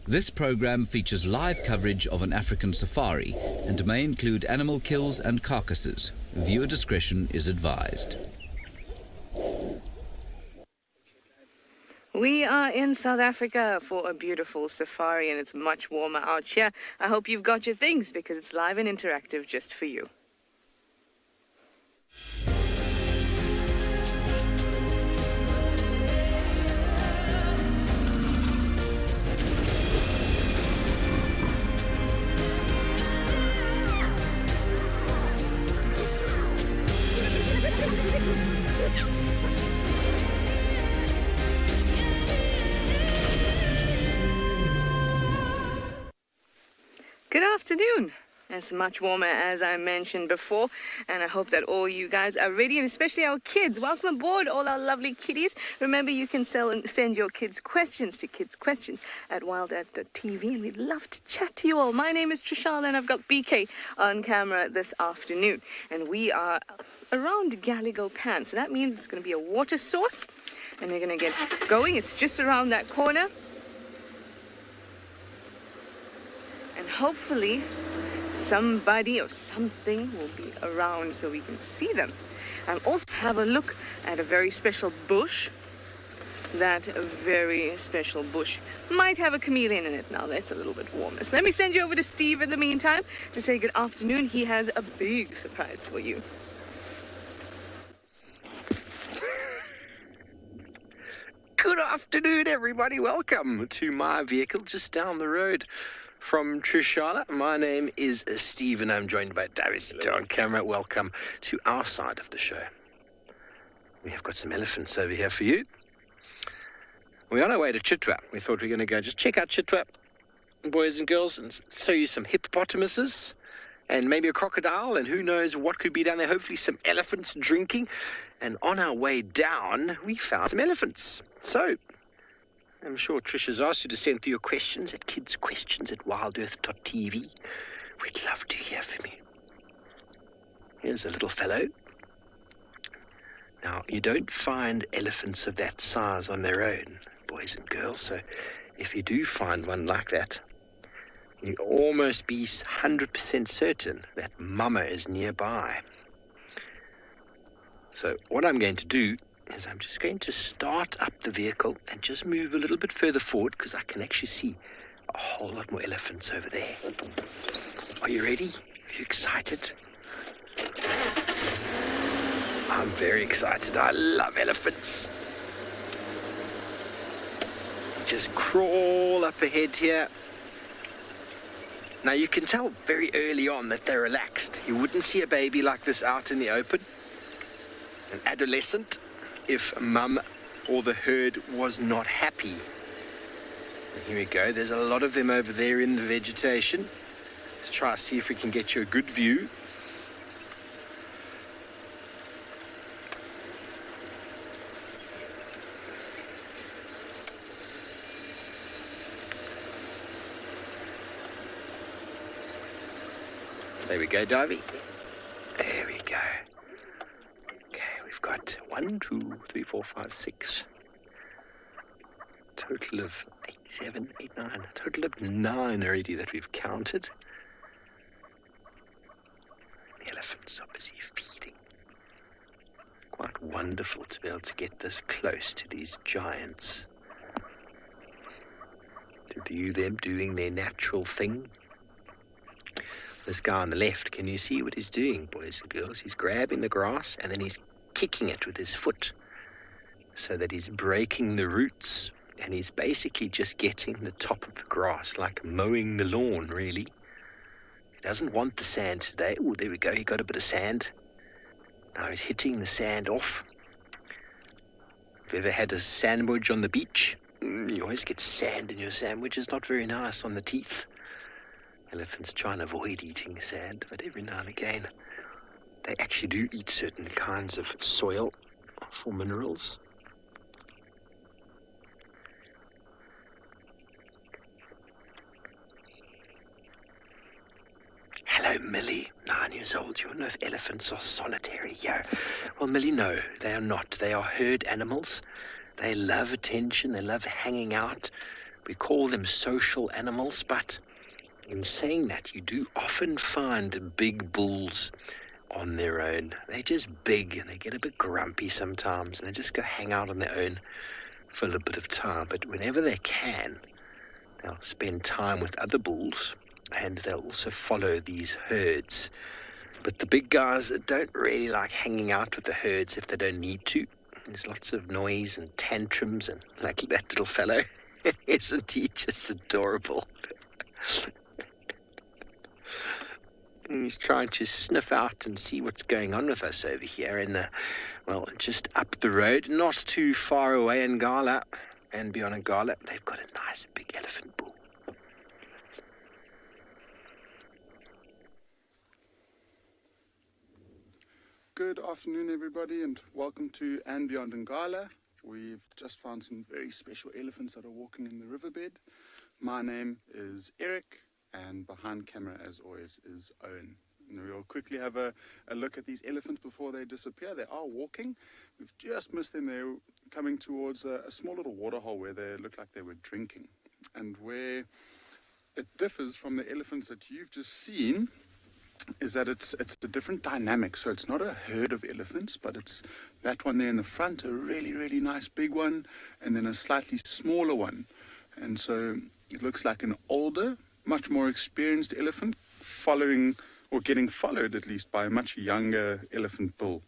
This program features live coverage of an African safari and may include animal kills and carcasses. Viewer discretion is advised. We are in South Africa for a beautiful safari, and it's much warmer out here. I hope you've got your things because it's live and interactive just for you. Good afternoon. It's much warmer, as I mentioned before, and I hope that all you guys are ready, and especially our kids. Welcome aboard, all our lovely kiddies. Remember, you can send your kids' questions to kidsquestions@wildearth.tv, and we'd love to chat to you all. My name is Trishana, and I've got BK on camera this afternoon, and we are around Gallego Pan, so that means it's going to be a water source, and we're going to get going. It's just around that corner. And hopefully somebody or something will be around so we can see them. And also have a look at a very special bush. That very special bush might have a chameleon in it now. That's a little bit warmer. So let me send you over to Steve in the meantime to say good afternoon. He has a big surprise for you. Good afternoon, everybody. Welcome to my vehicle just down the road from Trishana. My name is Steve, and I'm joined by Darius on camera. Welcome to our side of the show. We have got some elephants over here for you. We're on our way to Chitwa. We thought we were going to go just check out Chitwa, boys and girls, and show you some hippopotamuses and maybe a crocodile, and who knows what could be down there. Hopefully some elephants drinking. And on our way down, we found some elephants. So I'm sure Trish has asked you to send through your questions at kidsquestions@wildearth.tv. We'd love to hear from you. Here's a little fellow. Now, you don't find elephants of that size on their own, boys and girls. So if you do find one like that, you almost be 100% certain that mama is nearby. So what I'm going to do is I'm just going to start up the vehicle and just move a little bit further forward because I can actually see a whole lot more elephants over there. Are you ready? Are you excited? I'm very excited. I love elephants. Just crawl up ahead here. Now you can tell very early on that they're relaxed. You wouldn't see a baby like this out in the open, an adolescent, if mum or the herd was not happy. And here we go. There's a lot of them over there in the vegetation. Let's try to see if we can get you a good view. There we go, Davy. There we go. We've got 1, 2, 3, 4, 5, 6. Total of 8, 7, 8, 9. A total of 9 already that we've counted. The elephants are busy feeding. Quite wonderful to be able to get this close to these giants. To view them doing their natural thing. This guy on the left, can you see what he's doing, boys and girls? He's grabbing the grass and then he's kicking it with his foot so that he's breaking the roots, and he's basically just getting the top of the grass, like mowing the lawn, really. He doesn't want the sand today. Oh, there we go. He got a bit of sand. Now he's hitting the sand off. Have you ever had a sandwich on the beach? You always get sand in your sandwich. It's not very nice on the teeth. Elephants try and avoid eating sand, but every now and again they actually do eat certain kinds of soil for minerals. Hello, Millie, 9 years old. You want to know if elephants are solitary? Yeah. Well, Millie, no, they are not. They are herd animals. They love attention. They love hanging out. We call them social animals, but in saying that, you do often find big bulls on their own. They're just big and they get a bit grumpy sometimes and they just go hang out on their own for a little bit of time. But whenever they can, they'll spend time with other bulls and they'll also follow these herds. But the big guys don't really like hanging out with the herds if they don't need to. There's lots of noise and tantrums, and like that little fellow, isn't he just adorable? He's trying to sniff out and see what's going on with us over here in just up the road, not too far away in Ngala, andBeyond Ngala. They've got a nice big elephant bull. Good afternoon, everybody, and welcome to andBeyond Ngala. We've just found some very special elephants that are walking in the riverbed. My name is Eric, and behind camera, as always, is Owen. And we'll quickly have a look at these elephants before they disappear. They are walking. We've just missed them. They're coming towards a small little waterhole where they look like they were drinking. And where it differs from the elephants that you've just seen is that it's a different dynamic. So it's not a herd of elephants, but it's that one there in the front, a really, really nice big one, and then a slightly smaller one. And so it looks like an older, much more experienced elephant following, or getting followed at least, by a much younger elephant bull.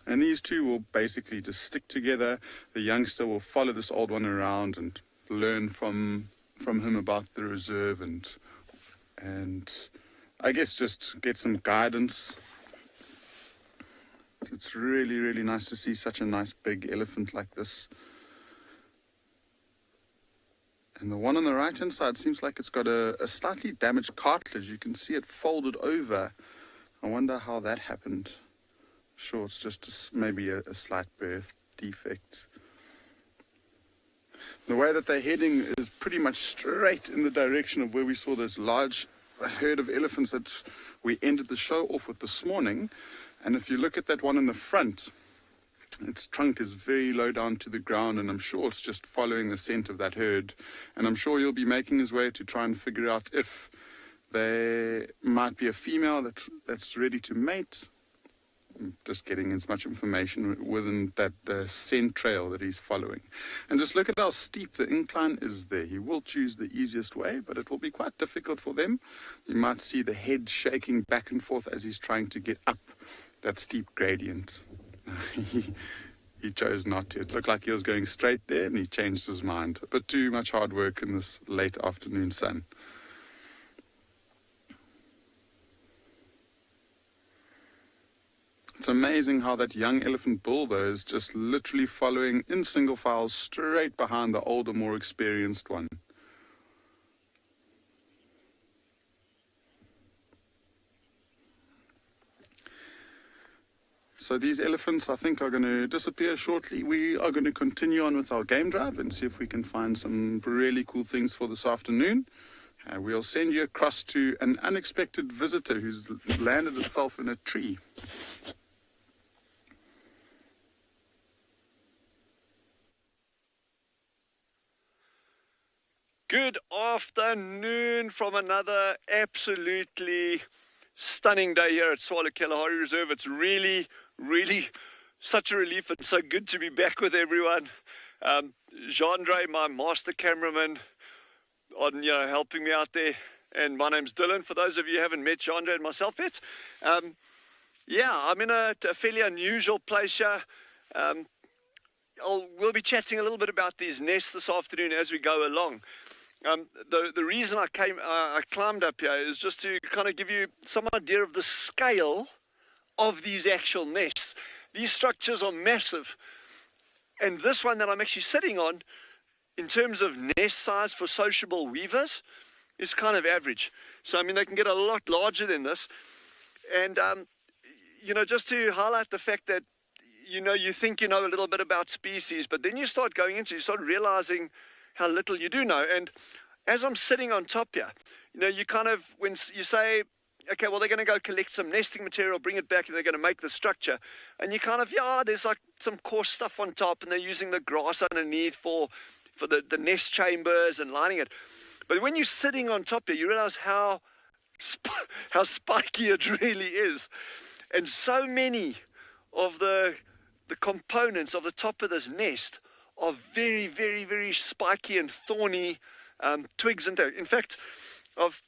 And these two will basically just stick together. The youngster will follow this old one around and learn from him about the reserve and I guess just get some guidance. It's really, really nice to see such a nice big elephant like this. And the one on the right hand side seems like it's got a slightly damaged cartilage. You can see it folded over. I wonder how that happened. Sure, it's just maybe a slight birth defect. The way that they're heading is pretty much straight in the direction of where we saw those large herd of elephants that we ended the show off with this morning. And if you look at that one in the front, its trunk is very low down to the ground, and I'm sure it's just following the scent of that herd. And I'm sure he'll be making his way to try and figure out if there might be a female that's ready to mate. Just getting as much information within the scent trail that he's following. And just look at how steep the incline is there. He will choose the easiest way, but it will be quite difficult for them. You might see the head shaking back and forth as he's trying to get up that steep gradient. He chose not to. It looked like he was going straight there, and he changed his mind. A bit too much hard work in this late afternoon sun. It's amazing how that young elephant bull, though, is just literally following in single file straight behind the older, more experienced one. So these elephants, I think, are going to disappear shortly. We are going to continue on with our game drive and see if we can find some really cool things for this afternoon. We'll send you across to an unexpected visitor who's landed itself in a tree. Good afternoon from another absolutely stunning day here at Tswalu Kalahari Reserve. It's really, really such a relief and so good to be back with everyone. Jean-Andre, my master cameraman, on helping me out there, and my name's Dylan. For those of you who haven't met Jean-Andre and myself yet, I'm in a fairly unusual place here. We'll be chatting a little bit about these nests this afternoon as we go along. The reason I climbed up here is just to kind of give you some idea of the scale of these actual nests. These structures are massive, and this one that I'm actually sitting on, in terms of nest size for sociable weavers, is kind of average. So I mean, they can get a lot larger than this. And just to highlight the fact that you think you know a little bit about species, but then you start realizing how little you do know. And as I'm sitting on top here, you kind of, when you say, okay, well, they're going to go collect some nesting material, bring it back, and they're going to make the structure. And you kind of, there's like some coarse stuff on top, and they're using the grass underneath for for the nest chambers and lining it. But when you're sitting on top here, you realize how spiky it really is. And so many of the components of the top of this nest are very, very, very spiky and thorny twigs. And in fact, I've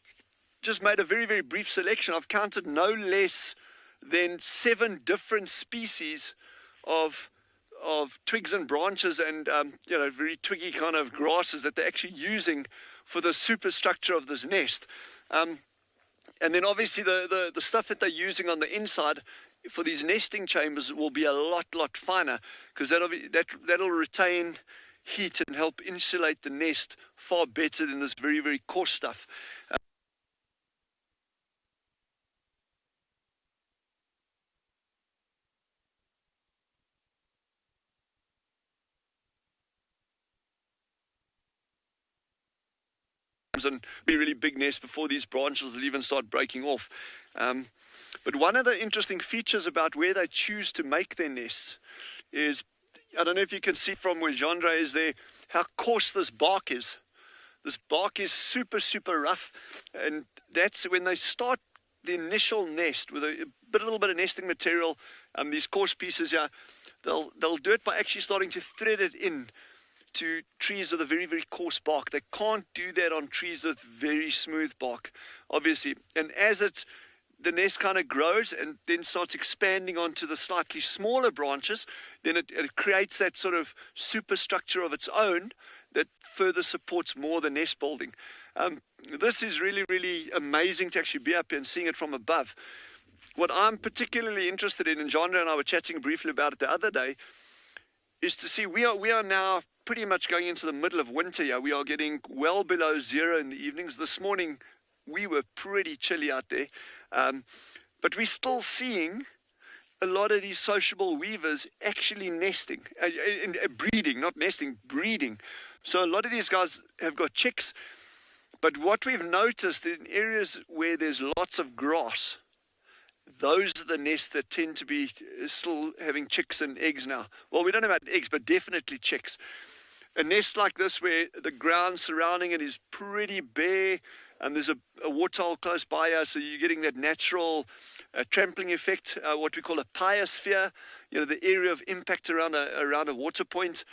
just made a very, very brief selection. I've counted no less than 7 different species of twigs and branches and very twiggy kind of grasses that they're actually using for the superstructure of this nest. And then obviously the stuff that they're using on the inside for these nesting chambers will be a lot finer, because that'll retain heat and help insulate the nest far better than this very, very coarse stuff. And be really big nests before these branches will even start breaking off. But one of the interesting features about where they choose to make their nests is, I don't know if you can see from where Gendre is there, how coarse this bark is. This bark is super, super rough, and that's when they start the initial nest with a little bit of nesting material. These coarse pieces here, they'll do it by actually starting to thread it in to trees with a very, very coarse bark. They can't do that on trees with very smooth bark, obviously. And as the nest kind of grows and then starts expanding onto the slightly smaller branches, then it creates that sort of superstructure of its own that further supports more the nest building. This is really, really amazing to actually be up here and seeing it from above. What I'm particularly interested in, and Gendre and I were chatting briefly about it the other day, is to see we are now pretty much going into the middle of winter here. We are getting well below 0 in the evenings. This morning we were pretty chilly out there, but we're still seeing a lot of these sociable weavers actually nesting, breeding, not nesting, breeding. So a lot of these guys have got chicks, but what we've noticed in areas where there's lots of grass, those are the nests that tend to be still having chicks and eggs now. Well, we don't know about eggs, but definitely chicks. A nest like this where the ground surrounding it is pretty bare, and there's a waterhole close by us, so you're getting that natural trampling effect, what we call a biosphere, the area of impact around a water point,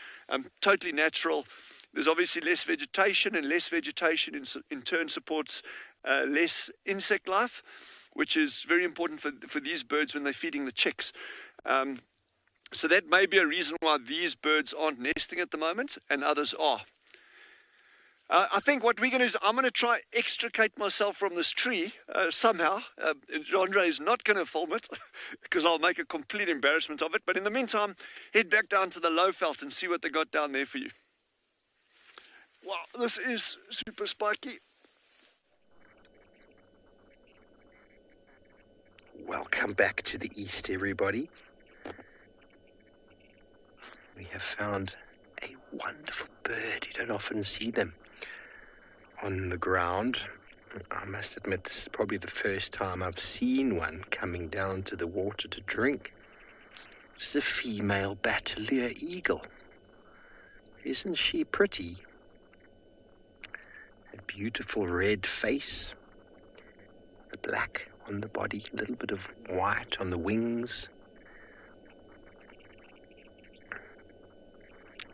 totally natural. There's obviously less vegetation, and less vegetation in turn supports less insect life, which is very important for these birds when they're feeding the chicks. So that may be a reason why these birds aren't nesting at the moment and others are. I think what we're going to do is I'm going to try extricate myself from this tree somehow. Gendre is not going to film it because I'll make a complete embarrassment of it. But in the meantime, head back down to the low veld and see what they got down there for you. Wow, this is super spiky. Welcome back to the east, everybody. We have found a wonderful bird. You don't often see them on the ground. I must admit, this is probably the first time I've seen one coming down to the water to drink. This is a female Battalier eagle. Isn't she pretty? A beautiful red face, the black on the body, a little bit of white on the wings.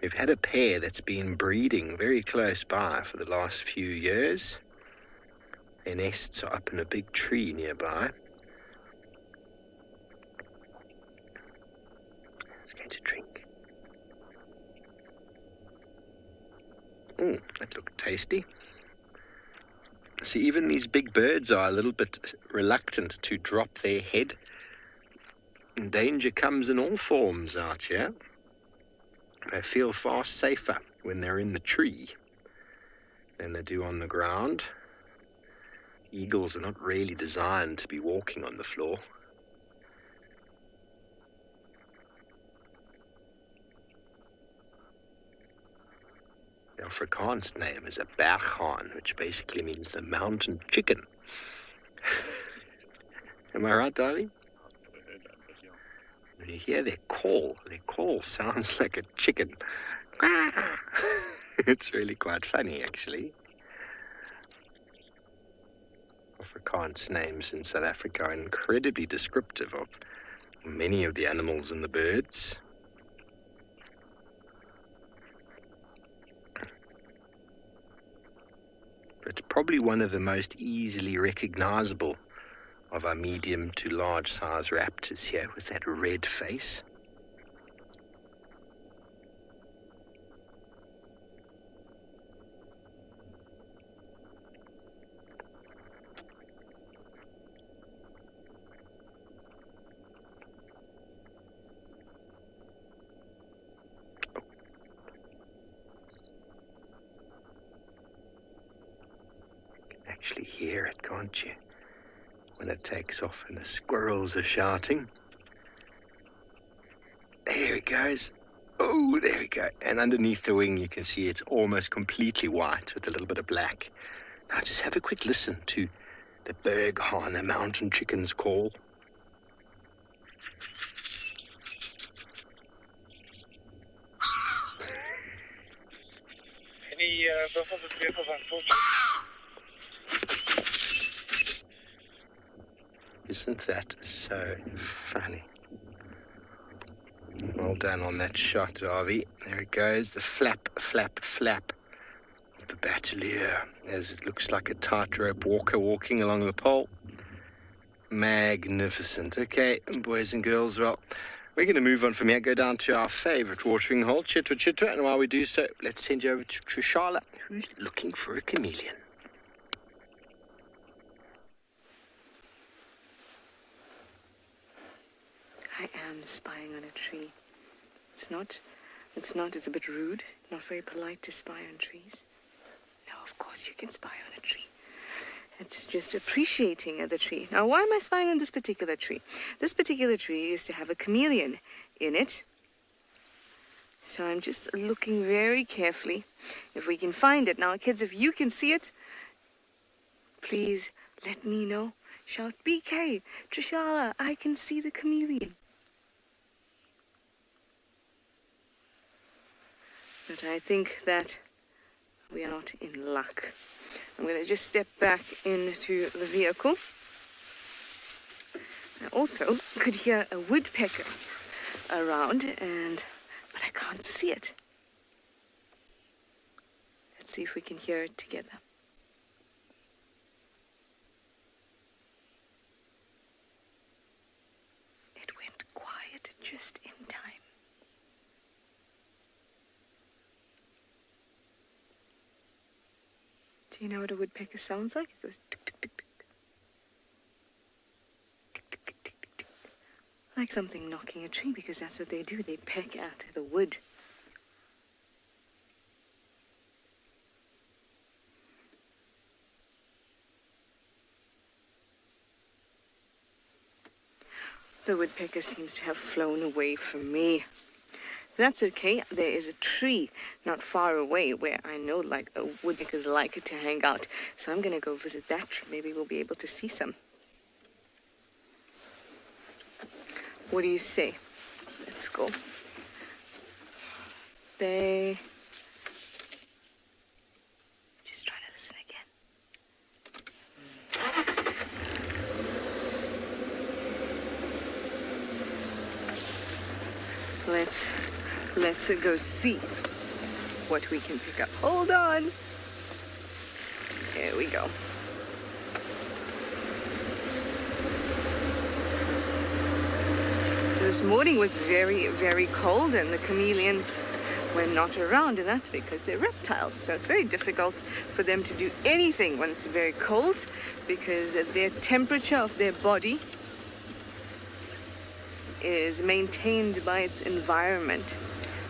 We've had a pair that's been breeding very close by for the last few years. Their nests are up in a big tree nearby. It's going to drink. That looked tasty. See, even these big birds are a little bit reluctant to drop their head. And danger comes in all forms out here. They feel far safer when they're in the tree than they do on the ground. Eagles are not really designed to be walking on the floor. The Afrikaans name is a berghaan, which basically means the mountain chicken. Am I right, darling? When you hear their call sounds like a chicken. It's really quite funny, actually. Afrikaans names in South Africa are incredibly descriptive of many of the animals and the birds. But probably one of the most easily recognizable of our medium to large size raptors here, with that red face. Actually hear it, can't you? When it takes off and the squirrels are shouting. There it goes. Oh, there we go. And underneath the wing you can see it's almost completely white with a little bit of black. Now just have a quick listen to the berghaan, the mountain chicken's call. Any buffalo vehicles on full? Isn't that so funny? Well done on that shot, Harvey. There it goes, the flap, flap, flap of the batelier, as it looks like a tightrope walker walking along the pole. Magnificent. Okay, boys and girls, well, we're going to move on from here, go down to our favourite watering hole, Chitwa Chitwa, and while we do so, let's send you over to Trishala, who's looking for a chameleon. I am spying on a tree. It's a bit rude, not very polite to spy on trees. No, of course you can spy on a tree. It's just appreciating the tree. Now, why am I spying on this particular tree? This particular tree used to have a chameleon in it. So I'm just looking very carefully if we can find it. Now, kids, if you can see it, please let me know. Shout, BK, Trishala, I can see the chameleon. But I think that we are not in luck. I'm going to just step back into the vehicle. I also could hear a woodpecker around, but I can't see it. Let's see if we can hear it together. It went quiet just in time. Do you know what a woodpecker sounds like? It goes tick, tick, tick, tick. Tick, tick, tick, tick, tick, tick. Like something knocking a tree, because that's what they do. They peck at the wood. The woodpecker seems to have flown away from me. That's okay. There is a tree not far away where I know like woodpeckers like to hang out. So I'm going to go visit that tree. Maybe we'll be able to see some. What do you say? Let's go. Just trying to listen again. Let's go see what we can pick up. Hold on. There we go. So this morning was very, very cold and the chameleons were not around, and that's because they're reptiles. So it's very difficult for them to do anything when it's very cold, because their temperature of their body is maintained by its environment.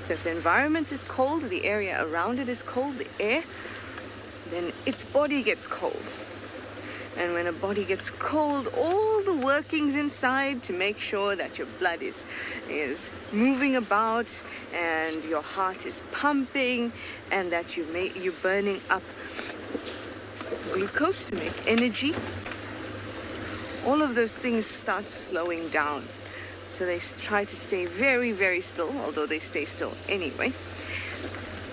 So if the environment is cold, the area around it is cold, the air, then its body gets cold. And when a body gets cold, all the workings inside to make sure that your blood is moving about and your heart is pumping and that you're burning up glucose to make energy, all of those things start slowing down. So they try to stay very, very still, although they stay still anyway.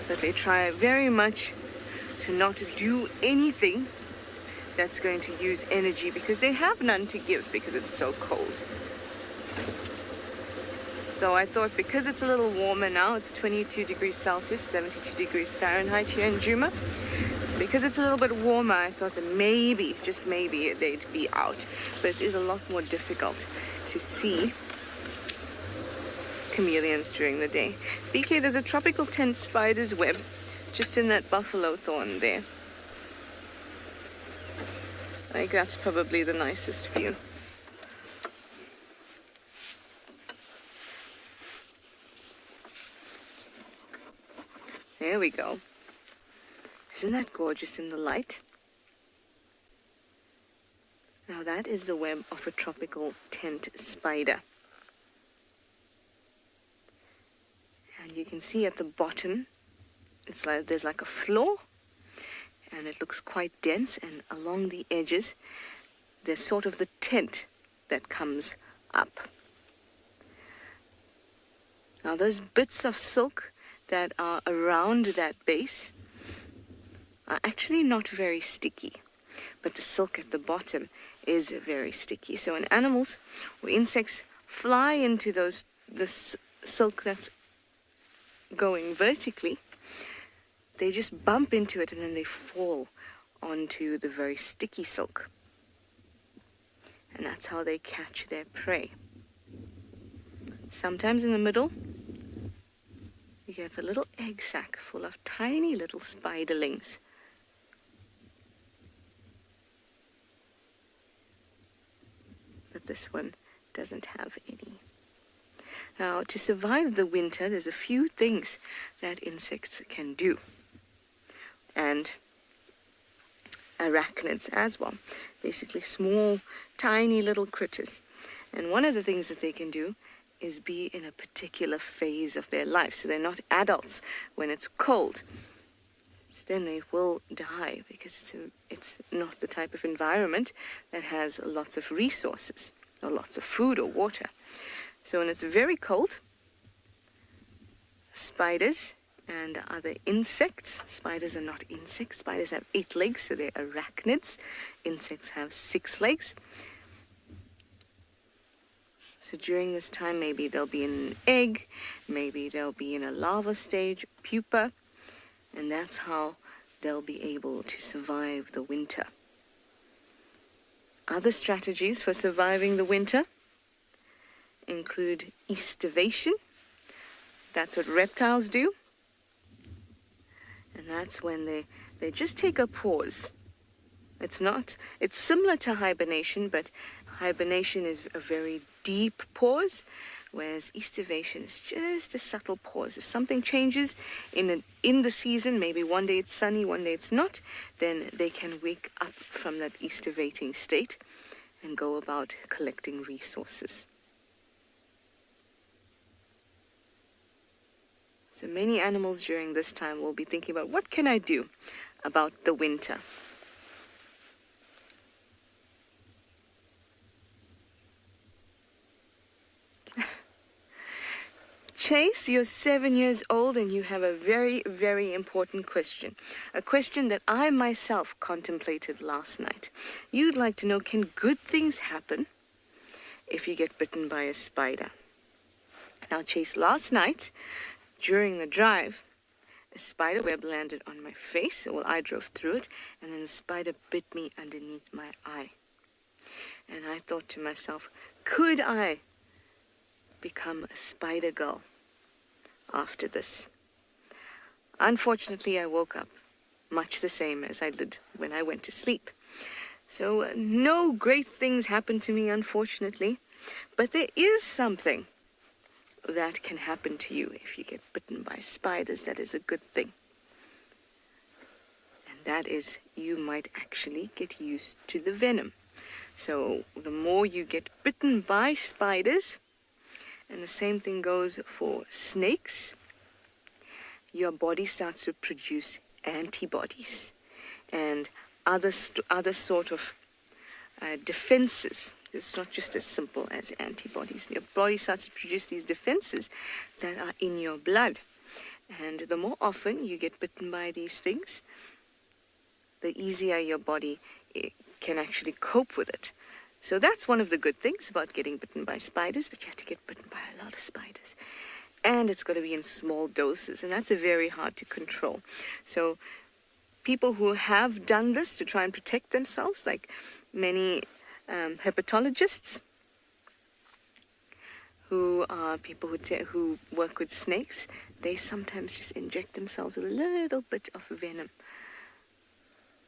But they try very much to not do anything that's going to use energy, because they have none to give because it's so cold. So I thought, because it's a little warmer now, it's 22 degrees Celsius, 72 degrees Fahrenheit here in Djuma. Because it's a little bit warmer, I thought that maybe, just maybe, they'd be out. But it is a lot more difficult to see chameleons during the day. BK, there's a tropical tent spider's web just in that buffalo thorn there. Like, that's probably the nicest view. There we go. Isn't that gorgeous in the light? Now that is the web of a tropical tent spider. And you can see at the bottom, it's like there's like a floor, and it looks quite dense, and along the edges, there's sort of the tent that comes up. Now those bits of silk that are around that base are actually not very sticky, but the silk at the bottom is very sticky. So when animals or insects fly into the silk that's going vertically, they just bump into it and then they fall onto the very sticky silk. And that's how they catch their prey. Sometimes in the middle, you have a little egg sac full of tiny little spiderlings. But this one doesn't have any. Now, to survive the winter, there's a few things that insects can do. And arachnids as well. Basically small, tiny little critters. And one of the things that they can do is be in a particular phase of their life. So they're not adults when it's cold. Then they will die because it's not the type of environment that has lots of resources or lots of food or water. So when it's very cold, spiders and other insects, spiders are not insects, spiders have 8 legs, so they're arachnids. Insects have 6 legs. So during this time, maybe they'll be in an egg, maybe they'll be in a larva stage, pupa, and that's how they'll be able to survive the winter. Other strategies for surviving the winter include estivation. That's what reptiles do. And that's when they just take a pause. It's similar to hibernation, but hibernation is a very deep pause, whereas estivation is just a subtle pause. If something changes in the season, maybe one day it's sunny, one day it's not, then they can wake up from that estivating state and go about collecting resources. So many animals during this time will be thinking about, what can I do about the winter? Chase, you're 7 years old and you have a very, very important question. A question that I myself contemplated last night. You'd like to know, can good things happen if you get bitten by a spider? Now, Chase, last night, during the drive, a spider web landed on my face. Well, I drove through it, and then the spider bit me underneath my eye. And I thought to myself, could I become a spider girl after this? Unfortunately, I woke up much the same as I did when I went to sleep. So no great things happened to me, unfortunately, but there is something that can happen to you if you get bitten by spiders. That is a good thing. And that is, you might actually get used to the venom. So the more you get bitten by spiders, and the same thing goes for snakes, your body starts to produce antibodies and other sort of defenses. It's not just as simple as antibodies. Your body starts to produce these defenses that are in your blood. And the more often you get bitten by these things, the easier your body can actually cope with it. So that's one of the good things about getting bitten by spiders, but you have to get bitten by a lot of spiders. And it's got to be in small doses, and that's very hard to control. So people who have done this to try and protect themselves, like many herpetologists, who are people who work with snakes, they sometimes just inject themselves with a little bit of venom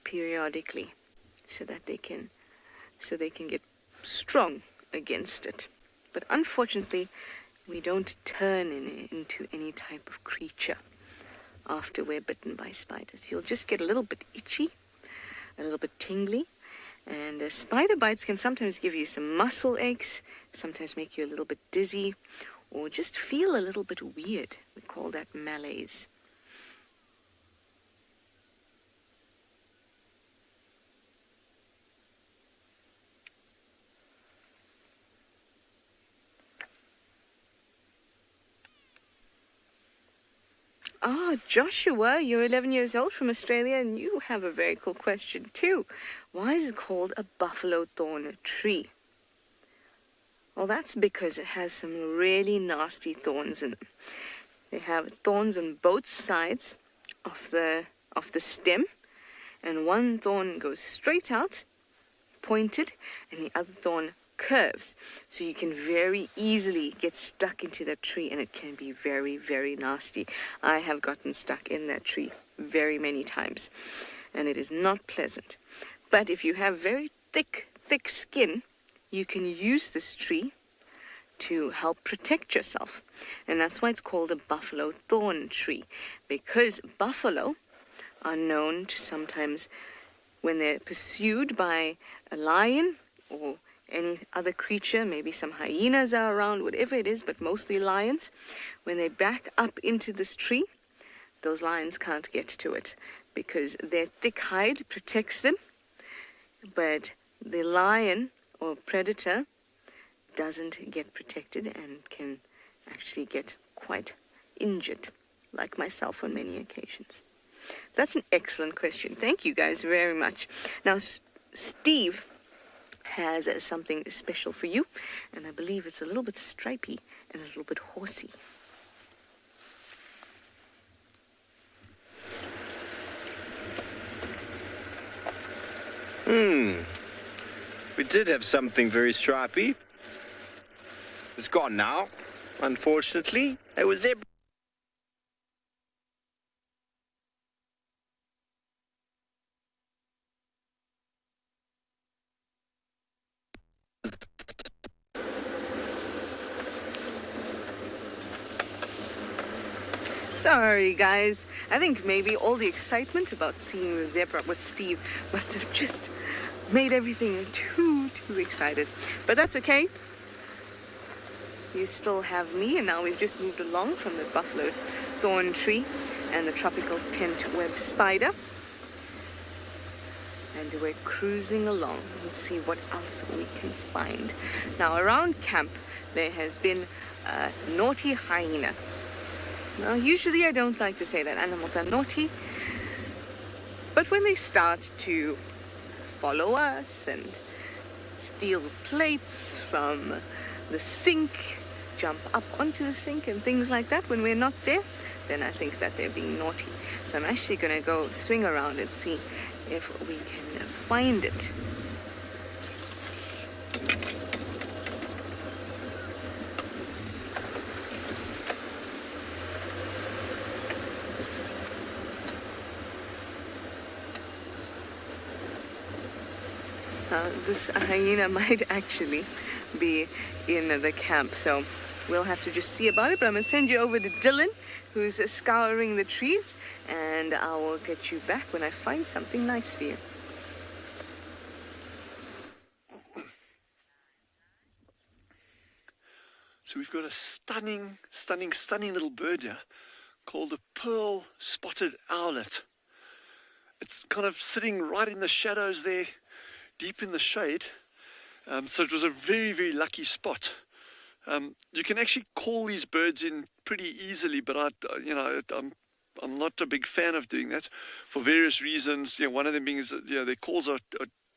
periodically, so that they can get strong against it. But unfortunately, we don't turn into any type of creature after we're bitten by spiders. You'll just get a little bit itchy, a little bit tingly, and spider bites can sometimes give you some muscle aches, sometimes make you a little bit dizzy, or just feel a little bit weird. We call that malaise. Ah, Joshua, you're 11 years old from Australia, and you have a very cool question too. Why is it called a buffalo thorn tree? Well, that's because it has some really nasty thorns in them. They have thorns on both sides of the stem, and one thorn goes straight out, pointed, and the other thorn curves, so you can very easily get stuck into that tree, and it can be very, very nasty. I have gotten stuck in that tree very many times, and it is not pleasant. But if you have very thick skin, you can use this tree to help protect yourself, and that's why it's called a buffalo thorn tree, because buffalo are known to sometimes, when they're pursued by a lion or any other creature, maybe some hyenas are around, whatever it is, but mostly lions, when they back up into this tree, those lions can't get to it because their thick hide protects them, but the lion or predator doesn't get protected and can actually get quite injured, like myself on many occasions. That's an excellent question. Thank you guys very much. Now, Steve has something special for you, and I believe it's a little bit stripy and a little bit horsey. We did have something very stripy. It's gone now, unfortunately. It was zebra. Sorry, guys. I think maybe all the excitement about seeing the zebra with Steve must have just made everything too excited. But that's okay. You still have me, and now we've just moved along from the buffalo thorn tree and the tropical tent web spider. And we're cruising along and see what else we can find. Now, around camp, there has been a naughty hyena. Now, usually I don't like to say that animals are naughty, but when they start to follow us and steal plates from the sink, jump up onto the sink and things like that when we're not there, then I think that they're being naughty. So I'm actually going to go swing around and see if we can find it. This hyena might actually be in the camp, so we'll have to just see about it. But I'm going to send you over to Dylan, who's scouring the trees, and I will get you back when I find something nice for you. So we've got a stunning little bird here called a pearl spotted owlet. It's kind of sitting right in the shadows there, deep in the shade. So it was a very, very lucky spot. You can actually call these birds in pretty easily, but I'm not a big fan of doing that for various reasons. One of them being is that, their calls are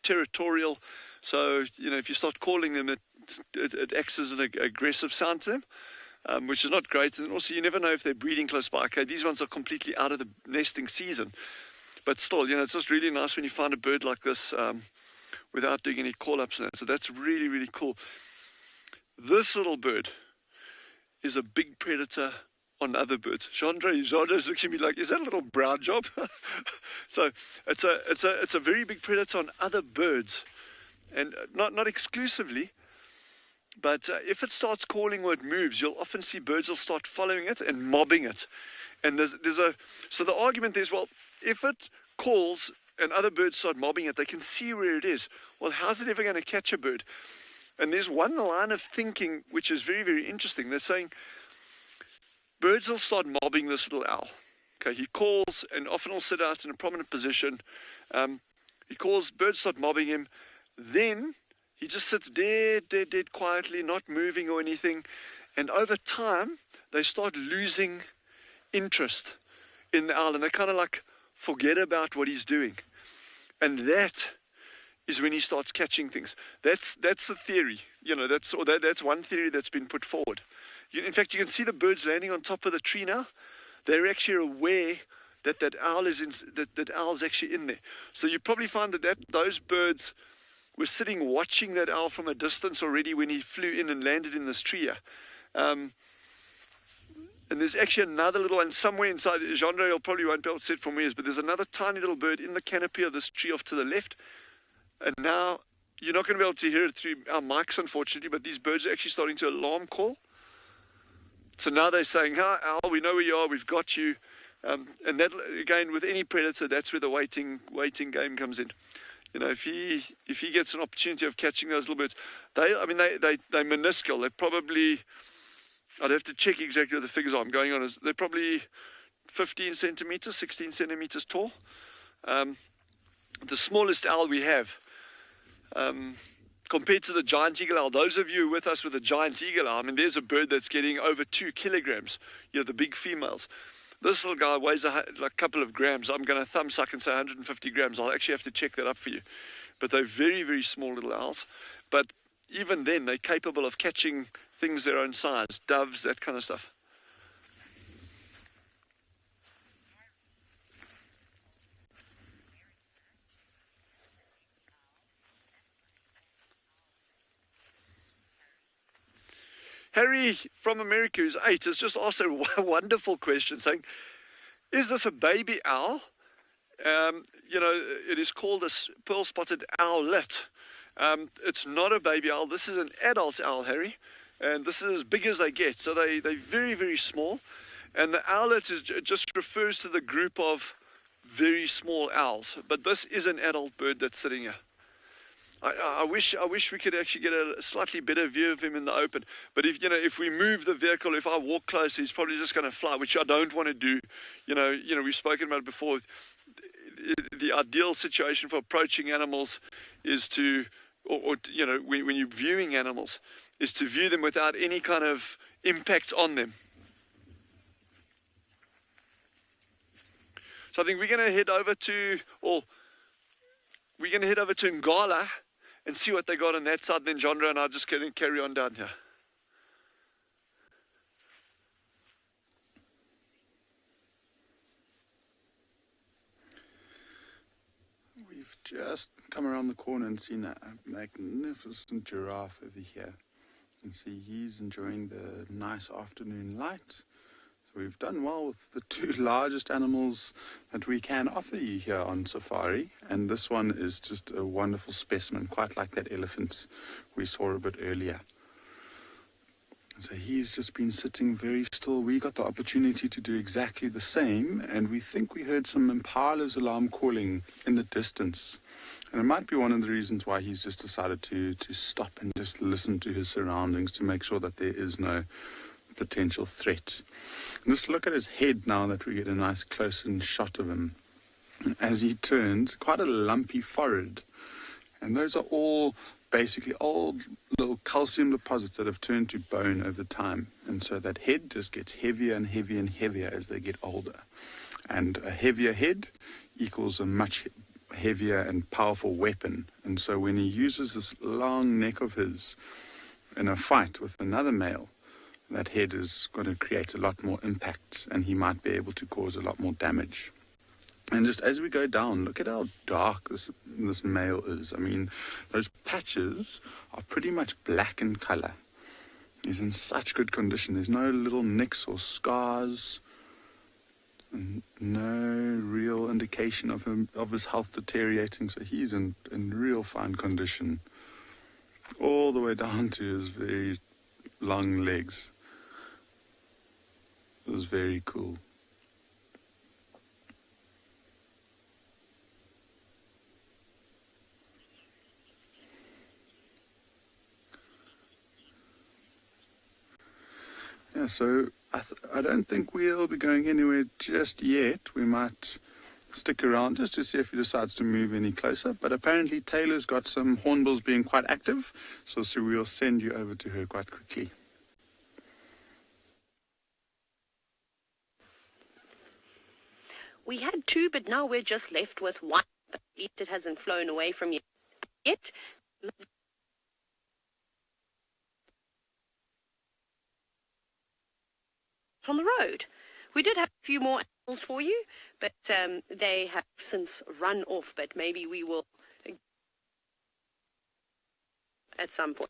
territorial. So, if you start calling them, it acts as an aggressive sound to them, which is not great. And also, you never know if they're breeding close by. Okay, these ones are completely out of the nesting season. But still, it's just really nice when you find a bird like this without doing any call-ups and that. So that's really, really cool. This little bird is a big predator on other birds. Gendra's looking at me like, is that a little brown job? So it's a very big predator on other birds, and not exclusively, but if it starts calling or it moves, you'll often see birds will start following it and mobbing it. And so the argument is, well, if it calls and other birds start mobbing it, they can see where it is. Well, how's it ever going to catch a bird? And there's one line of thinking which is very, very interesting. They're saying birds will start mobbing this little owl. Okay, he calls and often will sit out in a prominent position. He calls, birds start mobbing him. Then he just sits dead quietly, not moving or anything. And over time, they start losing interest in the owl, and they kind of like forget about what he's doing. And that is when he starts catching things. That's the theory. That's one theory that's been put forward. In fact, you can see the birds landing on top of the tree now. They're actually aware that owl is that owl's actually in there. So you probably find that those birds were sitting watching that owl from a distance already when he flew in and landed in this tree here. And there's actually another little one somewhere inside. Genre probably won't be able to see it from where he is, but there's another tiny little bird in the canopy of this tree off to the left. And now you're not going to be able to hear it through our mics, unfortunately, but these birds are actually starting to alarm call. So now they're saying, "Hi, owl, we know where you are, we've got you." And that, again, with any predator, that's where the waiting game comes in. If he gets an opportunity of catching those little birds, they're minuscule. They're probably, I'd have to check exactly what the figures are I'm going on. They're probably 15 centimeters, 16 centimeters tall. The smallest owl we have, compared to the giant eagle owl, those of you with us with a giant eagle owl, there's a bird that's getting over 2 kilograms, the big females. This little guy weighs a couple of grams. I'm going to thumb suck and say 150 grams. I'll actually have to check that up for you. But they're very, very small little owls. But even then, they're capable of catching things their own size, doves, that kind of stuff. Harry from America, who's 8, has just asked a wonderful question, saying, is this a baby owl? It is called a pearl-spotted owlet. It's not a baby owl. This is an adult owl, Harry, and this is as big as they get. So they're very, very small. And the owlet just refers to the group of very small owls. But this is an adult bird that's sitting here. I wish we could actually get a slightly better view of him in the open. But if we move the vehicle, if I walk closer, he's probably just going to fly, which I don't want to do. We've spoken about it before. The ideal situation for approaching animals is to, when you're viewing animals, is to view them without any kind of impact on them. So I think we're going to head over to Ngala and see what they got on that side. And then Genre and I are just going to carry on down here. We've just come around the corner and seen a magnificent giraffe over here. You can see he's enjoying the nice afternoon light. So we've done well with the 2 largest animals that we can offer you here on safari. And this one is just a wonderful specimen, quite like that elephant we saw a bit earlier. So he's just been sitting very still. We got the opportunity to do exactly the same, and we think we heard some impalas alarm calling in the distance. And it might be one of the reasons why he's just decided to stop and just listen to his surroundings to make sure that there is no potential threat. And just look at his head now that we get a nice close-in shot of him. And as he turns, quite a lumpy forehead. And those are all basically old little calcium deposits that have turned to bone over time. And so that head just gets heavier and heavier and heavier as they get older. And a heavier head equals a much heavier and powerful weapon. And so when he uses this long neck of his in a fight with another male, that head is going to create a lot more impact, and he might be able to cause a lot more damage. And just as we go down, look at how dark this male is. I mean, those patches are pretty much black in color. He's in such good condition. There's no little nicks or scars, and no real indication of his health deteriorating. So he's in real fine condition, all the way down to his very long legs. It was very cool. Yeah, so I don't think we'll be going anywhere just yet. We might stick around just to see if he decides to move any closer. But apparently Taylor's got some hornbills being quite active, so we'll send you over to her quite quickly. We had two, but now we're just left with one. At least it hasn't flown away from you yet. From the road. We did have a few more animals for you, but they have since run off, but maybe we will at some point.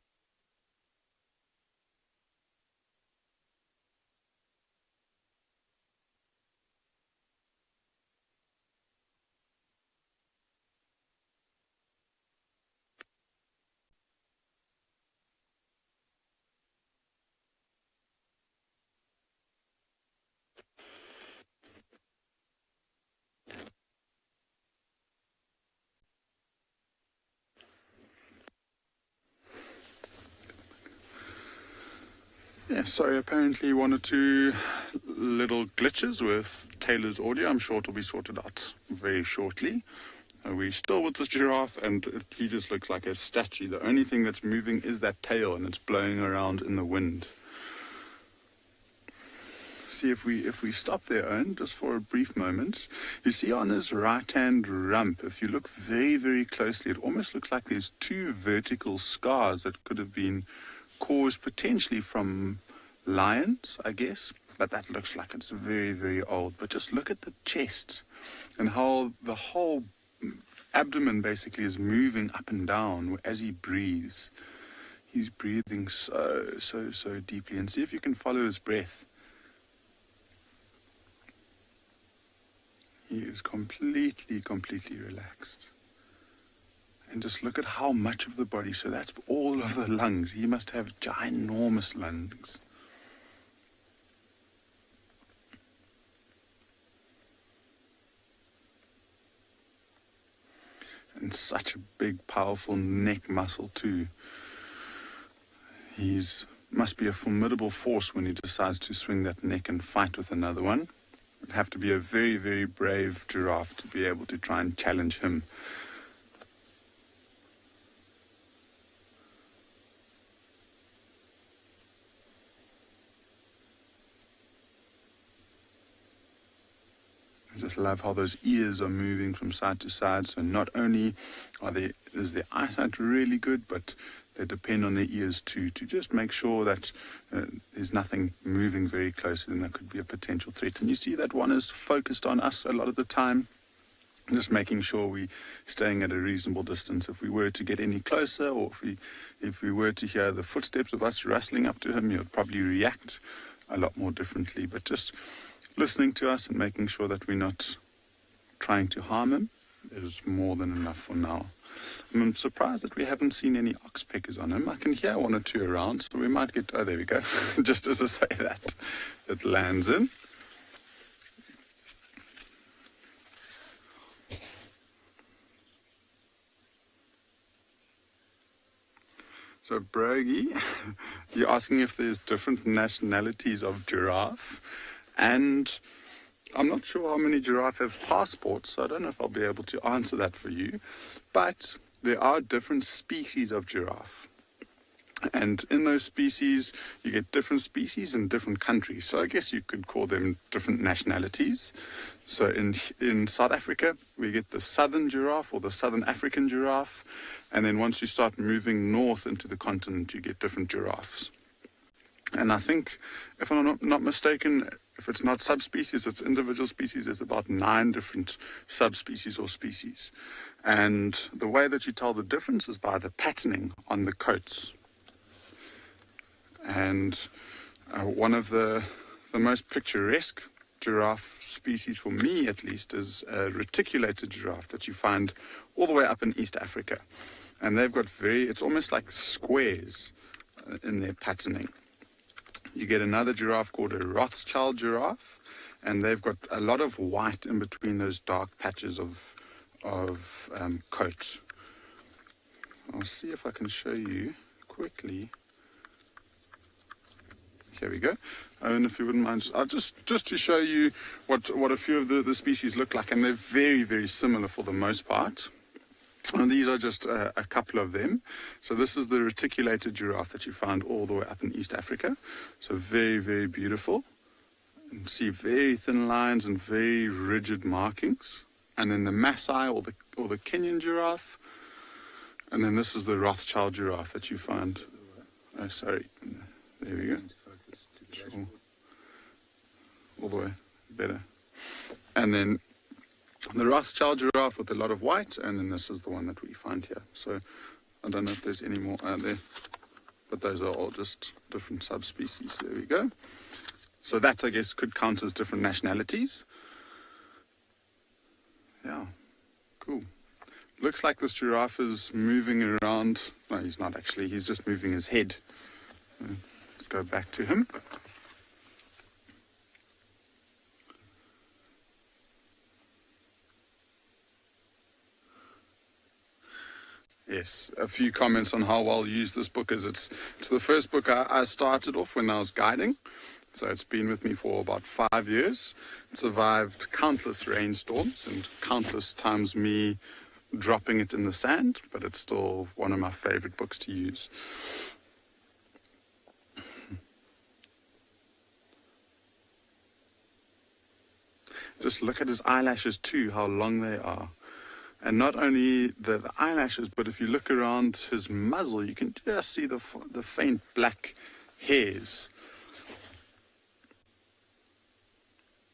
Yeah, sorry, apparently one or two little glitches with Taylor's audio. I'm sure it'll be sorted out very shortly. We're still with this giraffe, and he just looks like a statue. The only thing that's moving is that tail, and it's blowing around in the wind. See if we stop there, Owen, just for a brief moment. You see on his right-hand rump, if you look very, very closely, it almost looks like there's two vertical scars that could have been caused potentially from lions, I guess, but that looks like it's very, very old. But just look at the chest and how the whole abdomen basically is moving up and down as he breathes. He's breathing so deeply, and see if you can follow his breath. He is completely relaxed. And just look at how much of the body. So that's all of the lungs. He must have ginormous lungs. And such a big, powerful neck muscle too. Must be a formidable force when he decides to swing that neck and fight with another one. It'd have to be a very, very brave giraffe to be able to try and challenge him. I just love how those ears are moving from side to side. So not only is their eyesight really good, but they depend on their ears too, to just make sure that there's nothing moving very close, and that could be a potential threat. And you see that one is focused on us a lot of the time, just making sure we're staying at a reasonable distance. If we were to get any closer, or if we were to hear the footsteps of us rustling up to him, he would probably react a lot more differently. But just listening to us and making sure that we're not trying to harm him is more than enough for now. I'm surprised that we haven't seen any oxpeckers on him. I can hear one or two around, so we might get... Oh, there we go. Just as I say that, it lands in. So, Brogy, you're asking if there's different nationalities of giraffe. And I'm not sure how many giraffe have passports, so I don't know if I'll be able to answer that for you. But there are different species of giraffe. And in those species, you get different species in different countries. So I guess you could call them different nationalities. So in South Africa, we get the southern giraffe or the southern African giraffe. And then once you start moving north into the continent, you get different giraffes. And I think, if I'm not mistaken, if it's not subspecies, it's individual species, there's about 9 different subspecies or species. And the way that you tell the difference is by the patterning on the coats. And one of the most picturesque giraffe species, for me at least, is a reticulated giraffe that you find all the way up in East Africa. And they've got it's almost like squares in their patterning. You get another giraffe called a Rothschild giraffe, and they've got a lot of white in between those dark patches of coat. I'll see if I can show you quickly. Here we go. And if you wouldn't mind, just to show you what a few of the species look like, and they're very, very similar for the most part. And these are just a couple of them. So this is the reticulated giraffe that you find all the way up in East Africa. So very, very beautiful. You see very thin lines and very rigid markings. And then the Maasai or the Kenyan giraffe. And then this is the Rothschild giraffe that you find. Oh, sorry. There we go. Sure. All the way better. And then the Rothschild giraffe with a lot of white, and then this is the one that we find here. So I don't know if there's any more out there, but those are all just different subspecies. There we go. So that, I guess, could count as different nationalities. Yeah, cool. Looks like this giraffe is moving around. No, he's not actually. He's just moving his head. Let's go back to him. Yes, a few comments on how well used this book is. It's the first book I started off when I was guiding. So it's been with me for about 5 years. It survived countless rainstorms and countless times me dropping it in the sand, but it's still one of my favorite books to use. Just look at his eyelashes too, how long they are. And not only the eyelashes, but if you look around his muzzle, you can just see the faint black hairs.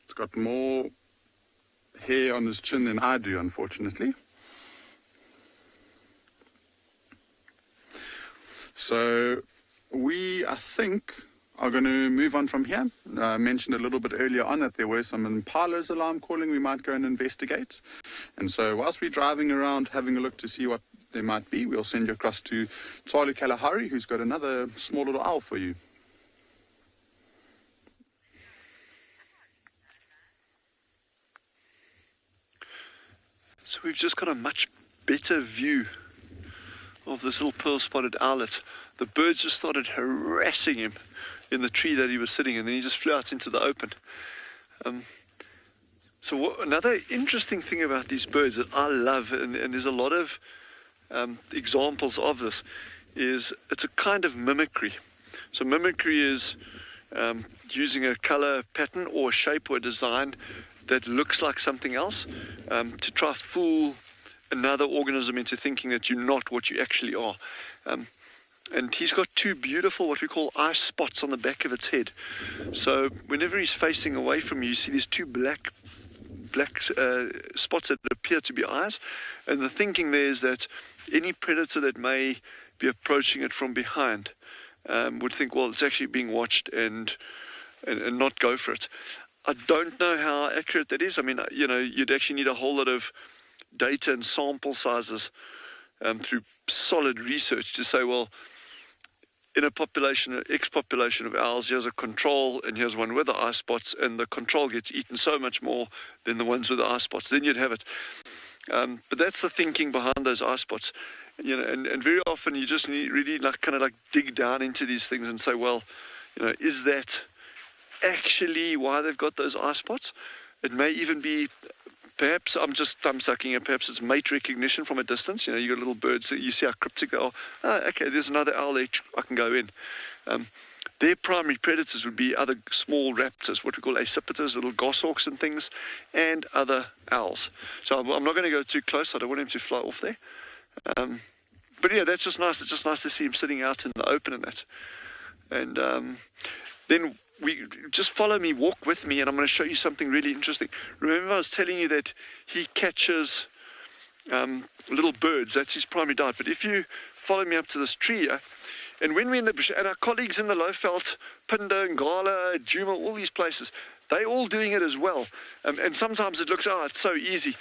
He's got more hair on his chin than I do, unfortunately. So we, I think, are going to move on from here. I mentioned a little bit earlier on that there were some impalas alarm calling. We might go and investigate. And so whilst we're driving around having a look to see what there might be, we'll send you across to Tswalu Kalahari, who's got another small little owl for you. So we've just got a much better view of this little pearl-spotted owlet. The birds just started harassing him in the tree that he was sitting in, and then he just flew out into the open. Another interesting thing about these birds that I love, and there's a lot of examples of this, is it's a kind of mimicry. So mimicry is using a color pattern or a shape or a design that looks like something else to try fool another organism into thinking that you're not what you actually are. And he's got 2 beautiful, what we call eye spots on the back of its head. So whenever he's facing away from you, you see these 2 black spots that appear to be eyes. And the thinking there is that any predator that may be approaching it from behind would think, well, it's actually being watched and not go for it. I don't know how accurate that is. I mean, you'd actually need a whole lot of data and sample sizes through solid research to say, well, in a population, an X population of owls, here's a control and here's one with the eye spots, and the control gets eaten so much more than the ones with the eye spots. Then you'd have it. But that's the thinking behind those eye spots. And very often you just need really kind of dig down into these things and say, well, is that actually why they've got those eye spots? It may even be Perhaps I'm just thumb-sucking it. Perhaps it's mate recognition from a distance. You know, you got little birds that you see how cryptic they are. Okay, there's another owl there. I can go in. Their primary predators would be other small raptors, what we call accipiters, little goshawks and things, and other owls. So I'm not going to go too close. I don't want him to fly off there. But yeah, that's just nice. It's just nice to see him sitting out in the open and that. And then we just follow me, walk with me, and I'm going to show you something really interesting. Remember I was telling you that he catches little birds. That's his primary diet. But if you follow me up to this tree here, and when we're in the bush, and our colleagues in the Lowveld, Phinda, Ngala, Djuma, all these places, they're all doing it as well. And sometimes it looks, it's so easy.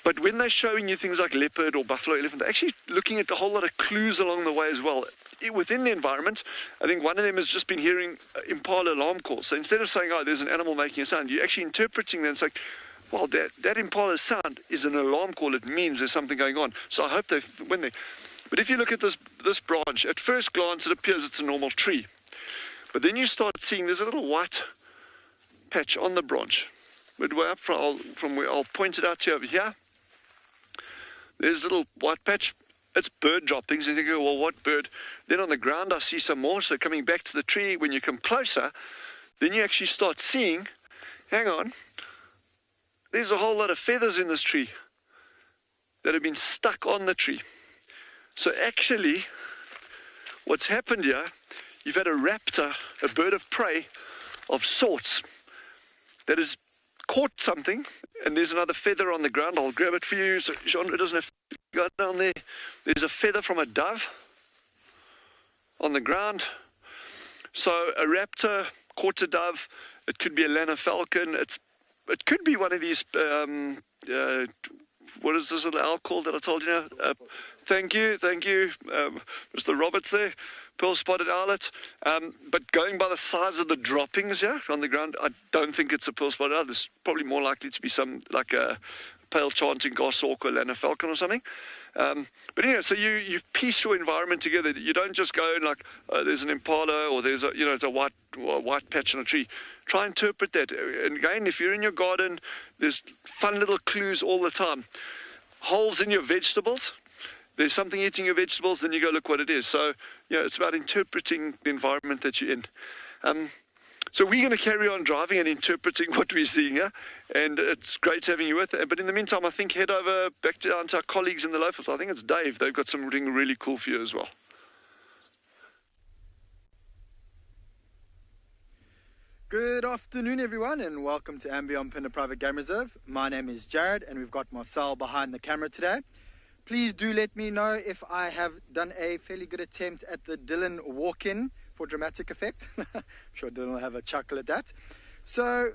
But when they're showing you things like leopard or buffalo, elephant, they're actually looking at a whole lot of clues along the way as well. Within the environment, I think one of them has just been hearing impala alarm calls. So instead of saying, there's an animal making a sound, you're actually interpreting them. It's like, well, that impala sound is an alarm call. It means there's something going on. So I hope but if you look at this branch, at first glance, it appears it's a normal tree. But then you start seeing there's a little white patch on the branch. Midway up from where I'll point it out to you over here. There's a little white patch. It's bird droppings. And you think, well, what bird? Then on the ground, I see some more. So coming back to the tree, when you come closer, then you actually start seeing, hang on, there's a whole lot of feathers in this tree that have been stuck on the tree. So actually, what's happened here, you've had a raptor, a bird of prey of sorts, that has caught something, and there's another feather on the ground. I'll grab it for you so Chandra doesn't have to go down there. There's a feather from a dove on the ground. So a raptor caught a dove. It could be a Lana falcon. It could be one of these, what is this little owl called that I told you now? Thank you, Mr. Roberts there, pearl-spotted owlet. But going by the size of the droppings here on the ground, I don't think it's a pearl-spotted owlet. There's probably more likely to be some, like a pale chanting goshawk or Lana falcon or something. But anyway, so you piece your environment together. You don't just go and like, there's an impala or there's it's a white patch on a tree. Try and interpret that. And again, if you're in your garden, there's fun little clues all the time. Holes in your vegetables. There's something eating your vegetables, then you go look what it is. So, it's about interpreting the environment that you're in. So we're going to carry on driving and interpreting what we're seeing here. And it's great having you with it. But in the meantime, I think head over back down to our colleagues in the Lowveld. I think it's Dave. They've got something really cool for you as well. Good afternoon, everyone, and welcome to andBeyond Phinda Private Game Reserve. My name is Jared, and we've got Marcel behind the camera today. Please do let me know if I have done a fairly good attempt at the Dylan walk-in for dramatic effect. I'm sure Dylan will have a chuckle at that. So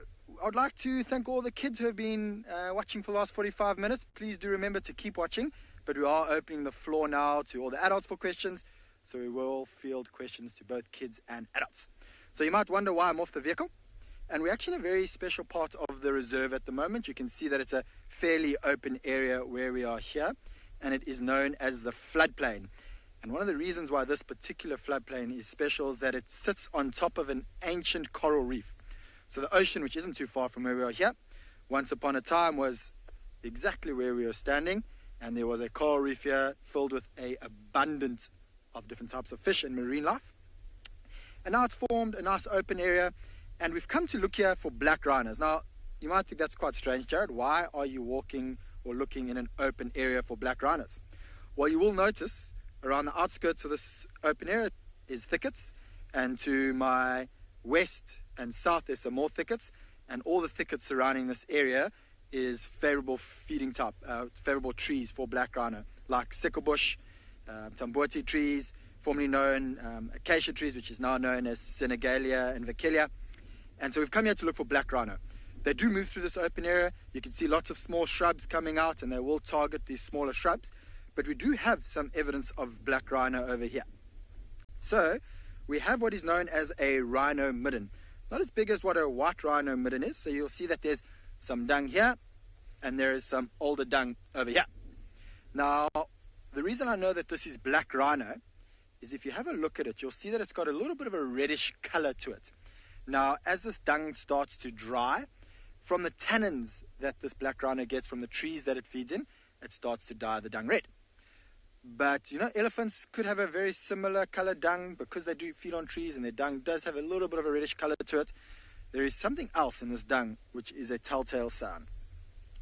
I'd like to thank all the kids who have been watching for the last 45 minutes. Please do remember to keep watching, but we are opening the floor now to all the adults for questions, so we will field questions to both kids and adults. So you might wonder why I'm off the vehicle. And we're actually in a very special part of the reserve at the moment. You can see that it's a fairly open area where we are here, and it is known as the floodplain. And one of the reasons why this particular floodplain is special is that it sits on top of an ancient coral reef. So the ocean, which isn't too far from where we are here, once upon a time was exactly where we are standing, and there was a coral reef here filled with an abundance of different types of fish and marine life. And now it's formed a nice open area, and we've come to look here for black rhinos. Now, you might think that's quite strange, Jared. Why are you walking or looking in an open area for black rhinos? Well, you will notice around the outskirts of this open area is thickets, and to my west and south there's some more thickets, and all the thickets surrounding this area is favorable feeding type, favorable trees for black rhino, like sicklebush, tambuti trees, formerly known acacia trees, which is now known as Senegalia and Vakelia. And so we've come here to look for black rhino. They do move through this open area. You can see lots of small shrubs coming out, and they will target these smaller shrubs. But we do have some evidence of black rhino over here. So we have what is known as a rhino midden. Not as big as what a white rhino midden is. So you'll see that there's some dung here, and there is some older dung over here. Now, the reason I know that this is black rhino is if you have a look at it, you'll see that it's got a little bit of a reddish color to it. Now, as this dung starts to dry, from the tannins that this black rhino gets from the trees that it feeds in, it starts to dye the dung red. But, elephants could have a very similar color dung because they do feed on trees and their dung does have a little bit of a reddish color to it. There is something else in this dung, which is a telltale sign.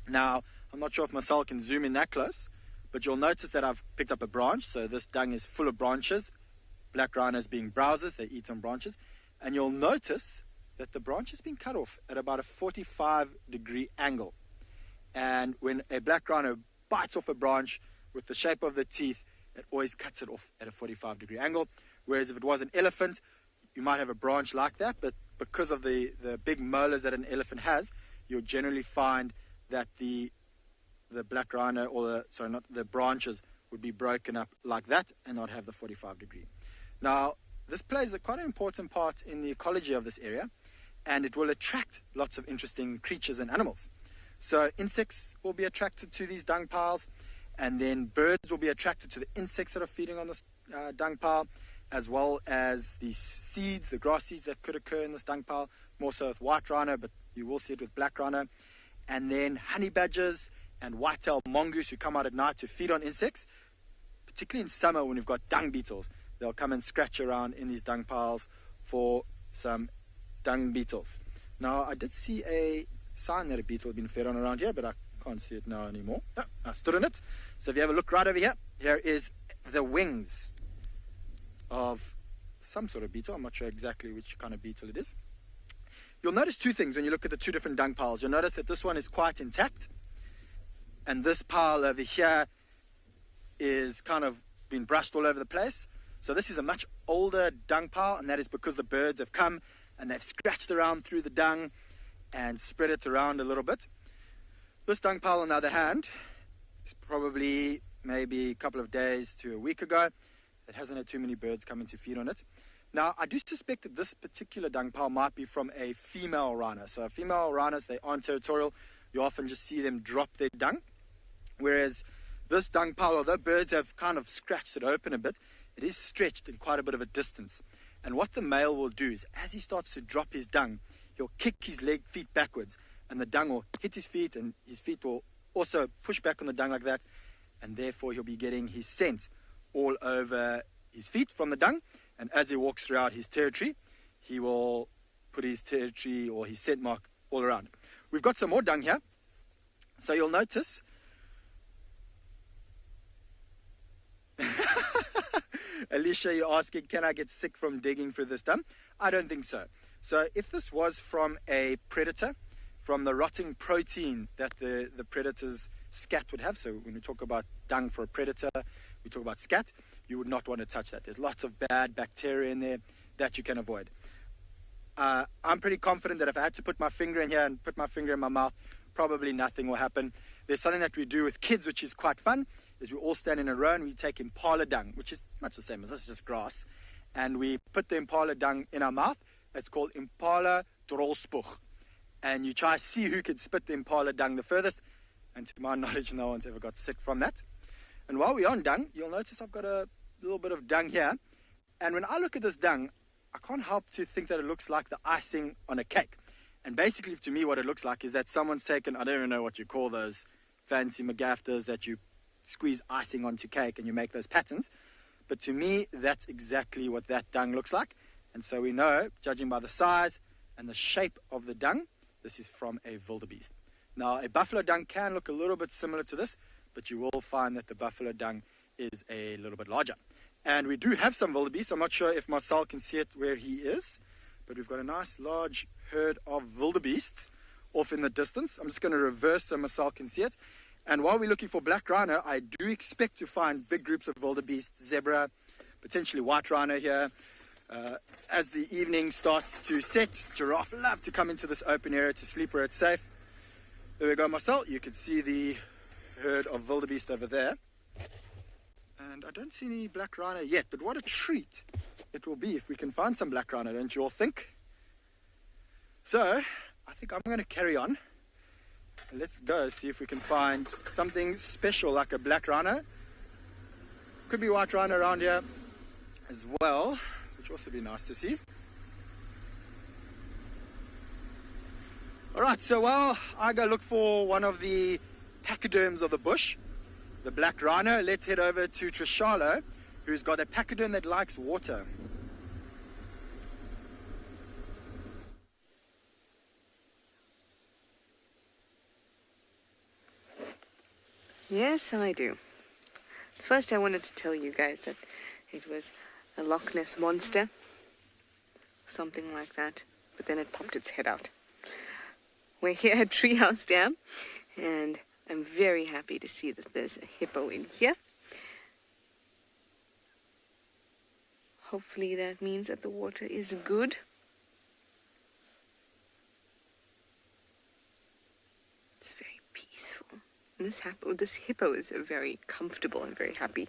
Now, I'm not sure if Marcel can zoom in that close, but you'll notice that I've picked up a branch. So this dung is full of branches. Black rhinos being browsers, they eat on branches. And you'll notice that the branch has been cut off at about a 45-degree angle. And when a black rhino bites off a branch with the shape of the teeth, it always cuts it off at a 45-degree angle. Whereas if it was an elephant, you might have a branch like that, but because of the big molars that an elephant has, you'll generally find that the black rhino, or the branches would be broken up like that and not have the 45-degree. Now, this plays quite an important part in the ecology of this area, and it will attract lots of interesting creatures and animals. So insects will be attracted to these dung piles, and then birds will be attracted to the insects that are feeding on this dung pile, as well as the seeds, the grass seeds that could occur in this dung pile, more so with white rhino, but you will see it with black rhino. And then honey badgers and white-tailed mongoose who come out at night to feed on insects, particularly in summer when we've got dung beetles. They'll come and scratch around in these dung piles for some dung beetles. Now, I did see a sign that a beetle had been fed on around here, but I can't see it now anymore. Oh, I stood on it. So if you have a look right over here, here is the wings of some sort of beetle. I'm not sure exactly which kind of beetle it is. You'll notice two things when you look at the two different dung piles. You'll notice that this one is quite intact, and this pile over here is kind of been brushed all over the place. So this is a much older dung pile, and that is because the birds have come and they've scratched around through the dung and spread it around a little bit. This dung pile, on the other hand, is probably maybe a couple of days to a week ago. It hasn't had too many birds coming to feed on it. Now, I do suspect that this particular dung pile might be from a female rhino. So female rhinos, they aren't territorial. You often just see them drop their dung. Whereas this dung pile, although birds have kind of scratched it open a bit, it is stretched in quite a bit of a distance. And what the male will do is, as he starts to drop his dung, he'll kick his feet backwards, and the dung will hit his feet, and his feet will also push back on the dung like that, and therefore he'll be getting his scent all over his feet from the dung. And as he walks throughout his territory, he will put his territory or his scent mark all around. We've got some more dung here. So you'll notice Alicia, you're asking, can I get sick from digging through this dung? I don't think so. So if this was from a predator, from the rotting protein that the predator's scat would have, so when we talk about dung for a predator, we talk about scat, you would not want to touch that. There's lots of bad bacteria in there that you can avoid. I'm pretty confident that if I had to put my finger in here and put my finger in my mouth, probably nothing will happen. There's something that we do with kids, which is quite fun, is we all stand in a row and we take impala dung, which is much the same as this, just grass, and we put the impala dung in our mouth. It's called impala drolspuch. And you try to see who can spit the impala dung the furthest, and to my knowledge, no one's ever got sick from that. And while we're on dung, you'll notice I've got a little bit of dung here. And when I look at this dung, I can't help to think that it looks like the icing on a cake. And basically, to me, what it looks like is that someone's taken, I don't even know what you call those fancy McGaffers that you squeeze icing onto cake and you make those patterns. But to me, that's exactly what that dung looks like. And so we know, judging by the size and the shape of the dung, this is from a wildebeest. Now, a buffalo dung can look a little bit similar to this, but you will find that the buffalo dung is a little bit larger. And we do have some wildebeest. I'm not sure if Marcel can see it where he is, but we've got a nice large herd of wildebeests off in the distance. I'm just going to reverse so Marcel can see it. And while we're looking for black rhino, I do expect to find big groups of wildebeest, zebra, potentially white rhino here. As the evening starts to set, giraffe love to come into this open area to sleep where it's safe. There we go, Marcel. You can see the herd of wildebeest over there. And I don't see any black rhino yet, but what a treat it will be if we can find some black rhino, don't you all think? So, I think I'm going to carry on. Let's go see if we can find something special like a black rhino. Could be white rhino around here as well, which will also be nice to see. All right, so while I go look for one of the pachyderms of the bush, the black rhino, let's head over to Tswalu, who's got a pachyderm that likes water. Yes, I do. First, I wanted to tell you guys that it was a Loch Ness monster, something like that, but then it popped its head out. We're here at Treehouse Dam, and I'm very happy to see that there's a hippo in here. Hopefully that means that the water is good. It's very peaceful. And this hippo is very comfortable and very happy,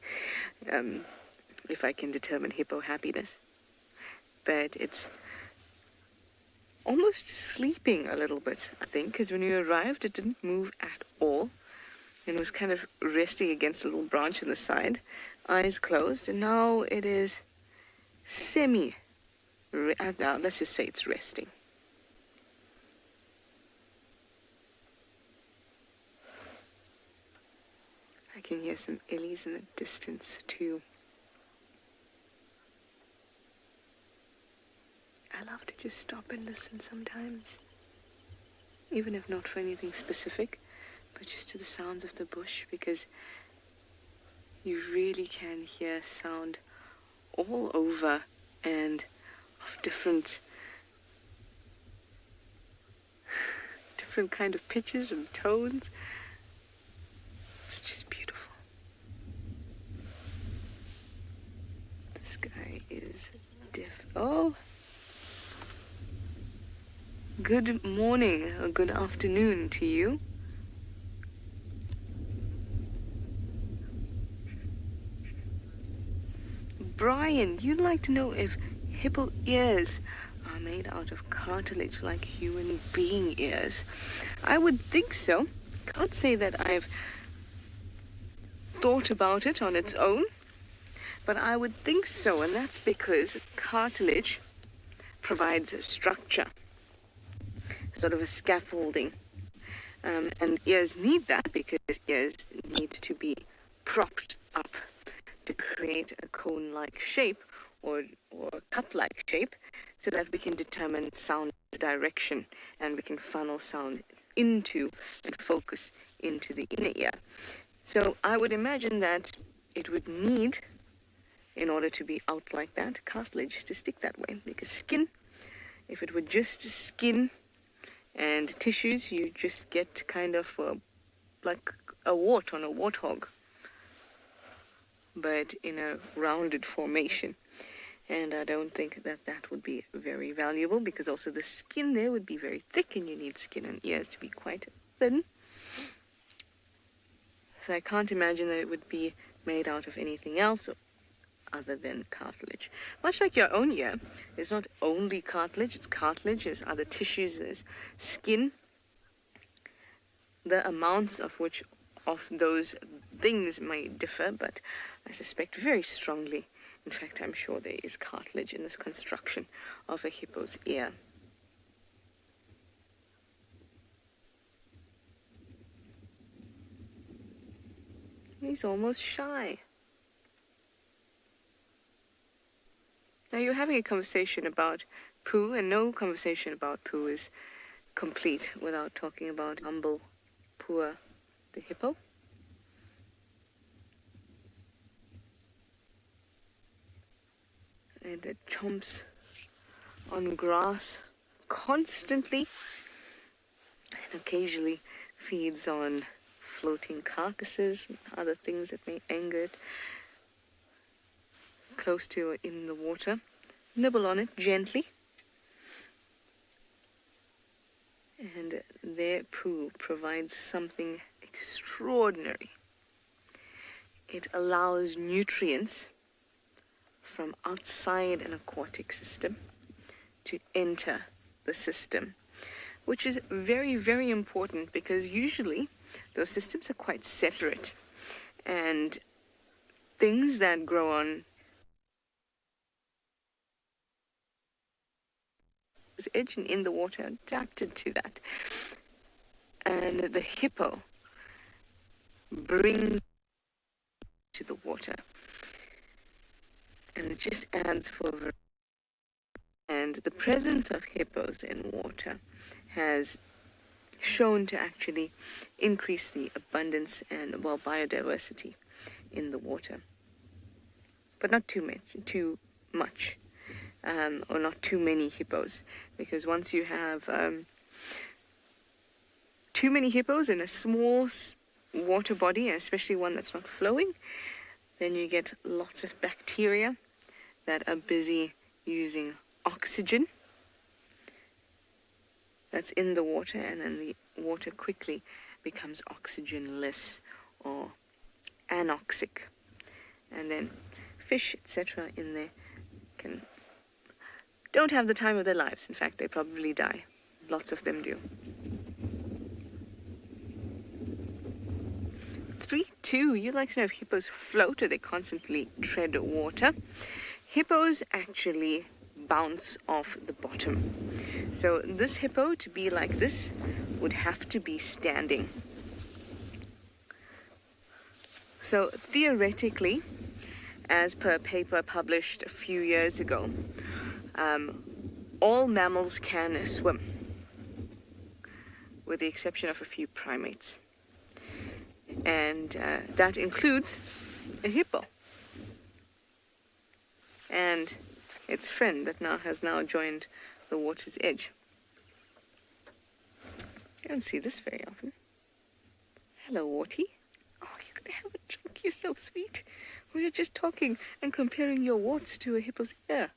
if I can determine hippo happiness. But it's almost sleeping a little bit, I think, because when you arrived, it didn't move at all and was kind of resting against a little branch on the side, eyes closed, and now it is now let's just say it's resting. I can hear some ellies in the distance too. I love to just stop and listen sometimes, even if not for anything specific, but just to the sounds of the bush, because you really can hear sound all over and of different kind of pitches and tones. It's just beautiful. This guy is oh, good morning or good afternoon to you. Brian, you'd like to know if hippo ears are made out of cartilage like human being ears. I would think so. Can't say that I've thought about it on its own, but I would think so, and that's because cartilage provides a structure, sort of a scaffolding, and ears need that because ears need to be propped up to create a cone-like shape or a cup-like shape, so that we can determine sound direction and we can funnel sound into and focus into the inner ear. So I would imagine that it would need, in order to be out like that, cartilage to stick that way, because skin, if it were just skin and tissues, you just get kind of like a wart on a warthog, but in a rounded formation. And I don't think that that would be very valuable, because also the skin there would be very thick, and you need skin and ears to be quite thin. So I can't imagine that it would be made out of anything else other than cartilage. Much like your own ear, it's not only cartilage, it's cartilage, there's other tissues, there's skin. The amounts of which of those things may differ, but I suspect very strongly, in fact I'm sure there is cartilage in this construction of a hippo's ear. He's almost shy. Now you're having a conversation about poo, and no conversation about poo is complete without talking about humble Pua the hippo. And it chomps on grass constantly, and occasionally feeds on floating carcasses and other things that may anger it close to or in the water. Nibble on it gently, and their poo provides something extraordinary. It allows nutrients from outside an aquatic system to enter the system, which is very, very important, because usually those systems are quite separate, and things that grow on water's edge and in the water, adapted to that. And the hippo brings to the water. And it just adds for variety. And the presence of hippos in water has shown to actually increase the abundance and biodiversity in the water. But not too much, or not too many hippos, because once you have too many hippos in a small water body, especially one that's not flowing, then you get lots of bacteria that are busy using oxygen that's in the water, and then the water quickly becomes oxygenless or anoxic, and then fish, etc., in there don't have the time of their lives. In fact, they probably die. Lots of them do. 3, 2, you'd like to know if hippos float or they constantly tread water. Hippos actually bounce off the bottom. So this hippo, to be like this, would have to be standing. So theoretically, as per a paper published a few years ago, all mammals can swim, with the exception of a few primates. And that includes a hippo and its friend that has now joined the water's edge. You don't see this very often. Hello, Warty. Oh, you're going to have a drink. You're so sweet. We were just talking and comparing your warts to a hippo's ear.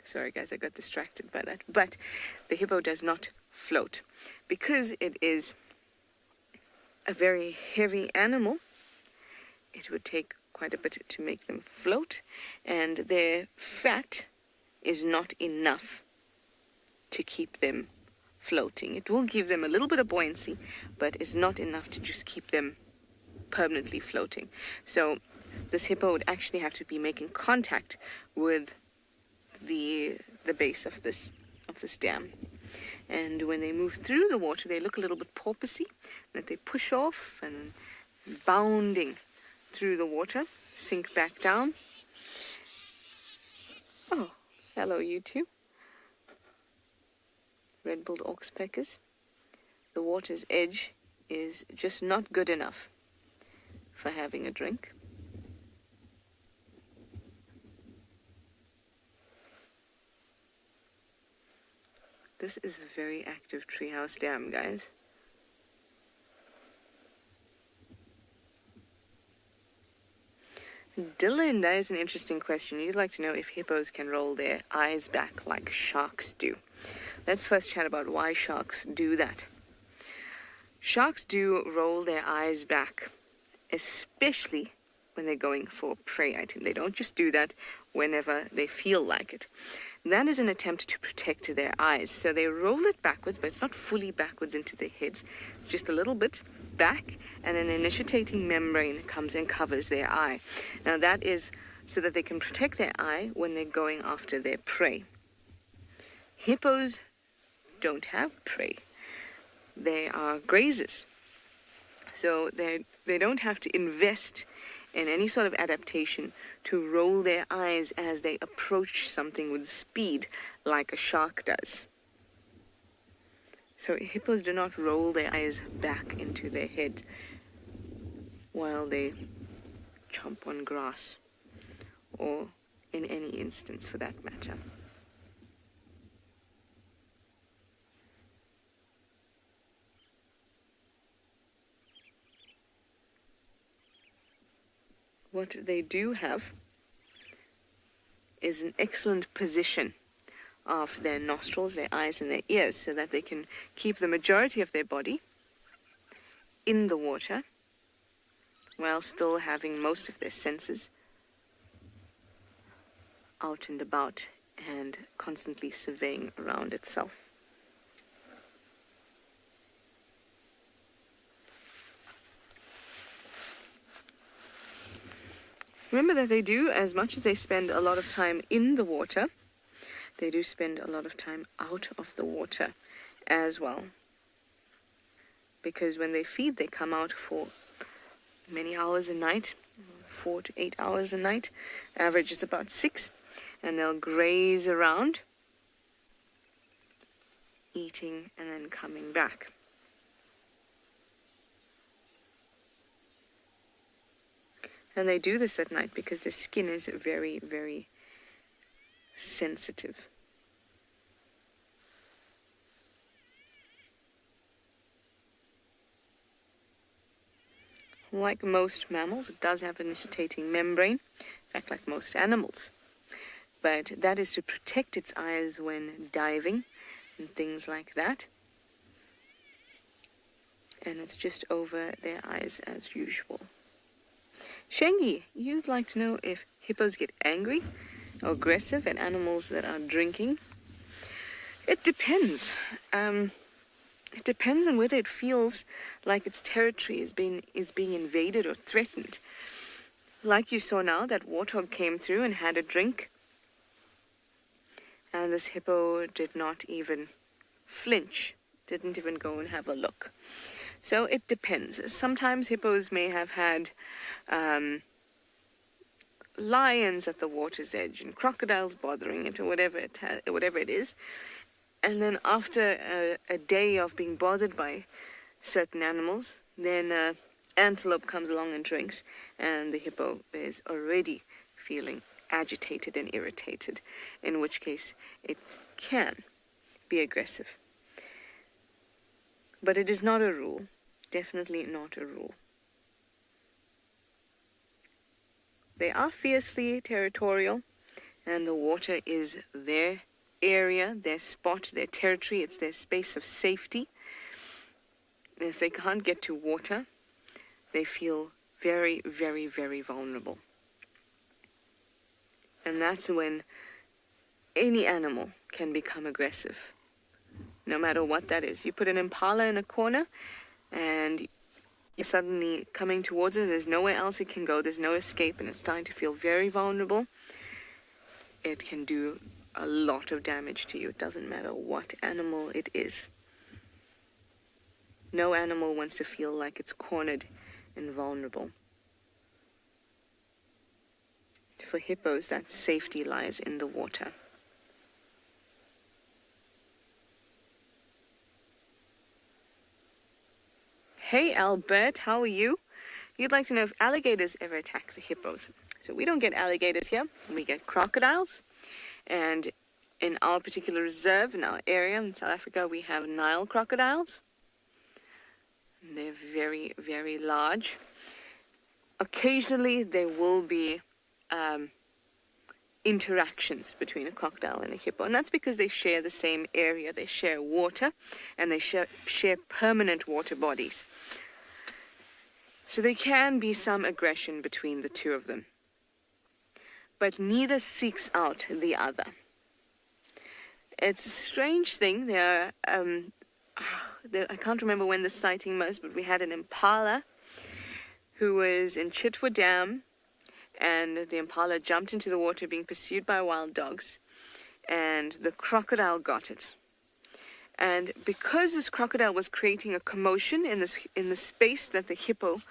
Sorry, guys, I got distracted by that. But the hippo does not float because it is a very heavy animal. It would take quite a bit to make them float, and their fat is not enough to keep them floating. It will give them a little bit of buoyancy, but it's not enough to just keep them permanently floating. So this hippo would actually have to be making contact with the base of this dam. And when they move through the water, they look a little bit porpoisey, that they push off and bounding through the water, sink back down. Oh, hello you two. Red-billed oxpeckers. The water's edge is just not good enough for having a drink. This is a very active treehouse dam, guys. Dylan, that is an interesting question. You'd like to know if hippos can roll their eyes back like sharks do. Let's first chat about why sharks do that. Sharks do roll their eyes back, especially when they're going for a prey item. They don't just do that whenever they feel like it. That is an attempt to protect their eyes. So they roll it backwards, but it's not fully backwards into their heads. It's just a little bit back, and an initiating membrane comes and covers their eye. Now that is so that they can protect their eye when they're going after their prey. Hippos don't have prey. They are grazers. So they don't have to invest in any sort of adaptation to roll their eyes as they approach something with speed like a shark does. So hippos do not roll their eyes back into their head while they chomp on grass, or in any instance for that matter. What they do have is an excellent position of their nostrils, their eyes, and their ears, so that they can keep the majority of their body in the water while still having most of their senses out and about and constantly surveying around itself. Remember that they do, as much as they spend a lot of time in the water, they do spend a lot of time out of the water as well. Because when they feed, they come out for many hours a night, 4 to 8 hours a night. Average is about 6. And they'll graze around, eating and then coming back. And they do this at night because their skin is very, very sensitive. Like most mammals, it does have an nictitating membrane, in fact, like most animals. But that is to protect its eyes when diving and things like that. And it's just over their eyes as usual. Shengi, you'd like to know if hippos get angry or aggressive at animals that are drinking? It depends. It depends on whether it feels like its territory is being invaded or threatened. Like you saw now, that warthog came through and had a drink. And this hippo did not even flinch, didn't even go and have a look. So it depends. Sometimes hippos may have had lions at the water's edge and crocodiles bothering it or whatever it is. And then after a day of being bothered by certain animals, then antelope comes along and drinks, and the hippo is already feeling agitated and irritated, in which case it can be aggressive. But it is not a rule. Definitely not a rule. They are fiercely territorial, and the water is their area, their spot, their territory. It's their space of safety. And if they can't get to water, they feel very, very, very vulnerable. And that's when any animal can become aggressive, no matter what that is. You put an impala in a corner, and you're suddenly coming towards it, there's nowhere else it can go, there's no escape, and it's starting to feel very vulnerable. It can do a lot of damage to you. It doesn't matter what animal it is. No animal wants to feel like it's cornered and vulnerable. For hippos, that safety lies in the water. Hey Albert, how are you? You'd like to know if alligators ever attack the hippos. So we don't get alligators here, we get crocodiles. And in our particular reserve, in our area in South Africa, we have Nile crocodiles. And they're very, very large. Occasionally there will be interactions between a crocodile and a hippo, and that's because they share the same area. They share water, and they share permanent water bodies. So there can be some aggression between the two of them, but neither seeks out the other. It's a strange thing. I can't remember when the sighting was, but we had an impala who was in Chitwa Dam, and the impala jumped into the water being pursued by wild dogs, and the crocodile got it. And because this crocodile was creating a commotion in the space that the hippo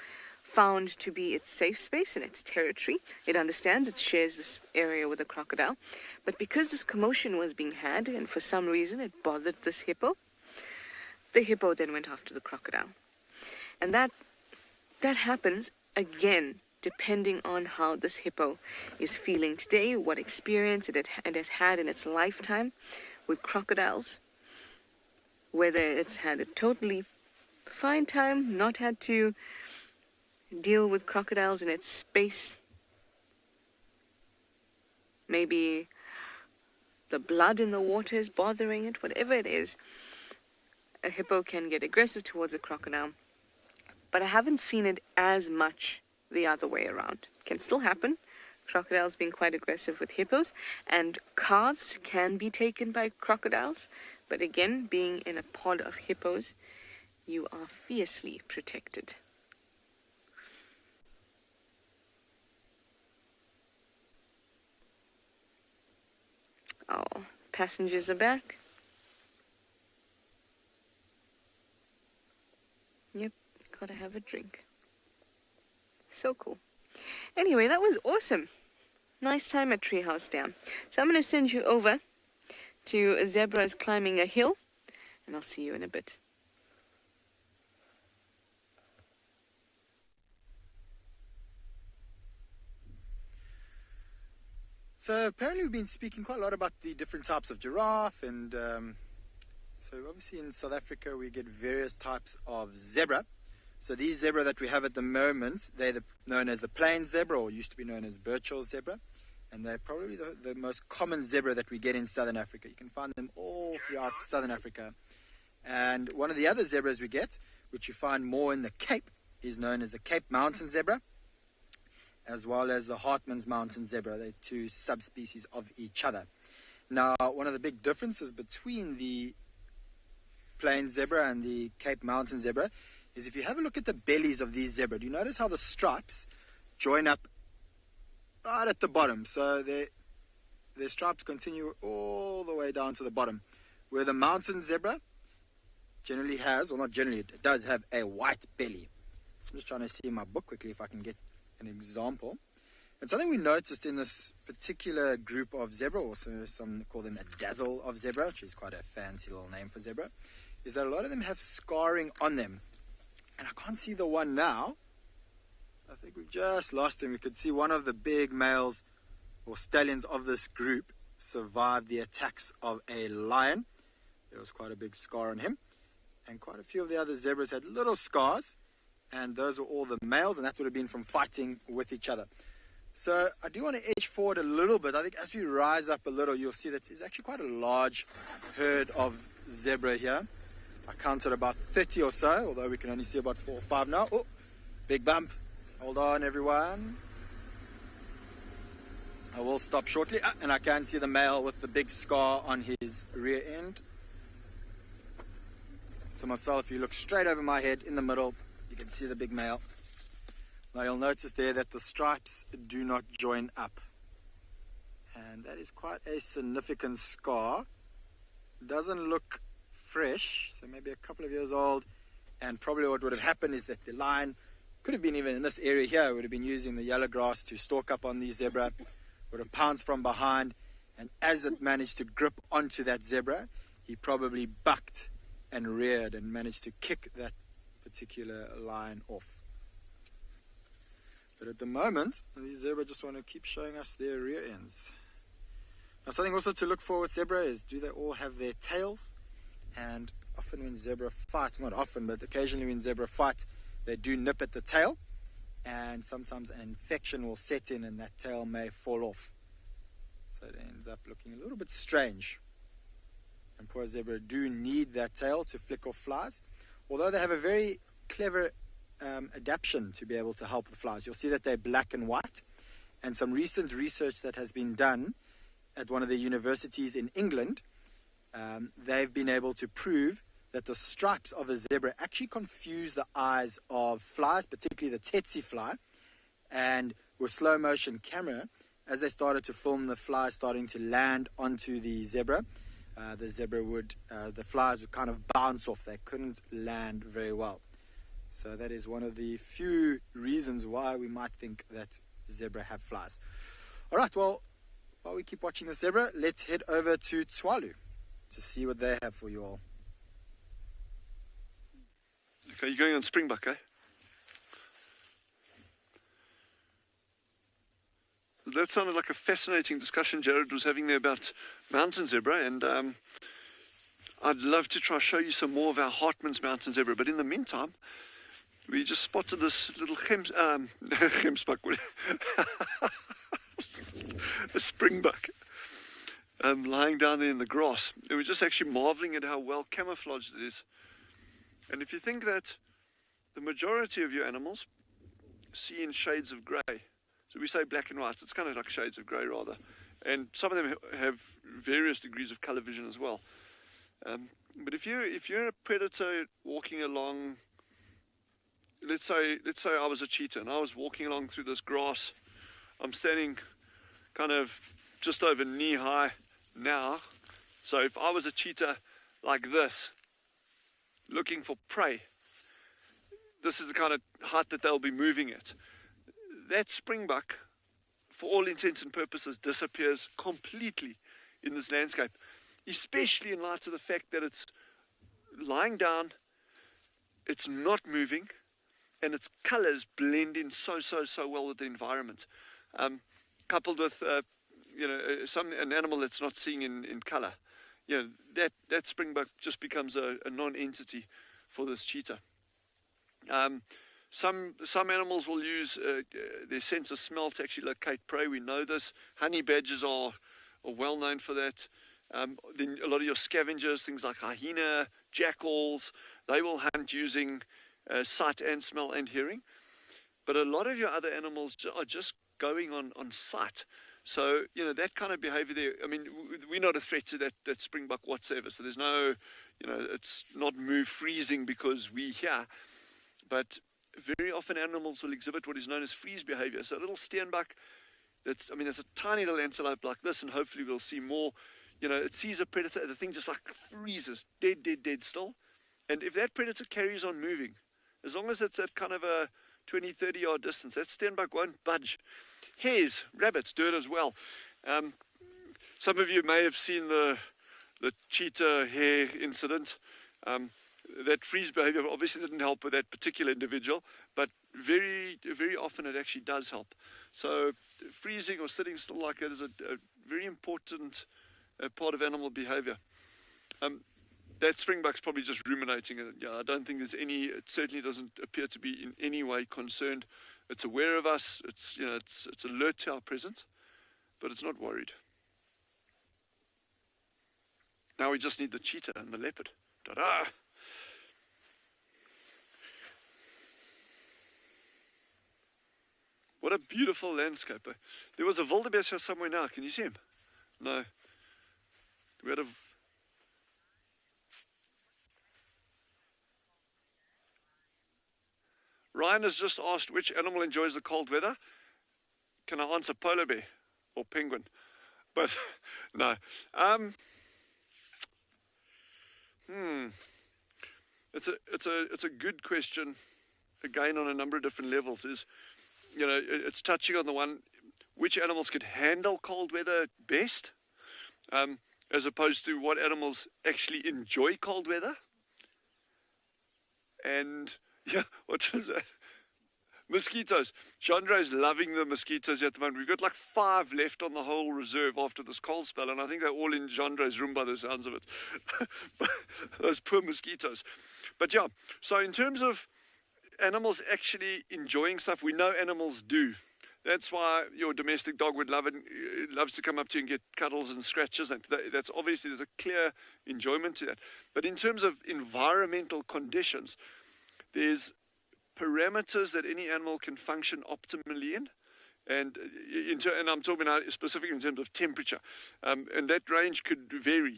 found to be its safe space and its territory, it understands it shares this area with the crocodile, but because this commotion was being had, and for some reason it bothered this hippo, the hippo then went after the crocodile. And that happens again depending on how this hippo is feeling today, what experience it has had in its lifetime with crocodiles, whether it's had a totally fine time, not had to deal with crocodiles in its space. Maybe the blood in the water is bothering it, whatever it is. A hippo can get aggressive towards a crocodile, but I haven't seen it as much the other way around. It can still happen. Crocodiles being quite aggressive with hippos, and calves can be taken by crocodiles, but again, being in a pod of hippos, you are fiercely protected. Our passengers are back. Yep, gotta have a drink. So cool. Anyway, that was awesome. Nice time at Treehouse Dam. So I'm going to send you over to zebras climbing a hill, and I'll see you in a bit. So apparently we've been speaking quite a lot about the different types of giraffe, and so obviously in South Africa we get various types of zebra. So these zebra that we have at the moment, they're known as the plain zebra, or used to be known as Birchall's zebra, and they're probably the most common zebra that we get in Southern Africa. You can find them all throughout Southern Africa. And one of the other zebras we get, which you find more in the Cape, is known as the Cape Mountain zebra, as well as the Hartman's Mountain zebra. They're two subspecies of each other. Now, one of the big differences between the plain zebra and the Cape Mountain zebra is if you have a look at the bellies of these zebra, do you notice how the stripes join up right at the bottom? So their stripes continue all the way down to the bottom, where the mountain zebra generally has, or not generally, it does have a white belly. I'm just trying to see in my book quickly if I can get an example. And something we noticed in this particular group of zebra, also some call them a dazzle of zebra, which is quite a fancy little name for zebra, is that a lot of them have scarring on them. And I can't see the one now. I think we've just lost him. We could see one of the big males or stallions of this group survived the attacks of a lion. There was quite a big scar on him. And quite a few of the other zebras had little scars. And those were all the males, and that would have been from fighting with each other. So I do want to edge forward a little bit. I think as we rise up a little, you'll see that it's actually quite a large herd of zebra here. I counted about 30 or so, although we can only see about 4 or 5 now. Oh, big bump. Hold on, everyone. I will stop shortly. And I can see the male with the big scar on his rear end. So Marcel, if you look straight over my head in the middle, you can see the big male. Now you'll notice there that the stripes do not join up. And that is quite a significant scar. It doesn't look fresh, so maybe a couple of years old. And probably what would have happened is that the lion could have been even in this area here, would have been using the yellow grass to stalk up on these zebra, would have pounced from behind, and as it managed to grip onto that zebra, he probably bucked and reared and managed to kick that particular lion off. But at the moment, these zebra just want to keep showing us their rear ends. Now, something also to look for with zebra is, do they all have their tails? And often when zebra fight, not often, but occasionally when zebra fight, they do nip at the tail, and sometimes an infection will set in and that tail may fall off. So it ends up looking a little bit strange. And poor zebra do need that tail to flick off flies, although they have a very clever adaptation to be able to help the flies. You'll see that they're black and white, and some recent research that has been done at one of the universities in England, they've been able to prove that the stripes of a zebra actually confuse the eyes of flies, particularly the tsetse fly. And with slow motion camera, as they started to film the flies starting to land onto the zebra would, the flies would kind of bounce off. They couldn't land very well. So that is one of the few reasons why we might think that zebra have flies. All right, well, while we keep watching the zebra, let's head over to Tswalu to see what they have for you all. Okay, you're going on Springbok, eh? That sounded like a fascinating discussion Jared was having there about mountain zebra, and I'd love to try show you some more of our Hartman's mountain zebra, but in the meantime, we just spotted this little gemsbuck, a springbuck, lying down there in the grass. And we're just actually marveling at how well camouflaged it is. And if you think that the majority of your animals see in shades of grey, so we say black and white, it's kind of like shades of grey rather, and some of them have various degrees of colour vision as well. But if you're a predator walking along, let's say I was a cheetah and I was walking along through this grass, I'm standing kind of just over knee high, now. So if I was a cheetah like this, looking for prey, this is the kind of height that they'll be moving at. That springbuck, for all intents and purposes, disappears completely in this landscape, especially in light of the fact that it's lying down, it's not moving, and its colors blend in so well with the environment, coupled with an animal that's not seeing in color. That springbuck just becomes a non-entity for this cheetah. Some animals will use their sense of smell to actually locate prey. We know this. Honey badgers are well known for that. Then a lot of your scavengers, things like hyena, jackals, they will hunt using sight and smell and hearing. But a lot of your other animals are just going on sight. So, that kind of behavior there, I mean, we're not a threat to that springbuck whatsoever. So there's no, it's not freezing because we're here. But very often animals will exhibit what is known as freeze behavior. So a little steenbuck, it's a tiny little antelope like this, and hopefully we'll see more. It sees a predator, the thing just like freezes, dead still. And if that predator carries on moving, as long as it's at kind of a 20, 30 yard distance, that steenbuck won't budge. Hares, rabbits do it as well. Some of you may have seen the cheetah hare incident. That freeze behavior obviously didn't help with that particular individual, but very, very often it actually does help. So freezing or sitting still like that is a very important part of animal behavior. That springbuck's probably just ruminating. I don't think there's any, it certainly doesn't appear to be in any way concerned. It's aware of us, it's alert to our presence, but it's not worried. Now we just need the cheetah and the leopard. Ta-da! What a beautiful landscape. There was a wildebeest here somewhere now. Can you see him? No. We had a... Ryan has just asked which animal enjoys the cold weather. Can I answer polar bear or penguin? But no. It's a good question. Again, on a number of different levels. It's touching on the one, which animals could handle cold weather best, as opposed to what animals actually enjoy cold weather. And what was that? Mosquitoes. Chandra is loving the mosquitoes at the moment. We've got like 5 left on the whole reserve after this cold spell, and I think they're all in Chandra's room by the sounds of it. Those poor mosquitoes. But so in terms of animals actually enjoying stuff, we know animals do. That's why your domestic dog would love it. It loves to come up to you and get cuddles and scratches. And that's obviously, there's a clear enjoyment to that. But in terms of environmental conditions, there's parameters that any animal can function optimally in. And I'm talking now specifically in terms of temperature. And that range could vary.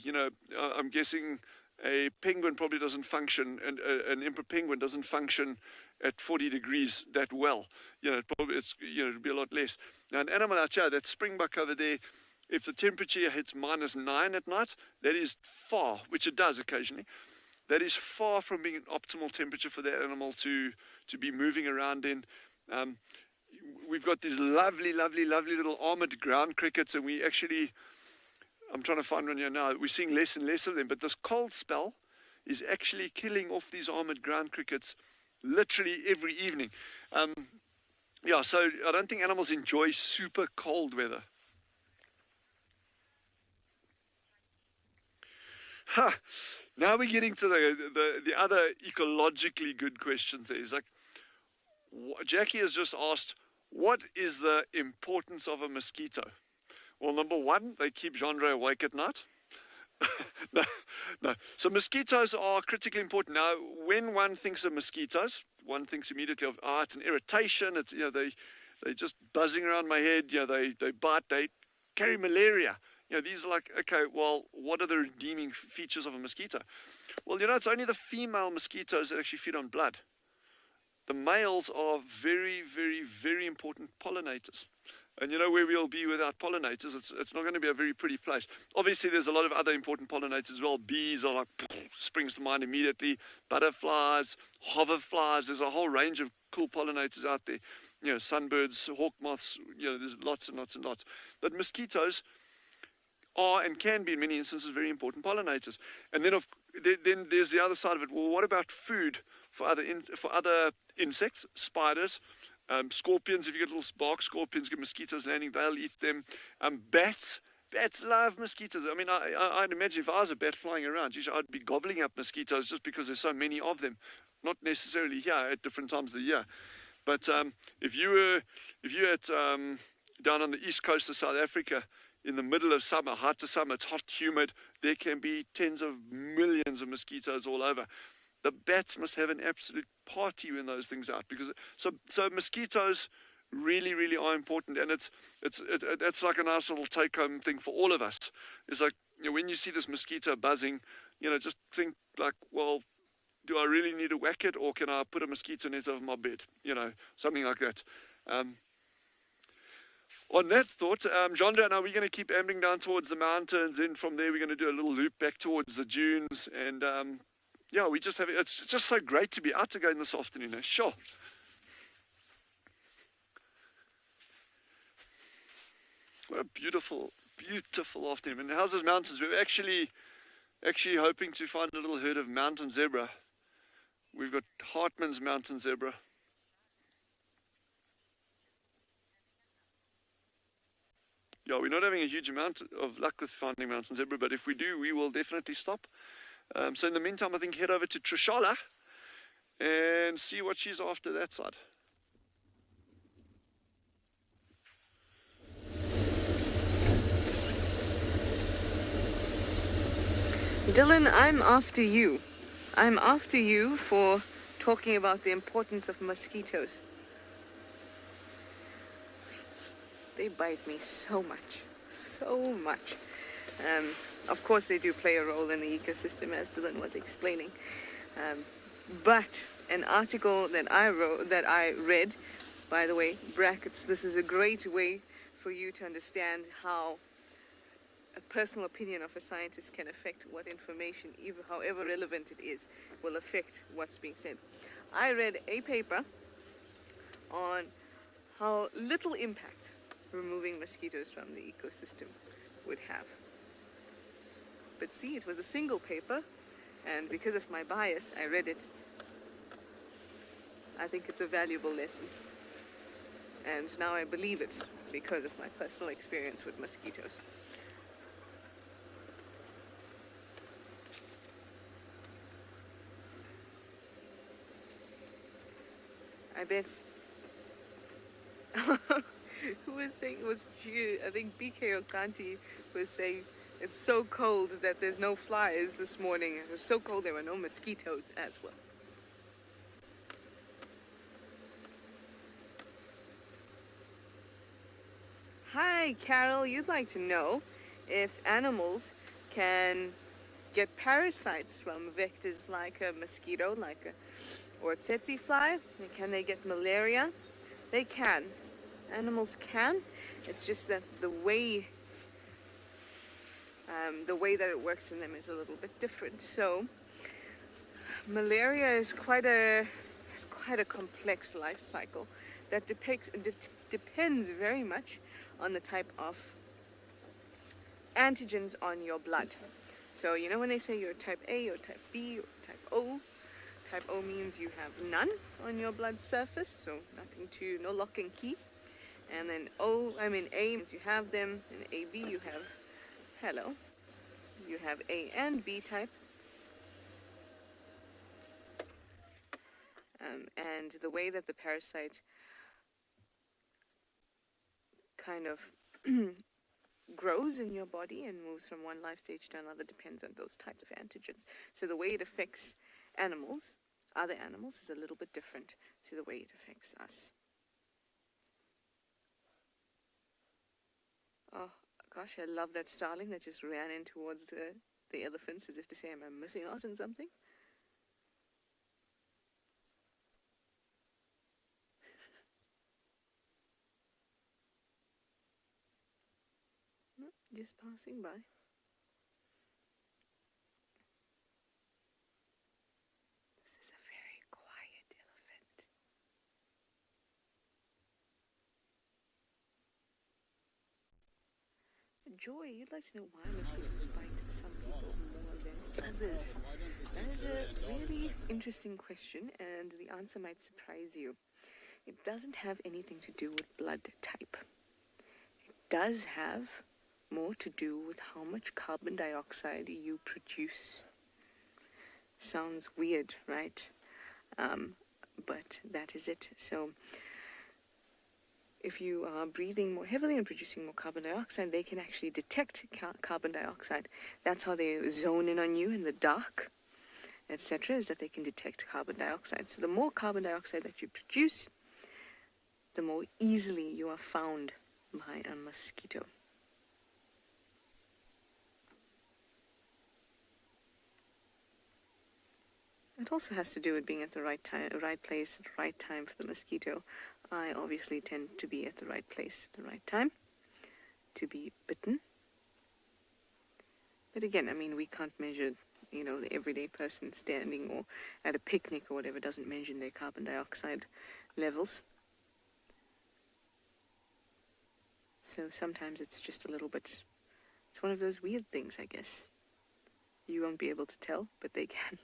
I'm guessing a penguin probably doesn't function, and an emperor penguin doesn't function at 40 degrees that well. It'll be a lot less. Now, an animal out here, that springbuck over there, if the temperature hits -9 at night, that is far, which it does occasionally, that is far from being an optimal temperature for that animal to be moving around in. We've got these lovely little armored ground crickets, and I'm trying to find one here now. We're seeing less and less of them, but this cold spell is actually killing off these armored ground crickets literally every evening. So I don't think animals enjoy super cold weather. Now we're getting to the other ecologically good questions there. It's like, Jackie has just asked, what is the importance of a mosquito? Well, number one, they keep Chandra awake at night. No. So mosquitoes are critically important. Now, when one thinks of mosquitoes, one thinks immediately of, it's an irritation. It's, they're just buzzing around my head. They bite, they carry malaria. These are like, okay, well, what are the redeeming features of a mosquito? Well, it's only the female mosquitoes that actually feed on blood. The males are very, very, very important pollinators. And you know where we'll be without pollinators? It's not going to be a very pretty place. Obviously, there's a lot of other important pollinators as well. Bees are like, springs to mind immediately. Butterflies, hoverflies. There's a whole range of cool pollinators out there. You know, sunbirds, hawk moths. You know, there's lots and lots and lots. But mosquitoes are and can be in many instances very important pollinators. And then then there's the other side of it. Well, what about food for other insects, spiders? Scorpions, if you get little bark scorpions, get mosquitoes landing, they'll eat them. Bats love mosquitoes. I mean, I'd imagine if I was a bat flying around, I'd be gobbling up mosquitoes just because there's so many of them. Not necessarily here at different times of the year. But if you're down on the east coast of South Africa, in the middle of summer, height of summer, it's hot, humid, there can be tens of millions of mosquitoes all over. The bats must have an absolute party when those things are out, because so mosquitoes really, really are important, and it's like a nice little take-home thing for all of us. It's like, you know, when you see this mosquito buzzing, you know, just think like, well, do I really need to whack it, or can I put a mosquito net over my bed? You know, something like that. On that thought, Jean-Dre and I, we're going to keep ambling down towards the mountains. Then from there, we're going to do a little loop back towards the dunes. And yeah, it's just so great to be out again this afternoon. Sure. What a beautiful, beautiful afternoon. And how's those mountains? We're actually hoping to find a little herd of mountain zebra. We've got Hartman's mountain zebra. Yeah, we're not having a huge amount of luck with finding mountain zebra, but if we do, we will definitely stop. So in the meantime, I think head over to Tswalu and see what she's after that side. Dylan, I'm after you. I'm after you for talking about the importance of mosquitoes. They bite me so much, so much. Of course, they do play a role in the ecosystem, as Dylan was explaining. But an article that I read, by the way, brackets, this is a great way for you to understand how a personal opinion of a scientist can affect what information, even however relevant it is, will affect what's being said. I read a paper on how little impact removing mosquitoes from the ecosystem would have. But see, it was a single paper, and because of my bias, I read it. I think it's a valuable lesson. And now I believe it because of my personal experience with mosquitoes. I bet. Who was saying it was I think BK or Kanti was saying it's so cold that there's no flies this morning. It was so cold there were no mosquitoes as well. Hi, Carol. You'd like to know if animals can get parasites from vectors like a mosquito, or a tsetse fly. Can they get malaria? They can. Animals can. It's just that the way that it works in them is a little bit different. So malaria is quite a complex life cycle that depends very much on the type of antigens on your blood. So you know when they say you're type A or type B or type O. Type O means you have none on your blood surface, so no lock and key. And then A means you have them, and AB you have A and B type. And the way that the parasite kind of grows in your body and moves from one life stage to another depends on those types of antigens. So the way it affects other animals is a little bit different to the way it affects us. Oh gosh, I love that starling that just ran in towards the elephants as if to say, am I missing out on something? Just passing by. This is a very quiet elephant. Joy, you'd like to know why mosquitoes bite some people more than others? That is a really interesting question, and the answer might surprise you. It doesn't have anything to do with blood type. It does have more to do with how much carbon dioxide you produce. Sounds weird, right? But that is it. So if you are breathing more heavily and producing more carbon dioxide, they can actually detect carbon dioxide. That's how they zone in on you in the dark, etc., is that they can detect carbon dioxide. So the more carbon dioxide that you produce, the more easily you are found by a mosquito. It also has to do with being at the right time, right place at the right time for the mosquito. I obviously tend to be at the right place at the right time to be bitten. But again, I mean, we can't measure, the everyday person standing or at a picnic or whatever doesn't measure their carbon dioxide levels. So sometimes it's just a little bit, it's one of those weird things, I guess. You won't be able to tell, but they can.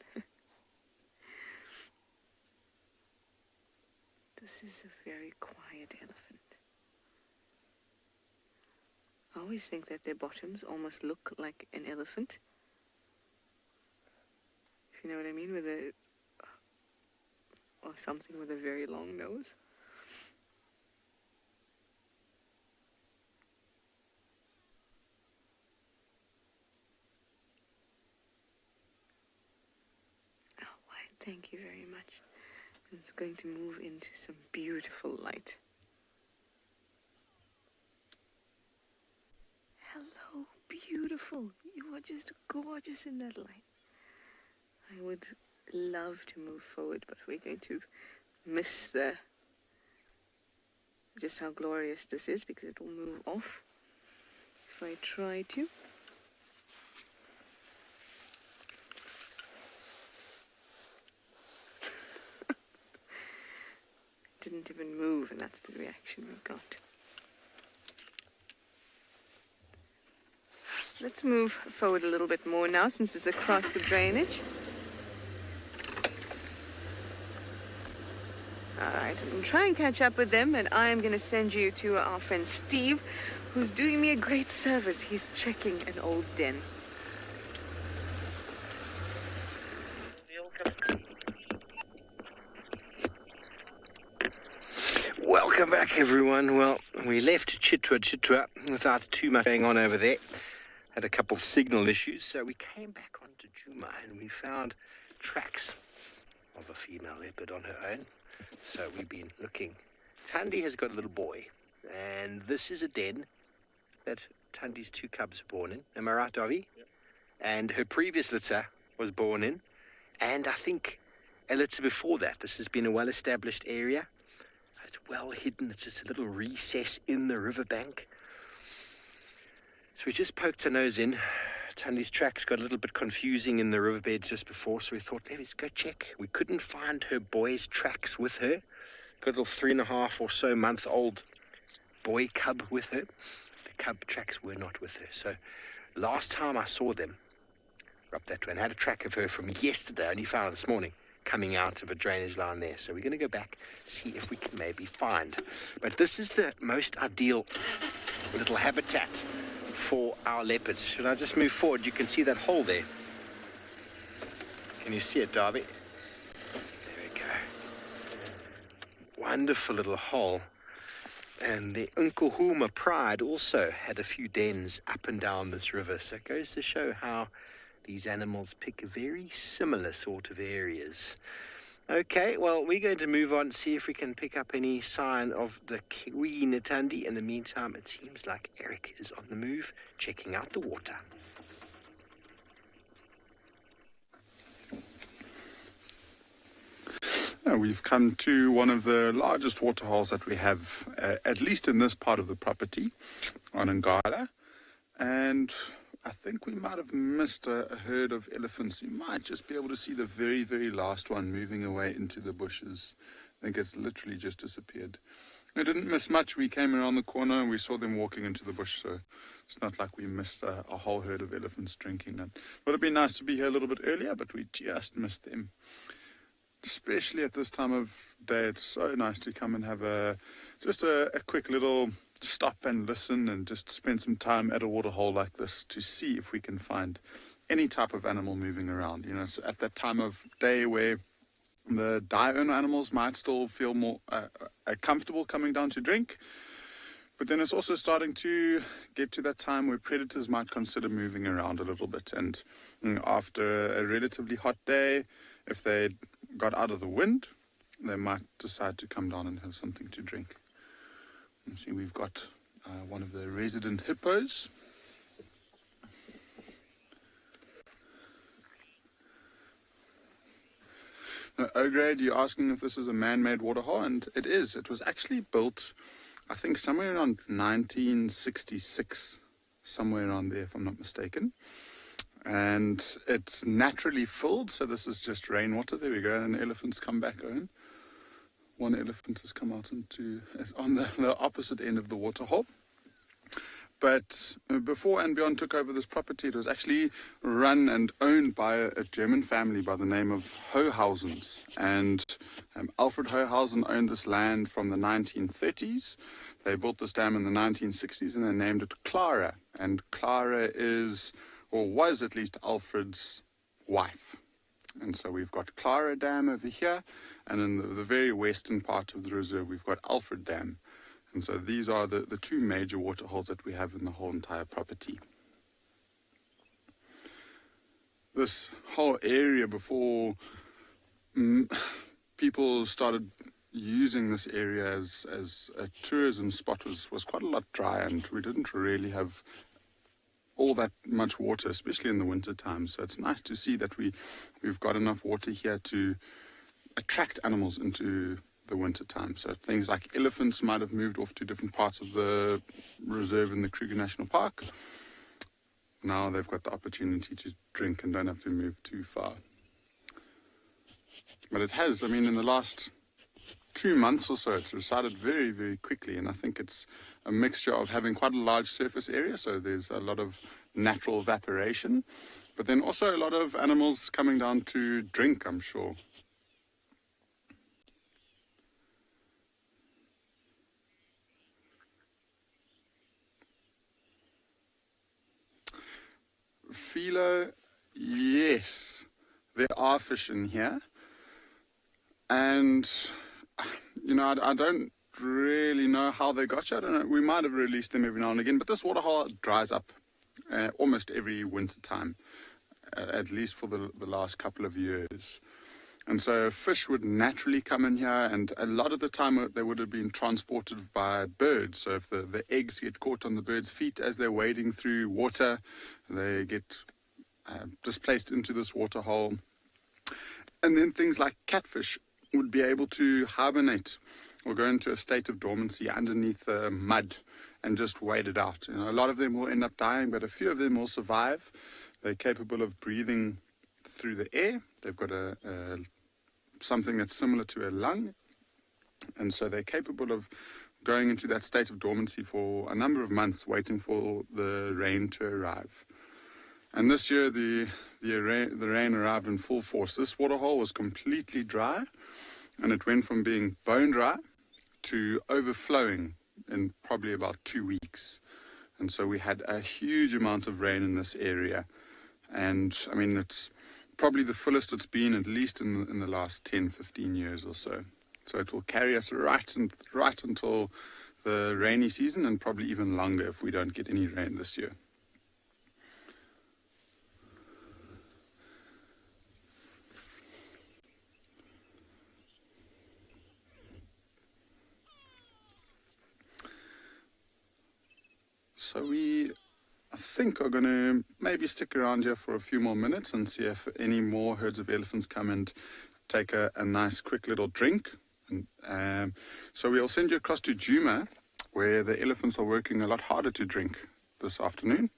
This is a very quiet elephant. I always think that their bottoms almost look like an elephant. If you know what I mean, or something with a very long nose. Oh, why, thank you very much. It's going to move into some beautiful light. Hello, beautiful. You are just gorgeous in that light. I would love to move forward, but we're going to miss just how glorious this is because it will move off if I try to. Didn't even move, and that's the reaction we got. Let's move forward a little bit more now since it's across the drainage. Alright, I'm going to try and catch up with them, and I'm going to send you to our friend Steve, who's doing me a great service. He's checking an old den. Welcome back, everyone. Well, we left Chitwa without too much going on over there. Had a couple signal issues, so we came back onto Djuma and we found tracks of a female leopard on her own. So we've been looking. Thandi has got a little boy, and this is a den that Thandi's two cubs were born in. Am I right, Davi? Yep. And her previous litter was born in, and I think a litter before that. This has been a well-established area. It's well hidden. It's just a little recess in the riverbank. So we just poked our nose in. Thandi's tracks got a little bit confusing in the riverbed just before, so we thought, let's go check. We couldn't find her boy's tracks with her. Got a little 3.5 or so month old boy cub with her. The cub tracks were not with her. So last time I saw them, up that way, and had a track of her from yesterday, only found her this morning, coming out of a drainage line there. So we're going to go back, see if we can maybe find. But this is the most ideal little habitat for our leopards. Should I just move forward? You can see that hole there. Can you see it, Darby? There we go. Wonderful little hole. And the Nkuhuma Pride also had a few dens up and down this river. So it goes to show how these animals pick very similar sort of areas. Okay, well, we're going to move on, see if we can pick up any sign of the Queen Thandi. In the meantime, it seems like Eric is on the move, checking out the water. We've come to one of the largest waterholes that we have, at least in this part of the property, on Ngala. And I think we might have missed a herd of elephants. You might just be able to see the very, very last one moving away into the bushes. I think it's literally just disappeared. We didn't miss much. We came around the corner and we saw them walking into the bush, so it's not like we missed a whole herd of elephants drinking. It would have been nice to be here a little bit earlier, but we just missed them. Especially at this time of day, it's so nice to come and have just a quick little stop and listen and just spend some time at a waterhole like this to see if we can find any type of animal moving around. You know, it's at that time of day where the diurnal animals might still feel more comfortable coming down to drink, but then it's also starting to get to that time where predators might consider moving around a little bit. And after a relatively hot day, if they got out of the wind, they might decide to come down and have something to drink. You see, we've got one of the resident hippos. O-grade, you're asking if this is a man-made waterhole, and it is. It was actually built, I think, somewhere around 1966, somewhere around there, if I'm not mistaken. And it's naturally filled, so this is just rainwater. There we go, and elephants come back in. One elephant has come out on the opposite end of the waterhole. But before andBeyond took over this property, it was actually run and owned by a German family by the name of Hohausens. And Alfred Hohausen owned this land from the 1930s. They built this dam in the 1960s and they named it Clara. And Clara is, or was at least, Alfred's wife. And so we've got Clara Dam over here, and in the very western part of the reserve, we've got Alfred Dam. And so these are the two major waterholes that we have in the whole entire property. This whole area, before people started using this area as a tourism spot, was quite a lot dry, and we didn't really have all that much water, especially in the winter time. So it's nice to see that we've got enough water here to attract animals into the winter time. So things like elephants might have moved off to different parts of the reserve in the Kruger National Park. Now they've got the opportunity to drink and don't have to move too far. But it has, I mean, in the last 2 months or so, it's resided very, very quickly, and I think it's a mixture of having quite a large surface area, so there's a lot of natural evaporation, but then also a lot of animals coming down to drink, I'm sure. Philo, yes, there are fish in here, and you know, I don't really know how they got you. I don't know. We might have released them every now and again, but this waterhole dries up almost every winter time, at least for the last couple of years. And so fish would naturally come in here, and a lot of the time they would have been transported by birds. So if the eggs get caught on the birds' feet as they're wading through water, they get displaced into this waterhole. And then things like catfish would be able to hibernate or go into a state of dormancy underneath the mud and just wait it out. You know, a lot of them will end up dying, but a few of them will survive. They're capable of breathing through the air. They've got something that's similar to a lung, and so they're capable of going into that state of dormancy for a number of months, waiting for the rain to arrive. And this year the rain arrived in full force. This waterhole was completely dry, and it went from being bone dry to overflowing in probably about 2 weeks. And so we had a huge amount of rain in this area, and I mean, it's probably the fullest it's been, at least in the last 10-15 years or so. So it will carry us right until the rainy season, and probably even longer if we don't get any rain this year. So I think are going to maybe stick around here for a few more minutes and see if any more herds of elephants come and take a nice quick little drink. And, so we'll send you across to Djuma, where the elephants are working a lot harder to drink this afternoon.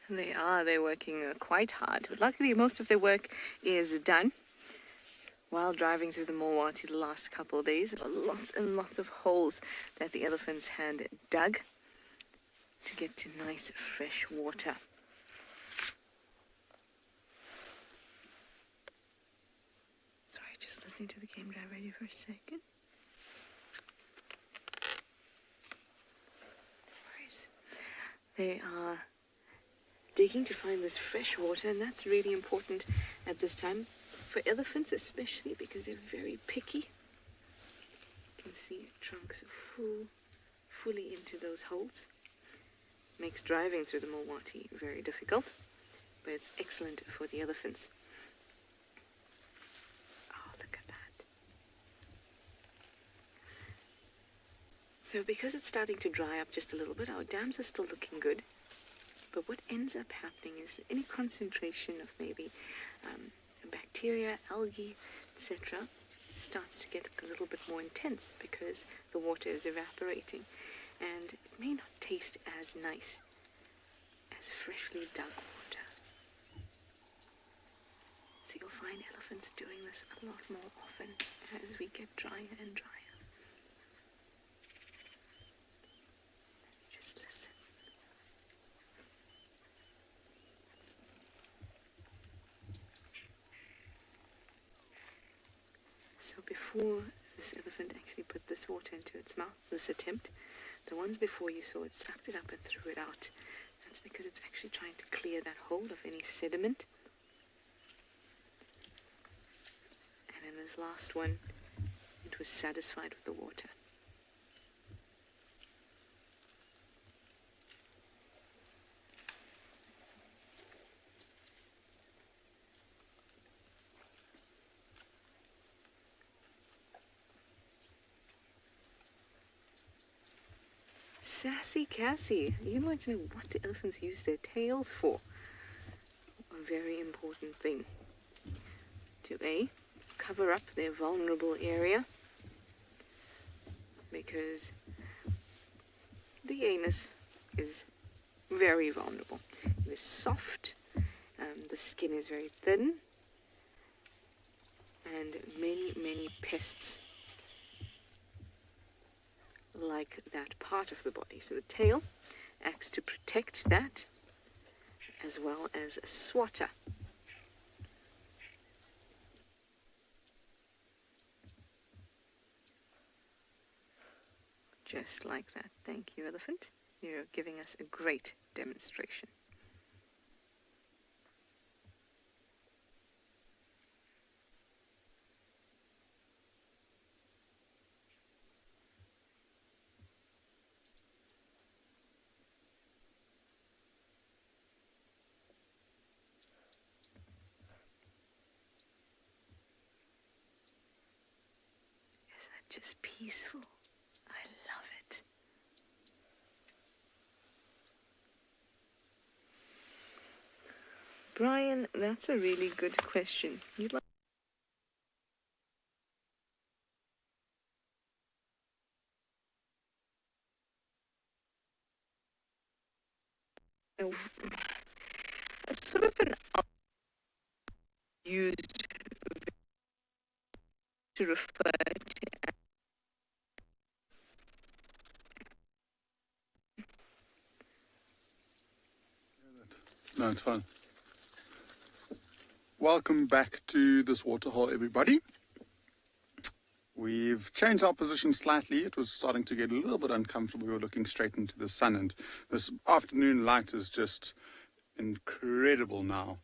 They are. They're working quite hard. But luckily, most of their work is done. While driving through the Mowati the last couple of days, there were lots and lots of holes that the elephants had dug to get to nice fresh water. Sorry, just listening to the game drive radio for a second. They are digging to find this fresh water, and that's really important at this time for elephants, especially because they're very picky. You can see trunks fully into those holes. Makes driving through the Mowati very difficult, but it's excellent for the elephants. Oh, look at that. So because it's starting to dry up just a little bit, our dams are still looking good. But what ends up happening is any concentration of maybe bacteria, algae, etc. starts to get a little bit more intense because the water is evaporating, and it may not taste as nice as freshly dug water. So you'll find elephants doing this a lot more often as we get drier and drier. Let's just listen. So before this elephant actually put this water into its mouth, this attempt, the ones before you saw it sucked it up and threw it out. That's because it's actually trying to clear that hole of any sediment. And in this last one, it was satisfied with the water. Sassy Cassie, you'd like to know what do elephants use their tails for? A very important thing. To A, cover up their vulnerable area, because the anus is very vulnerable. It is soft, the skin is very thin, and many pests like that part of the body. So the tail acts to protect that, as well as a swatter. Just like that. Thank you, elephant. You're giving us a great demonstration. Just peaceful. I love it. Brian, that's a really good question. You'd like a sort of an used to refer to. No, it's fine. Welcome back to this waterhole, everybody. We've changed our position slightly. It was starting to get a little bit uncomfortable. We were looking straight into the sun, and this afternoon light is just incredible now.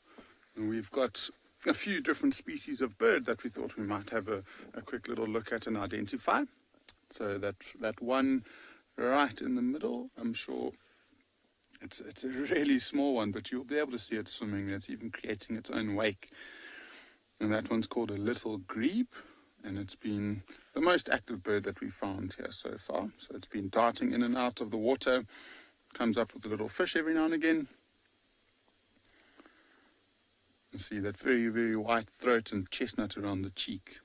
And we've got a few different species of bird that we thought we might have a quick little look at and identify. So that one right in the middle, I'm sure it's a really small one, but you'll be able to see it swimming. It's even creating its own wake. And that one's called a little grebe, and it's been the most active bird that we've found here so far. So it's been darting in and out of the water, comes up with a little fish every now and again. You see that very, very white throat and chestnut around the cheek.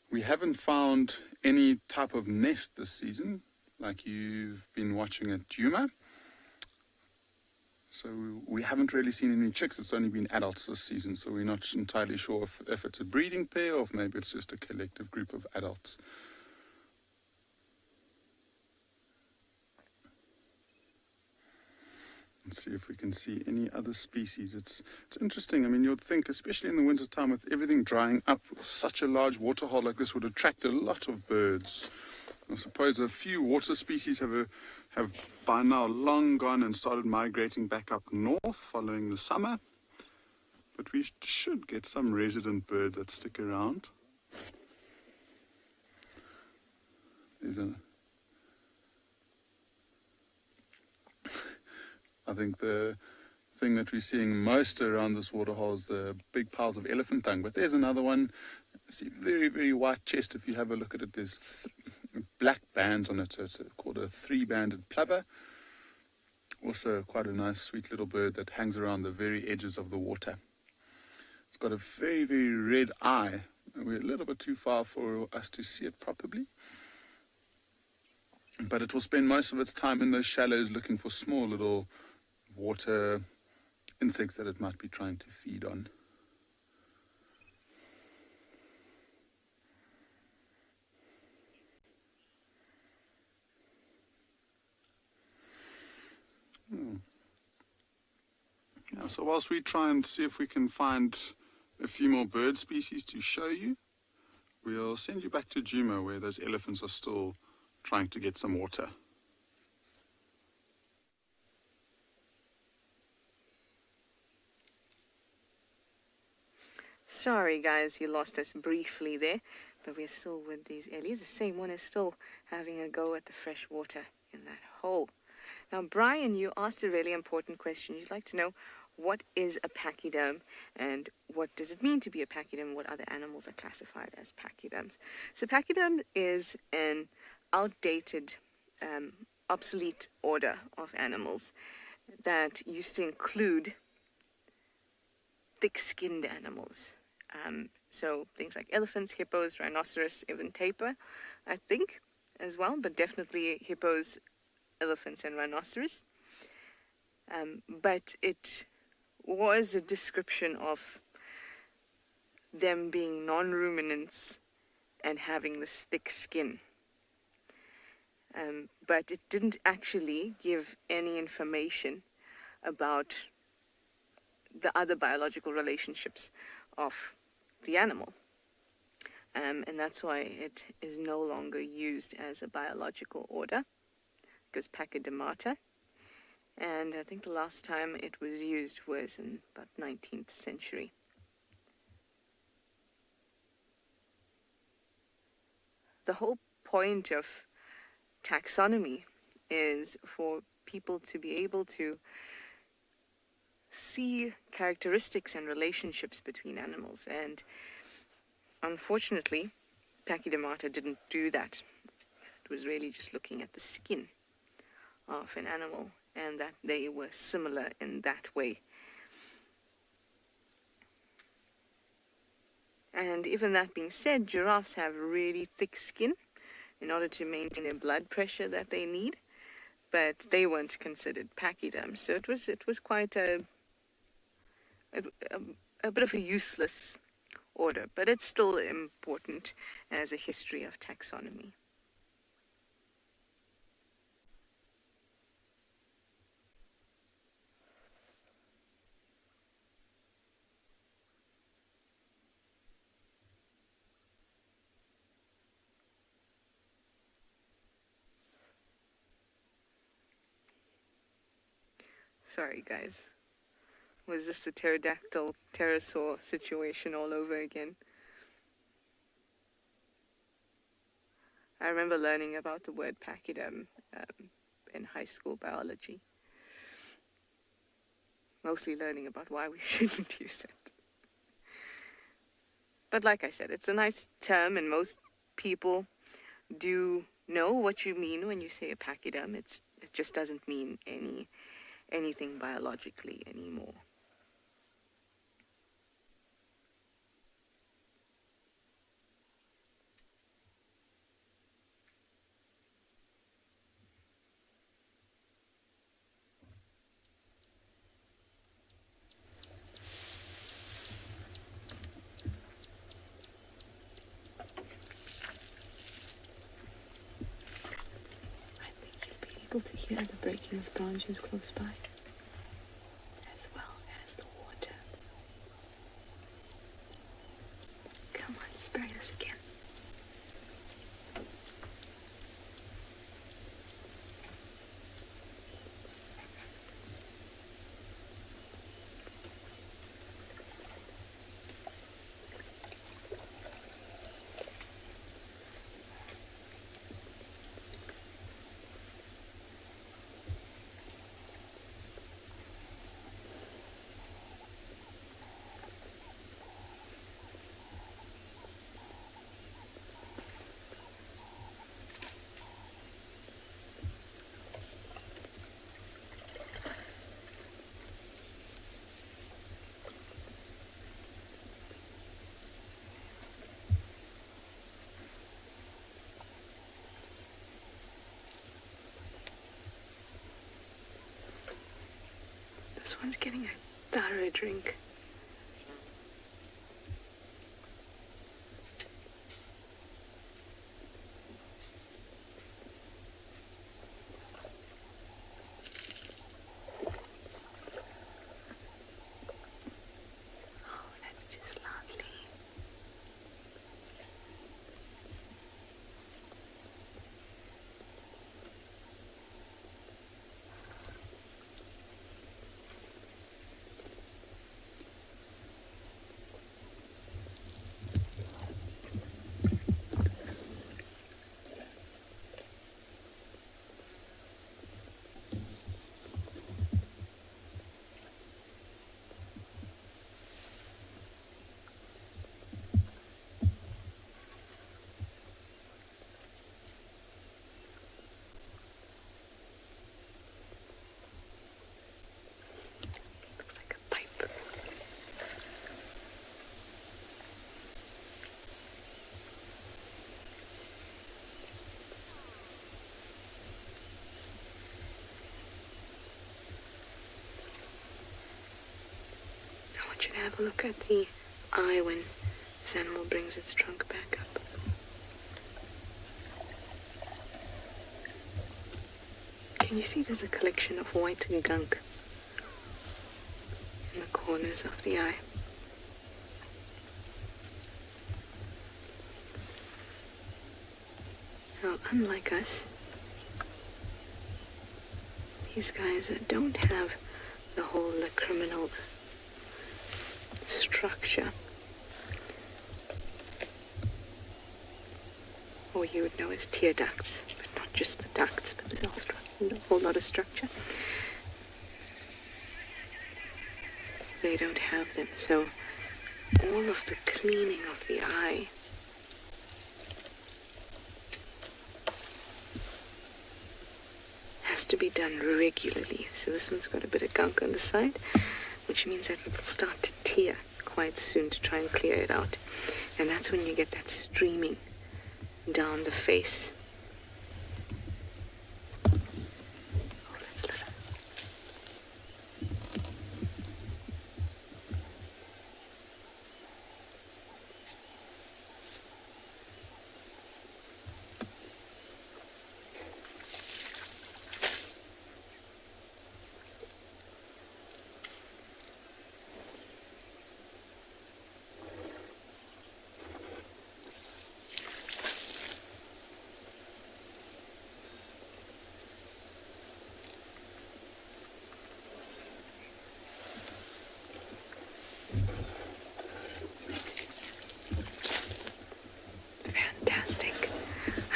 We haven't found any type of nest this season, like you've been watching at Djuma. So we haven't really seen any chicks. It's only been adults this season, so we're not entirely sure if it's a breeding pair or if maybe it's just a collective group of adults. Let's see if we can see any other species. It's interesting. I mean, you'd think, especially in the winter time, with everything drying up, such a large waterhole like this would attract a lot of birds. I suppose a few water species have by now long gone and started migrating back up north following the summer. But we should get some resident birds that stick around. I think the thing that we're seeing most around this waterhole is the big piles of elephant dung. But there's another one. See, very, very white chest. If you have a look at it, there's black bands on it. So it's called a three-banded plover. Also quite a nice, sweet little bird that hangs around the very edges of the water. It's got a very, very red eye. We're a little bit too far for us to see it properly. But it will spend most of its time in those shallows looking for small little water insects that it might be trying to feed on. Yeah, so whilst we try and see if we can find a few more bird species to show you, we'll send you back to Djuma, where those elephants are still trying to get some water. Sorry guys, you lost us briefly there, but we're still with these ellies. The same one is still having a go at the fresh water in that hole. Now Brian, you asked a really important question. You'd like to know, what is a pachyderm and what does it mean to be a pachyderm? What other animals are classified as pachyderms? So pachyderm is an outdated, obsolete order of animals that used to include thick-skinned animals. So things like elephants, hippos, rhinoceros, even tapir, I think, as well, but definitely hippos, elephants, and rhinoceros. But it was a description of them being non-ruminants and having this thick skin. But it didn't actually give any information about the other biological relationships of the animal. And that's why it is no longer used as a biological order. It goes Pachydermata. And I think the last time it was used was in about 19th century. The whole point of taxonomy is for people to be able to see characteristics and relationships between animals, and unfortunately Pachydermata didn't do that. It was really just looking at the skin of an animal and that they were similar in that way. And even that being said, giraffes have really thick skin in order to maintain the blood pressure that they need, but they weren't considered pachyderms. So it was quite a bit of a useless order, but it's still important as a history of taxonomy. Sorry guys. Was this the pterodactyl pterosaur situation all over again? I remember learning about the word pachyderm in high school biology. Mostly learning about why we shouldn't use it. But like I said, it's a nice term and most people do know what you mean when you say a pachyderm. It just doesn't mean anything biologically anymore. able to hear the breaking of branches close by, as well as the water. Come on, spray us again. This one's getting a thorough drink. Oh, that's just lovely. Looks like a pipe. I want you to have a look at the eye when this animal brings its trunk back up. Can you see there's a collection of white gunk in the corners of the eye? Now, unlike us, these guys don't have the whole criminal structure, or you would know as tear ducts, but not just the ducts, but there's also a whole lot of structure. They don't have them, so all of the cleaning of the eye has to be done regularly. So this one's got a bit of gunk on the side, which means that it'll start to tear quite soon to try and clear it out. And that's when you get that streaming down the face. Oh, let's listen.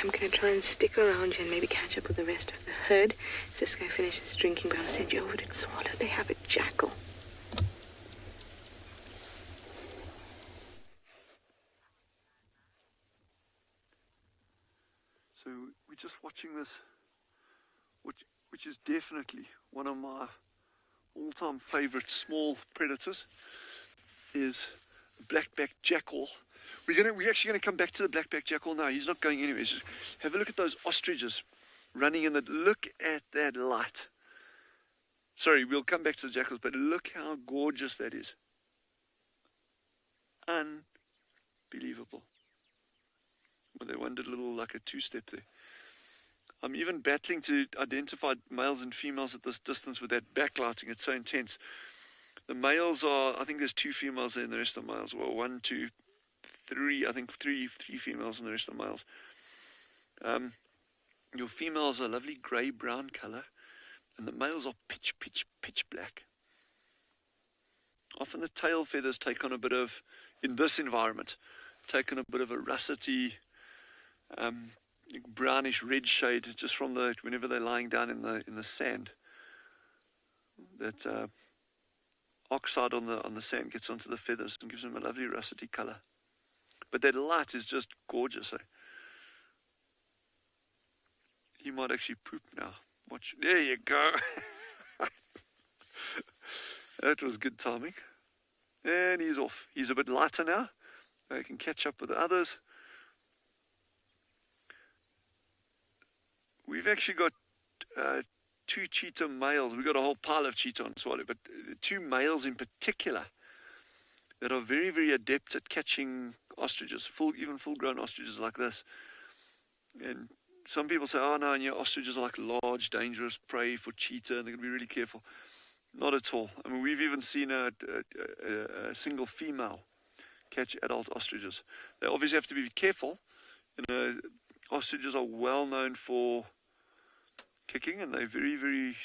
I'm going to try and stick around you and maybe catch up with the rest of the herd. If this guy finishes drinking, but I'll send you over to Tswalu. They have a jackal. So we're just watching this, which is definitely one of my all-time favorite small predators, is black-backed jackal. We're actually going to come back to the black-backed jackal now. He's not going anywhere. Just have a look at those ostriches running in the... Look at that light. Sorry, we'll come back to the jackals, but look how gorgeous that is. Unbelievable. Well, they one did a little like a two-step there. I'm even battling to identify males and females at this distance with that backlighting. It's so intense. The males are, I think there's 2 females there and the rest are males. Well, 1, 2, 3, I think three females and the rest are males. Your females are a lovely grey-brown colour, and the males are pitch black. Often the tail feathers take on a bit of, in this environment, take on a bit of a russety, brownish red shade just from whenever they're lying down in the sand. That oxide on the sand gets onto the feathers and gives them a lovely russety colour. But that light is just gorgeous. He might actually poop now. Watch. There you go. That was good timing. And he's off. He's a bit lighter now. He can catch up with the others. We've actually got 2 cheetah males. We've got a whole pile of cheetah on Tswalu, but 2 males in particular that are very, very adept at catching ostriches, even full-grown ostriches like this. And some people say, oh no, and your ostriches are like large, dangerous prey for cheetah, and they're going to be really careful. Not at all. I mean, we've even seen a single female catch adult ostriches. They obviously have to be careful. Ostriches are well known for kicking, and they're very, very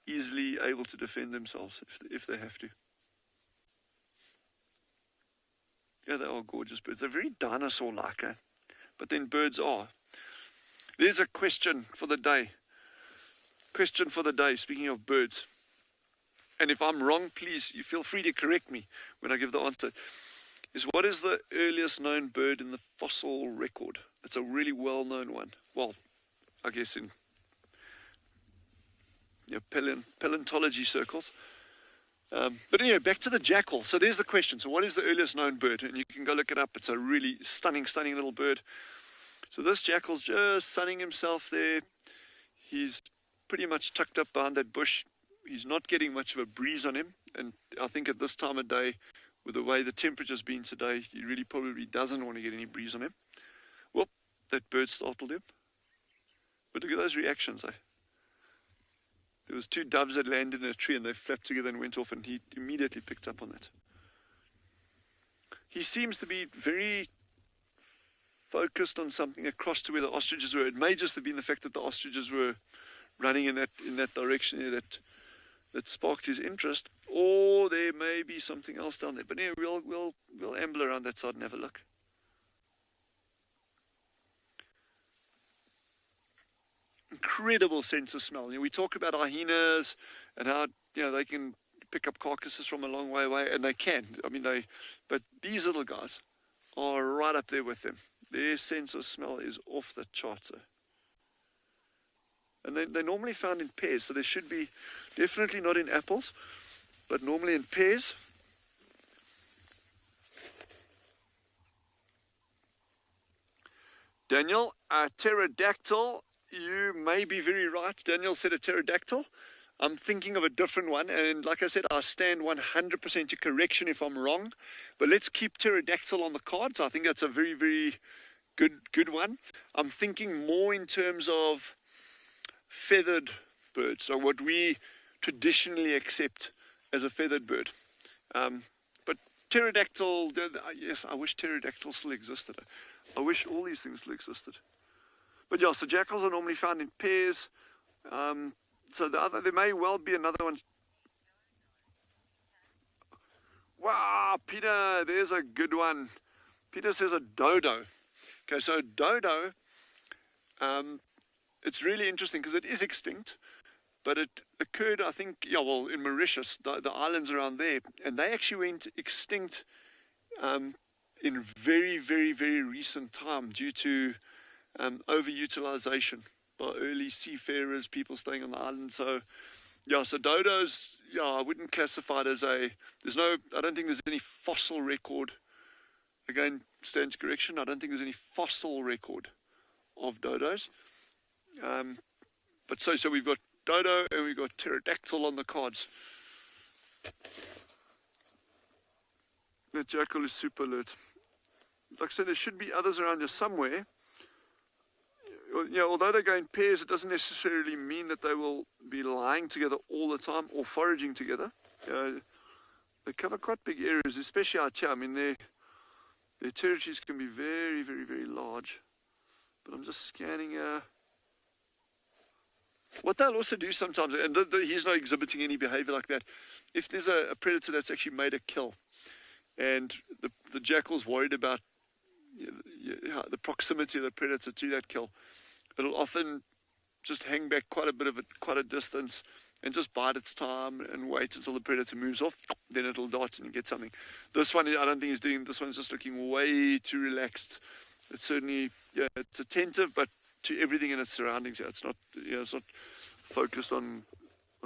easily able to defend themselves if they have to. Yeah, they are gorgeous birds. They're very dinosaur-like, but then birds are. There's a question for the day. Question for the day, speaking of birds. And if I'm wrong, please, you feel free to correct me when I give the answer. Is what is the earliest known bird in the fossil record? It's a really well-known one. Well, I guess in paleontology circles. But anyway, back to the jackal. So there's the question. So what is the earliest known bird? And you can go look it up. It's a really stunning little bird. So this jackal's just sunning himself there. He's pretty much tucked up behind that bush. He's not getting much of a breeze on him. And I think at this time of day, with the way the temperature's been today, he really probably doesn't want to get any breeze on him. Whoop, that bird startled him. But look at those reactions, There was 2 doves that landed in a tree and they flapped together and went off, and he immediately picked up on that. He seems to be very focused on something across to where the ostriches were. It may just have been the fact that the ostriches were running in that direction there that sparked his interest, or there may be something else down there. But anyway, we'll amble around that side and have a look. Incredible sense of smell. We talk about hyenas and how they can pick up carcasses from a long way away, and they can. But these little guys are right up there with them. Their sense of smell is off the charts. And they're normally found in pairs, so they should be definitely not in apples, but normally in pairs. Daniel, pterodactyl. You may be very right. Daniel said a pterodactyl. I'm thinking of a different one, and like I said, I stand 100% to correction if I'm wrong. But let's keep pterodactyl on the cards. I think that's a very, very good one. I'm thinking more in terms of feathered birds, so what we traditionally accept as a feathered bird. But pterodactyl, yes, I wish pterodactyl still existed. I wish all these things still existed. But yeah, so jackals are normally found in pairs. So there may well be another one. Wow, Peter, there's a good one. Peter says a dodo. Okay, so a dodo, it's really interesting because it is extinct, but it occurred, I think, in Mauritius, the islands around there, and they actually went extinct in very, very, very recent time due to overutilization by early seafarers, people staying on the island. So dodos, I wouldn't classify it as I don't think there's any fossil record. Again, stand to correction, I don't think there's any fossil record of dodos. But so we've got dodo and we've got pterodactyl on the cards. The jackal is super alert. Like I said, there should be others around here somewhere. although they go in pairs, it doesn't necessarily mean that they will be lying together all the time or foraging together. They cover quite big areas, especially out here. I mean, their territories can be very, very, very large. But I'm just scanning. What they'll also do sometimes, and he's not exhibiting any behavior like that, if there's a predator that's actually made a kill, and the jackal's worried about the proximity of the predator to that kill, it'll often just hang back quite a distance and just bide its time and wait until the predator moves off. Then it'll dart and get something. This one, I don't think he's doing. This one's just looking way too relaxed. It's certainly, it's attentive, but to everything in its surroundings. It's not, it's not focused on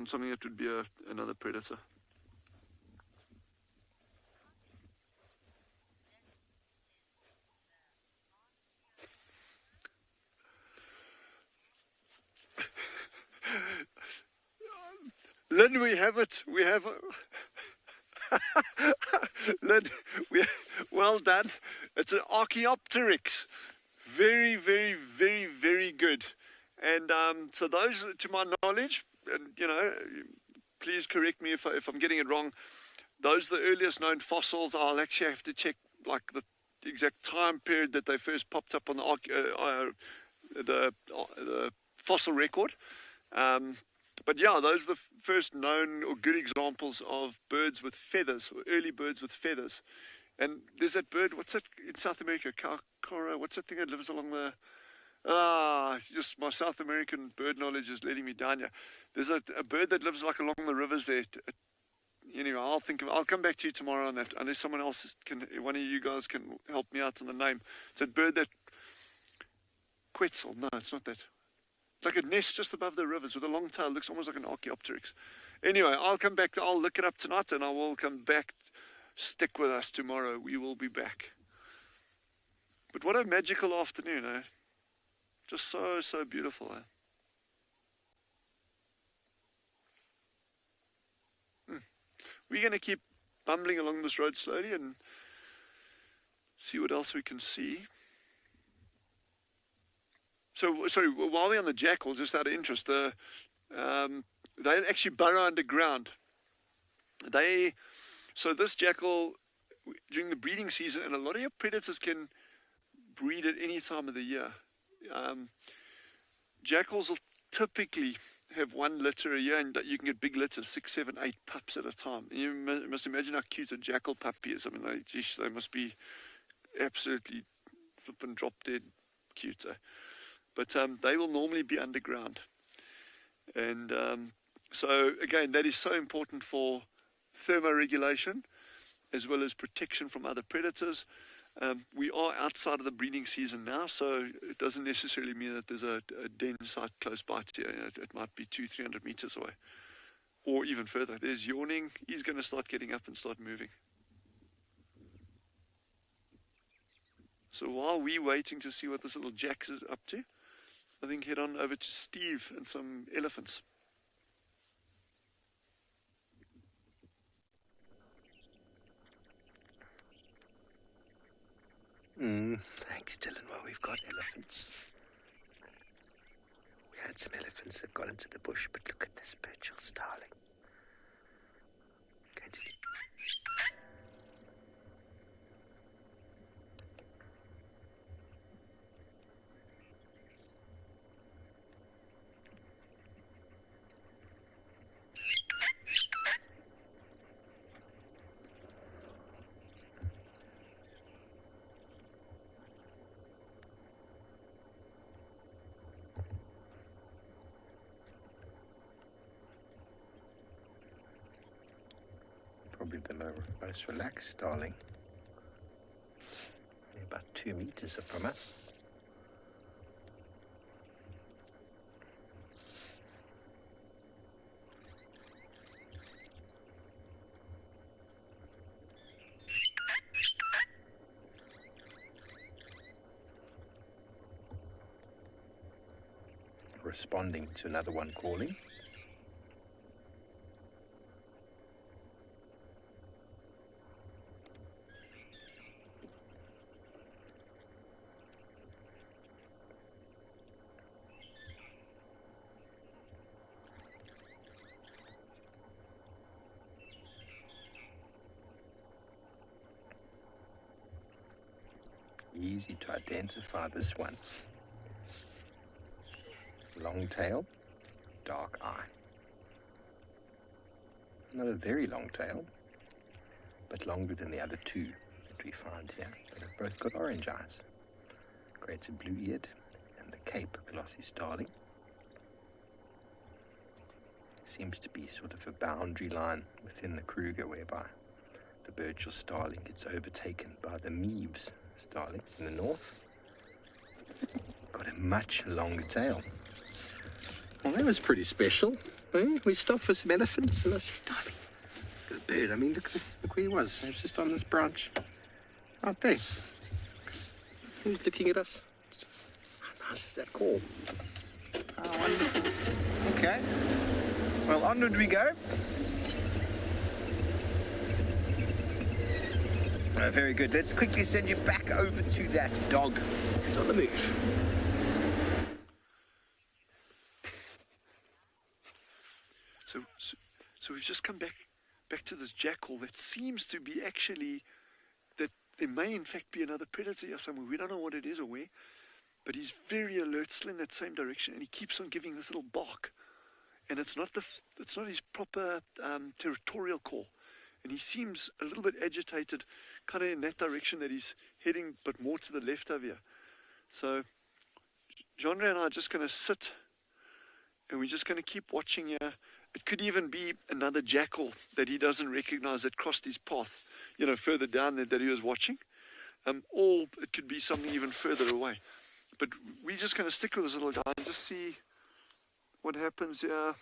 something that would be another predator. Lynn, we have it. We have Lynn, well done. It's an Archaeopteryx. Very, very, very, very good. And so those, to my knowledge, and please correct me if I'm getting it wrong. Those are the earliest known fossils. I'll actually have to check like the exact time period that they first popped up on the fossil record. But yeah, those are the first known or good examples of birds with feathers, or early birds with feathers. And there's that bird, what's that in South America? Cora, what's that thing that lives along the... just my South American bird knowledge is letting me down here. There's a bird that lives like along the rivers there. Anyway, I'll come back to you tomorrow on that, unless someone else one of you guys can help me out on the name. It's a bird that... Quetzal, no, it's not that. Like a nest just above the rivers with a long tail. Looks almost like an Archaeopteryx. Anyway, I'll look it up tonight and I will come back. Stick with us tomorrow. We will be back. But what a magical afternoon, eh? Just so, so beautiful, eh? We're going to keep bumbling along this road slowly and see what else we can see. So, sorry, while we're on the jackal, just out of interest, they actually burrow underground. So this jackal, during the breeding season, and a lot of your predators can breed at any time of the year. Jackals will typically have one litter a year, and you can get big litters, 6, 7, 8 pups at a time. And you must imagine how cute a jackal puppy is. I mean, they must be absolutely flippin' drop dead cute. But they will normally be underground. And so, again, that is so important for thermoregulation as well as protection from other predators. We are outside of the breeding season now, so it doesn't necessarily mean that there's a den site close by to you. It might be 200-300 meters away, or even further. There's yawning. He's going to start getting up and start moving. So while we're waiting to see what this little Jax is up to, I think head on over to Steve and some elephants. Thanks, Dylan. Well, we've got elephants. We had some elephants that got into the bush, but look at this perch starling. Going to... Probably the most relaxed starling. About 2 meters from us. Responding to another one calling. easy to identify this one. Long tail, dark eye. Not a very long tail, but longer than the other two that we found here. They've both got orange eyes. Greater blue-eared and the Cape glossy starling. Seems to be sort of a boundary line within the Kruger whereby the Birchall starling gets overtaken by the Meaves starling in the north. Got a much longer tail. Well, that was pretty special. Eh? We stopped for some elephants and I said, Davy, look at the bird. I mean, look where he was. He was just on this branch out there. He was looking at us. How nice is that call? Oh, wonderful. Okay. Well, onward we go. Very good. Let's quickly send you back over to that dog. He's on the move. So we've just come back to this jackal that seems to be actually, that there may in fact be another predator here somewhere. We don't know what it is or where, but he's very alert, still in that same direction, and he keeps on giving this little bark. And it's not his proper territorial call. And he seems a little bit agitated, kind of in that direction that he's heading, but more to the left over here. So Genre and I are just going to sit, and we're just going to keep watching here. It could even be another jackal that he doesn't recognize that crossed his path, further down there that he was watching. Or it could be something even further away. But we're just going to stick with this little guy and just see what happens here.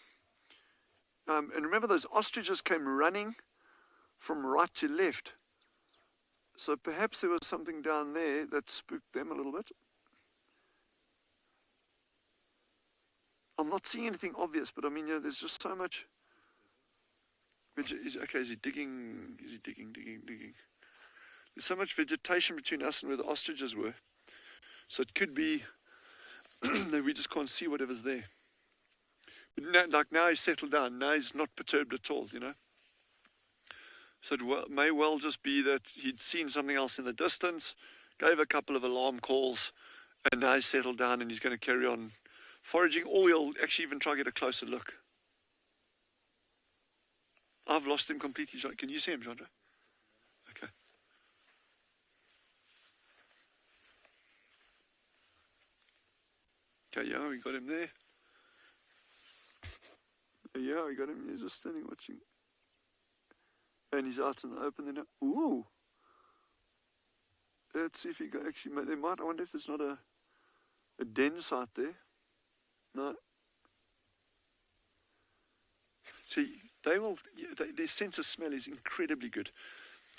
And remember, those ostriches came running from right to left. So perhaps there was something down there that spooked them a little bit. I'm not seeing anything obvious, but I mean, there's just so much. Okay, is he digging? Is he digging? There's so much vegetation between us and where the ostriches were. So it could be that we just can't see whatever's there. But now he's settled down. Now he's not perturbed at all, So it may well just be that he'd seen something else in the distance, gave a couple of alarm calls, and now he's settled down and he's going to carry on foraging, or he'll actually even try to get a closer look. I've lost him completely. Can you see him, Chandra? Okay. Okay, yeah, we got him there. Yeah, we got him. He's just standing watching. And he's out in the open there now. Ooh! Let's see if he actually... I wonder if there's not a den site there. No. See, their sense of smell is incredibly good.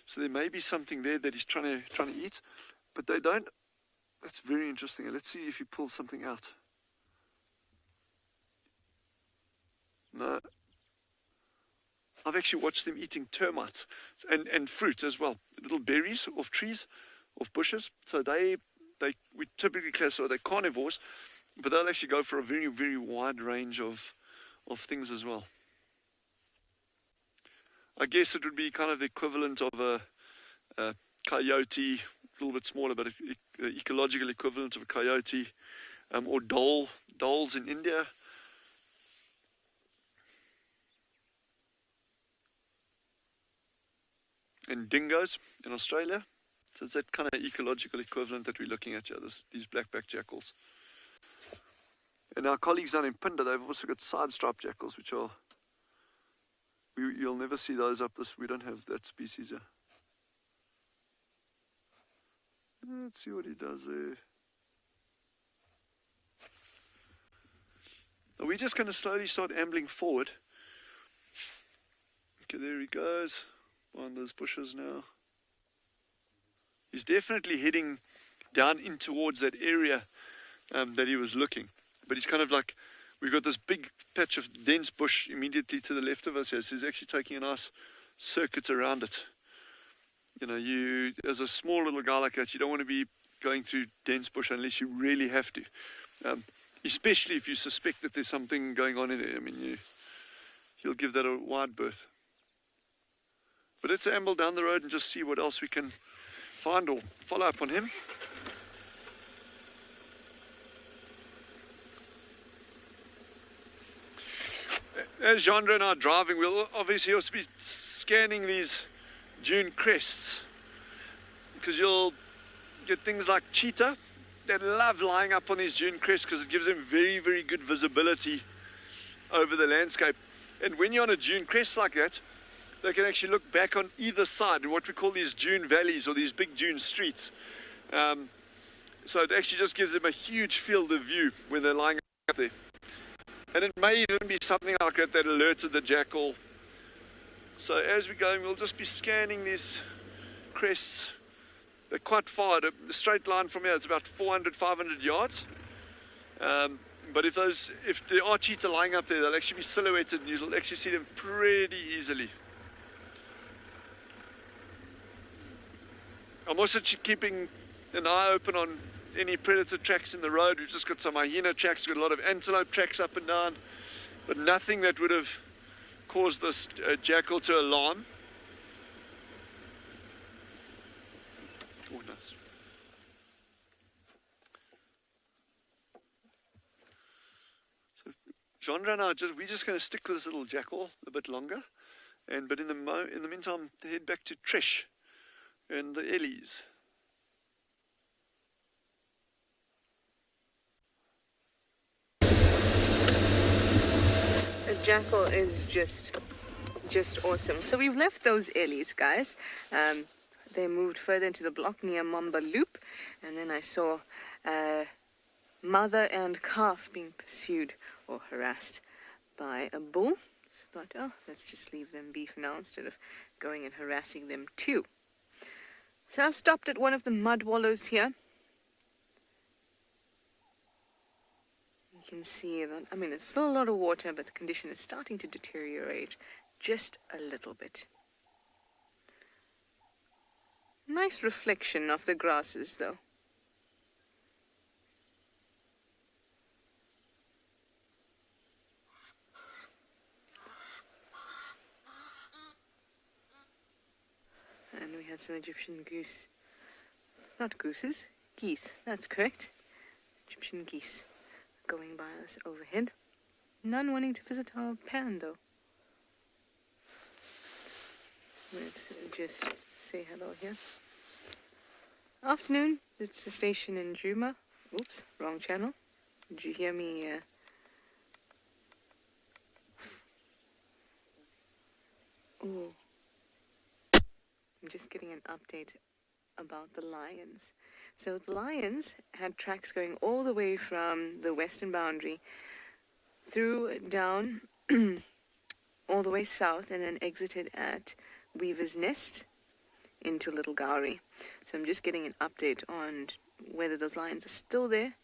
So there may be something there that he's trying to eat, but they don't. That's very interesting. Let's see if he pulls something out. No. I've actually watched them eating termites and fruit as well. Little berries off trees, off bushes. So we typically classify they're carnivores, but they'll actually go for a very, very wide range of things as well. I guess it would be kind of the equivalent of a coyote, a little bit smaller, but the ecological equivalent of a coyote, or dholes in India. And dingoes in Australia. So it's that kind of ecological equivalent that we're looking at here, these black-backed jackals. And our colleagues down in Phinda, they've also got side-striped jackals, which are... You'll never see those up this... We don't have that species here. Let's see what he does there. Now we're just going to slowly start ambling forward. Okay, there he goes. On those bushes now. He's definitely heading down in towards that area that he was looking. But he's kind of like, we've got this big patch of dense bush immediately to the left of us here. So he's actually taking a nice circuit around it. As a small little guy like that, you don't want to be going through dense bush unless you really have to. Especially if you suspect that there's something going on in there. I mean, you'll give that a wide berth. But let's amble down the road and just see what else we can find or follow up on him. as Genre and I are driving, we'll obviously also be scanning these dune crests, because you'll get things like cheetah that love lying up on these dune crests because it gives them very, very good visibility over the landscape. And when you're on a dune crest like that, they can actually look back on either side in what we call these dune valleys or these big dune streets. So it actually just gives them a huge field of view when they're lying up there. And it may even be something like that that alerted the jackal. So as we're going, we'll just be scanning these crests. They're quite far. The straight line from here, it's about 400, 500 yards. But if there are cheetah lying up there, they'll actually be silhouetted and you'll actually see them pretty easily. I'm also keeping an eye open on any predator tracks in the road. We've just got some hyena tracks, we've got a lot of antelope tracks up and down, but nothing that would have caused this jackal to alarm. Oh, nice. So Genre and I we're just going to stick with this little jackal a bit longer, but in the meantime head back to Trish and the Ellies. A jackal is just awesome. So we've left those Ellies, guys. They moved further into the block near Mamba Loop, and then I saw mother and calf being pursued or harassed by a bull. So I thought, let's just leave them be for now instead of going and harassing them too. So I've stopped at one of the mud wallows here. You can see that, it's still a lot of water, but the condition is starting to deteriorate just a little bit. Nice reflection of the grasses, though. And we had some Egyptian geese. Not gooses, geese, that's correct. Egyptian geese going by us overhead. None wanting to visit our pan, though. Let's just say hello here. Afternoon, it's the station in Djuma. Oops, wrong channel. Did you hear me? Oh. I'm just getting an update about the lions. So the lions had tracks going all the way from the western boundary through down all the way south and then exited at Weaver's Nest into Little Gowrie. So I'm just getting an update on whether those lions are still there,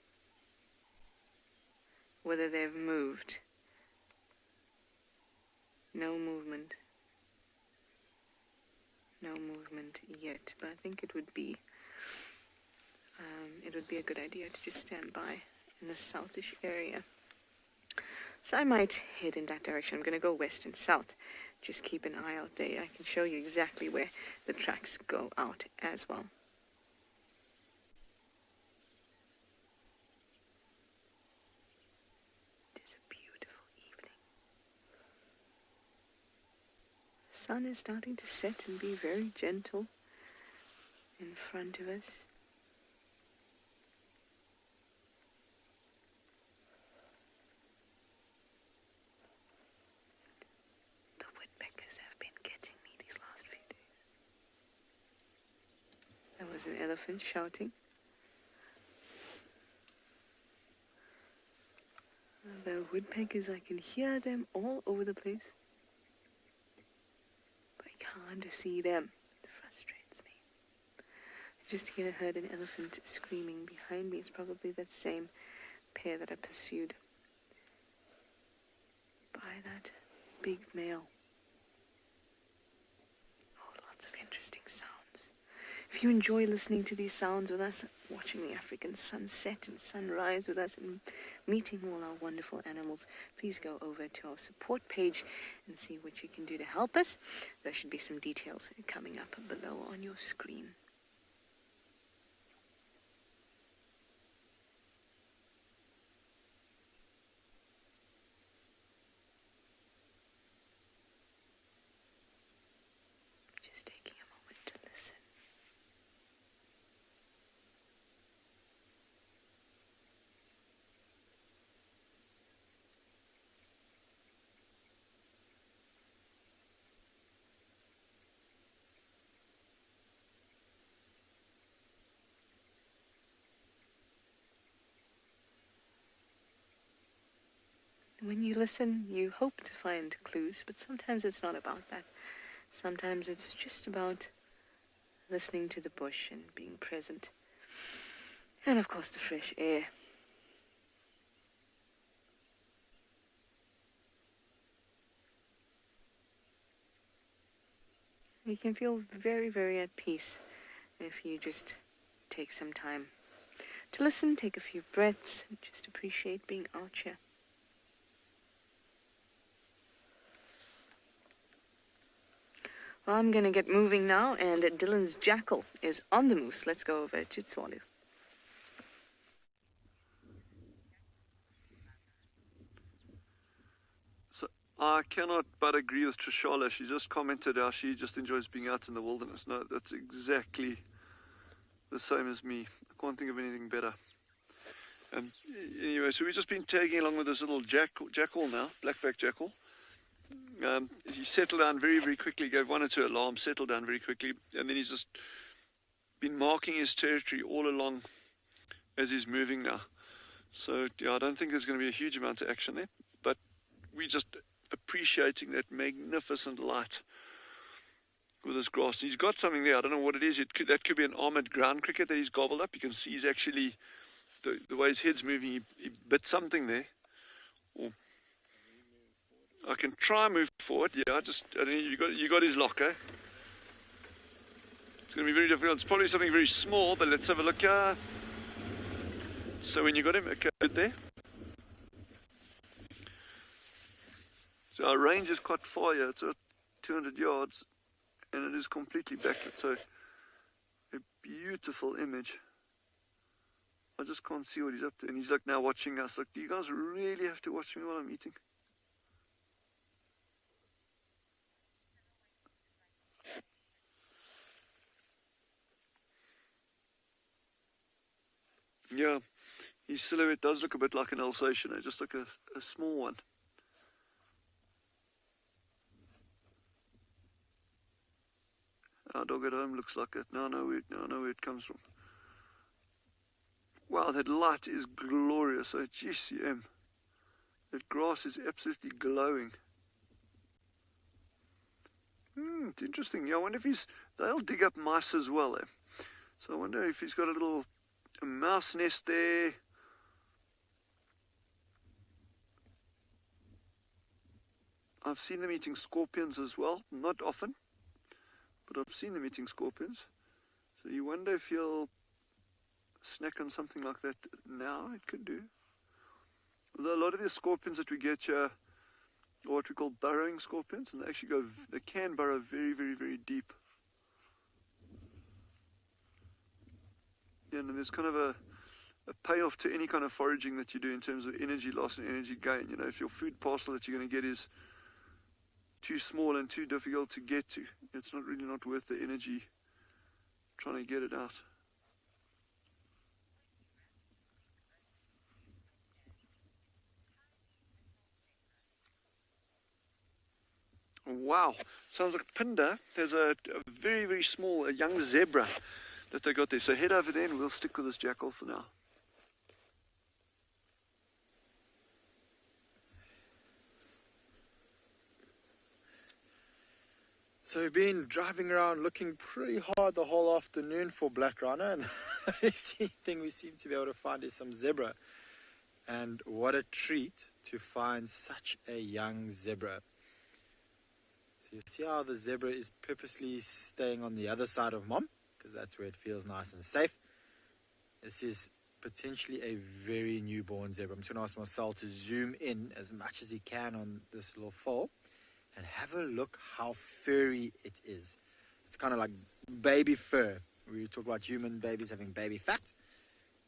whether they've moved. No movement. No movement yet, but I think it would be a good idea to just stand by in the southish area. So I might head in that direction. I'm going to go west and south. Just keep an eye out there. I can show you exactly where the tracks go out as well. It is a beautiful evening. The sun is starting to set and be very gentle in front of us. There was an elephant shouting. The woodpeckers, I can hear them all over the place, but I can't see them. It frustrates me. I just heard an elephant screaming behind me. It's probably that same pair that I pursued by that big male. Oh, lots of interesting sounds. If you enjoy listening to these sounds with us, watching the African sunset and sunrise with us, and meeting all our wonderful animals, please go over to our support page and see what you can do to help us. There should be some details coming up below on your screen. When you listen, you hope to find clues, but sometimes it's not about that. Sometimes it's just about listening to the bush and being present. And of course the fresh air. You can feel very, very at peace if you just take some time to listen, take a few breaths, and just appreciate being out here. Well, I'm going to get moving now, and Dylan's jackal is on the moose. Let's go over to Tswalu. So I cannot but agree with Trishala. She just commented how she just enjoys being out in the wilderness. No, that's exactly the same as me. I can't think of anything better. Anyway, so we've just been tagging along with this little jackal now, blackback jackal. He settled down very, very quickly, gave 1 or 2 alarms, settled down very quickly, and then he's just been marking his territory all along as he's moving now. So, yeah, I don't think there's going to be a huge amount of action there, but we're just appreciating that magnificent light with this grass. He's got something there. I don't know what it is. That could be an armored ground cricket that he's gobbled up. You can see he's actually, the way his head's moving, he bit something there. Or I can try and move forward. Yeah, I don't know, you got his lock, eh? It's going to be very difficult. It's probably something very small, but let's have a look. So when you got him, okay, good there. So our range is quite far here. It's 200 yards, and it is completely backlit. So a beautiful image. I just can't see what he's up to. And he's like now watching us. Like, do you guys really have to watch me while I'm eating? Yeah, his silhouette does look a bit like an Alsatian, just like a small one. Our dog at home looks like it. Now I know where it comes from. Wow, that light is glorious. Oh, GCM. That grass is absolutely glowing. It's interesting. Yeah, I wonder if they'll dig up mice as well, eh? So I wonder if he's got a mouse nest there. I've seen them eating scorpions as well. Not often, but I've seen them eating scorpions. So you wonder if he'll snack on something like that now. It could do. Although a lot of the scorpions that we get here are what we call burrowing scorpions, and they can burrow very, very, very deep. Yeah, and there's kind of a payoff to any kind of foraging that you do in terms of energy loss and energy gain. You know, if your food parcel that you're going to get is too small and too difficult to get to, it's really not worth the energy trying to get it out. Wow, sounds like Phinda. There's a very, very small, young zebra that they got there. So head over there and we'll stick with this jackal for now. So we've been driving around looking pretty hard the whole afternoon for black rhino, and the only thing we seem to be able to find is some zebra. And what a treat to find such a young zebra. So you see how the zebra is purposely staying on the other side of mom, because that's where it feels nice and safe. This is potentially a very newborn zebra. I'm just going to ask Marcel to zoom in as much as he can on this little foal and have a look how furry it is. It's kind of like baby fur. We talk about human babies having baby fat.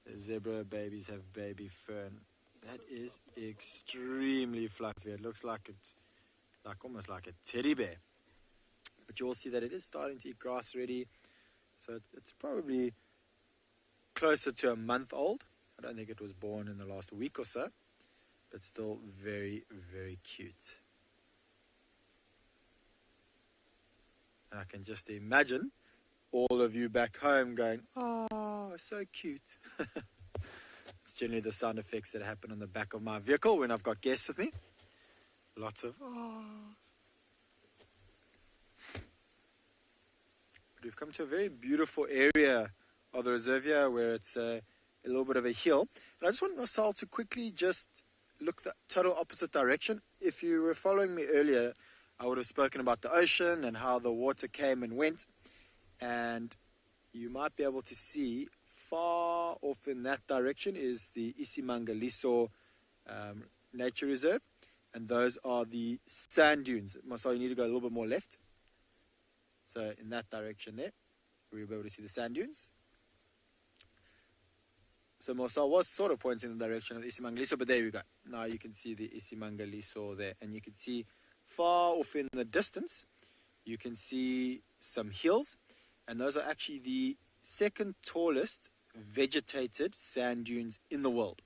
The zebra babies have baby fur. And that is extremely fluffy. It looks like it's almost like a teddy bear. But you'll see that it is starting to eat grass already. So it's probably closer to a month old. I don't think it was born in the last week or so. But still very, very cute. And I can just imagine all of you back home going, "Oh, so cute." It's generally the sound effects that happen on the back of my vehicle when I've got guests with me. Lots of But we've come to a very beautiful area of the reserve here where it's a little bit of a hill. And I just want Marcel to quickly just look the total opposite direction. If you were following me earlier, I would have spoken about the ocean and how the water came and went. And you might be able to see far off in that direction is the Isimangaliso Nature Reserve. And those are the sand dunes. Marcel, you need to go a little bit more left. So in that direction there, we'll be able to see the sand dunes. So Marcel was sort of pointing in the direction of the Isimangaliso, but there we go. Now you can see the Isimangaliso there. And you can see far off in the distance, you can see some hills. And those are actually the second tallest vegetated sand dunes in the world.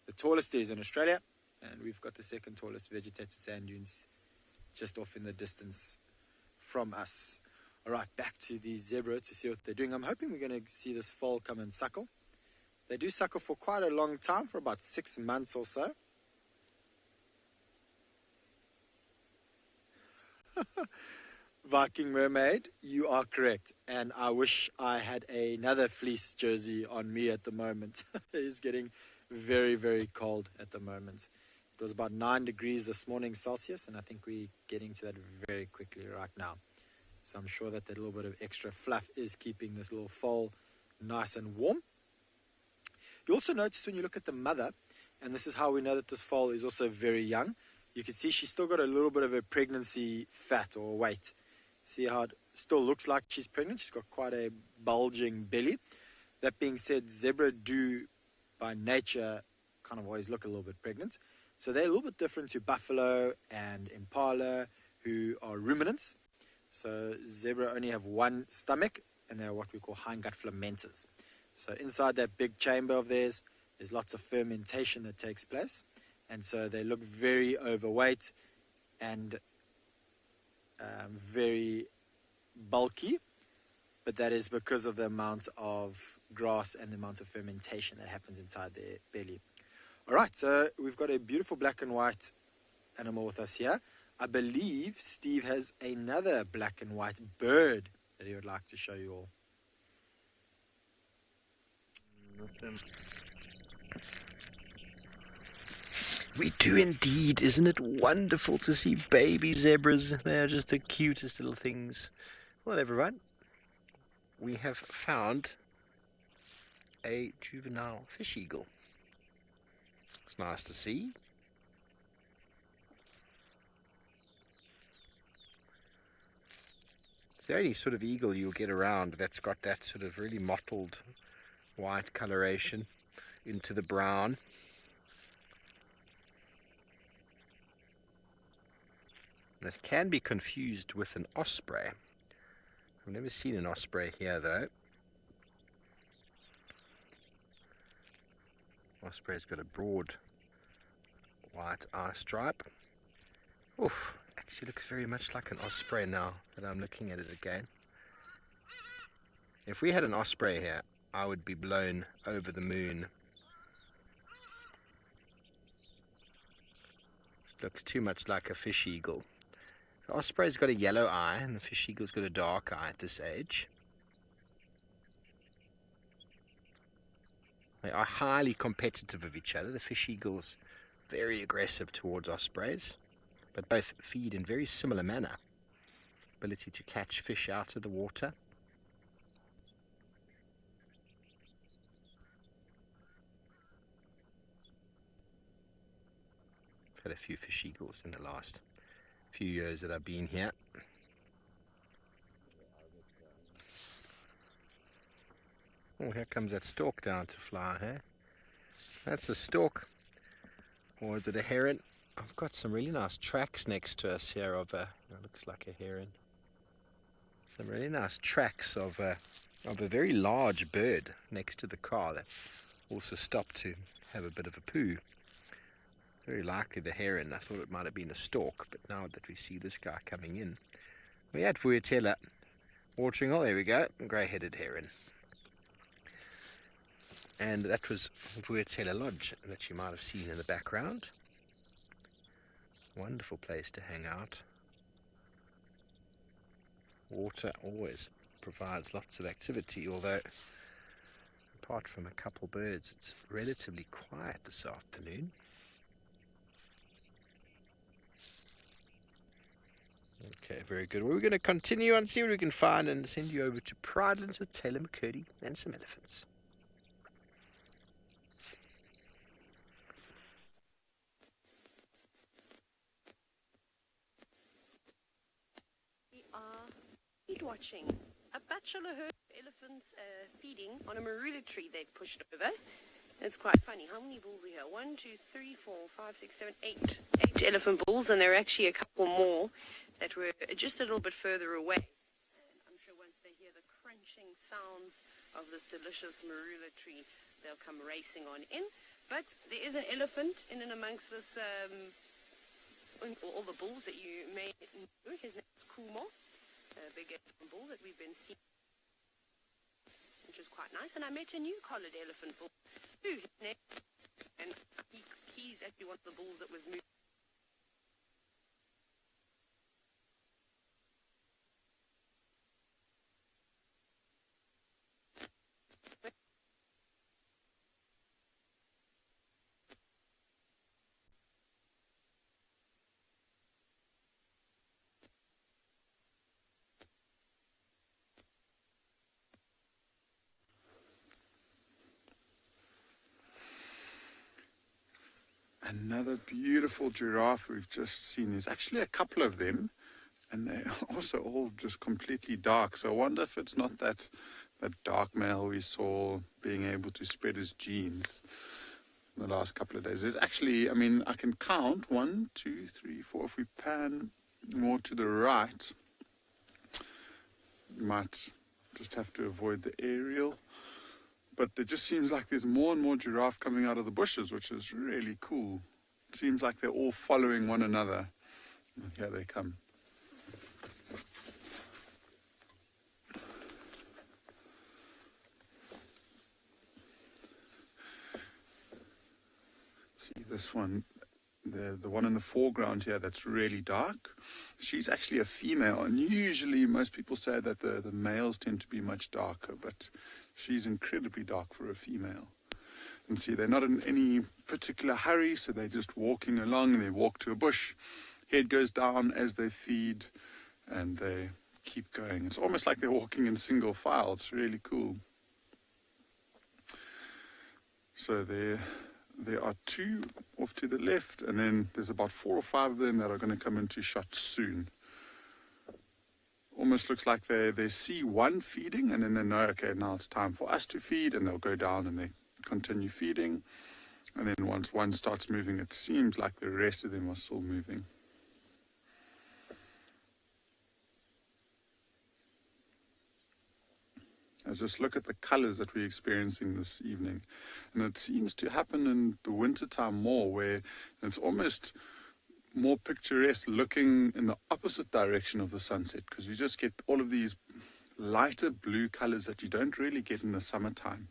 The tallest is in Australia, and we've got the second tallest vegetated sand dunes just off in the distance from us. All right, back to the zebra to see what they're doing. I'm hoping we're going to see this foal come and suckle. They do suckle for quite a long time, for about 6 months or so. Viking Mermaid, you are correct. And I wish I had another fleece jersey on me at the moment. It is getting very, very cold at the moment. It was about 9 degrees this morning Celsius, and I think we're getting to that very quickly right now. So I'm sure that little bit of extra fluff is keeping this little foal nice and warm. You also notice when you look at the mother, and this is how we know that this foal is also very young, you can see she's still got a little bit of a pregnancy fat or weight. See how it still looks like she's pregnant? She's got quite a bulging belly. That being said, zebra do by nature kind of always look a little bit pregnant. So they're a little bit different to buffalo and impala, who are ruminants. So zebra only have one stomach, and they're what we call hindgut fermenters. So inside that big chamber of theirs, there's lots of fermentation that takes place. And so they look very overweight and very bulky. But that is because of the amount of grass and the amount of fermentation that happens inside their belly. All right, so we've got a beautiful black and white animal with us here. I believe Steve has another black and white bird that he would like to show you all. We do indeed. Isn't it wonderful to see baby zebras? They are just the cutest little things. Well, everyone, we have found a juvenile fish eagle. It's nice to see. It's the only sort of eagle you'll get around that's got that sort of really mottled white coloration into the brown. That can be confused with an osprey. I've never seen an osprey here though. Osprey's got a broad white eye stripe. Oof, actually looks very much like an osprey now that I'm looking at it again. If we had an osprey here, I would be blown over the moon. It looks too much like a fish eagle. The osprey's got a yellow eye and the fish eagle's got a dark eye at this age. They are highly competitive of each other. The fish eagle's very aggressive towards ospreys, but both feed in very similar manner. Ability to catch fish out of the water. I've had a few fish eagles in the last few years that I've been here. Oh, here comes that stork down to fly here. That's a stork. Or is it a heron? I've got some really nice tracks next to us here of a, it looks like a heron. Some really nice tracks of a very large bird next to the car that also stopped to have a bit of a poo. Very likely the heron. I thought it might have been a stork, but now that we see this guy coming in, we had Vuyatela watering. Oh, there we go, grey-headed heron. And that was Vuetela Lodge that you might have seen in the background. Wonderful place to hang out. Water always provides lots of activity, although apart from a couple birds, it's relatively quiet this afternoon. Okay, very good. Well, we're going to continue and see what we can find and send you over to Pridelands with Taylor McCurdy and some elephants. We are feed watching. A bachelor herd of elephants feeding on a marula tree they've pushed over. It's quite funny. How many bulls are here? 1, 2, 3, 4, 5, 6, 7, 8. 8 elephant bulls, and there are actually a couple more that were just a little bit further away. And I'm sure once they hear the crunching sounds of this delicious marula tree, they'll come racing on in. But there is an elephant in and amongst this, all the bulls that you may know. His name is Kumo, a big elephant bull that we've been seeing, which is quite nice. And I met a new collared elephant bull too. His name, and he's actually one of the bulls that was moved. Another beautiful giraffe we've just seen. There's actually a couple of them, and they're also all just completely dark. So I wonder if it's not that dark male we saw being able to spread his genes in the last couple of days. There's actually, I mean, I can count 1, 2, 3, 4. If we pan more to the right, you might just have to avoid the aerial. But it just seems like there's more and more giraffe coming out of the bushes, which is really cool. It seems like they're all following one another. Here they come. See this one, the one in the foreground here that's really dark. She's actually a female, and usually most people say that the males tend to be much darker, but she's incredibly dark for a female. And see, they're not in any particular hurry, so they're just walking along, and they walk to a bush. Head goes down as they feed, and they keep going. It's almost like they're walking in single file. It's really cool. So there are 2 off to the left, and then there's about 4 or 5 of them that are going to come into shot soon. Almost looks like they see one feeding, and then they know, okay, now it's time for us to feed, and they'll go down and they continue feeding. And then once one starts moving, it seems like the rest of them are still moving. Let's just look at the colors that we're experiencing this evening. And it seems to happen in the wintertime more, where it's almost more picturesque looking in the opposite direction of the sunset, because you just get all of these lighter blue colors that you don't really get in the summertime.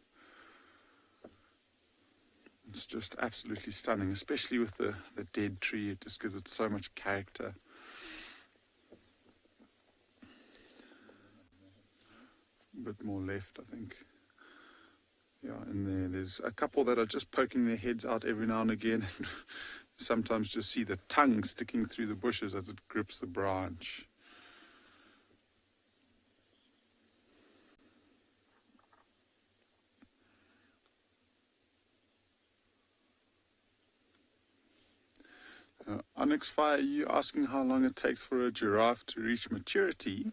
It's just absolutely stunning, especially with the dead tree. It just gives it so much character. A bit more left, I think. Yeah, and there's a couple that are just poking their heads out every now and again. Sometimes just see the tongue sticking through the bushes as it grips the branch. Onyx Fire, you asking how long it takes for a giraffe to reach maturity.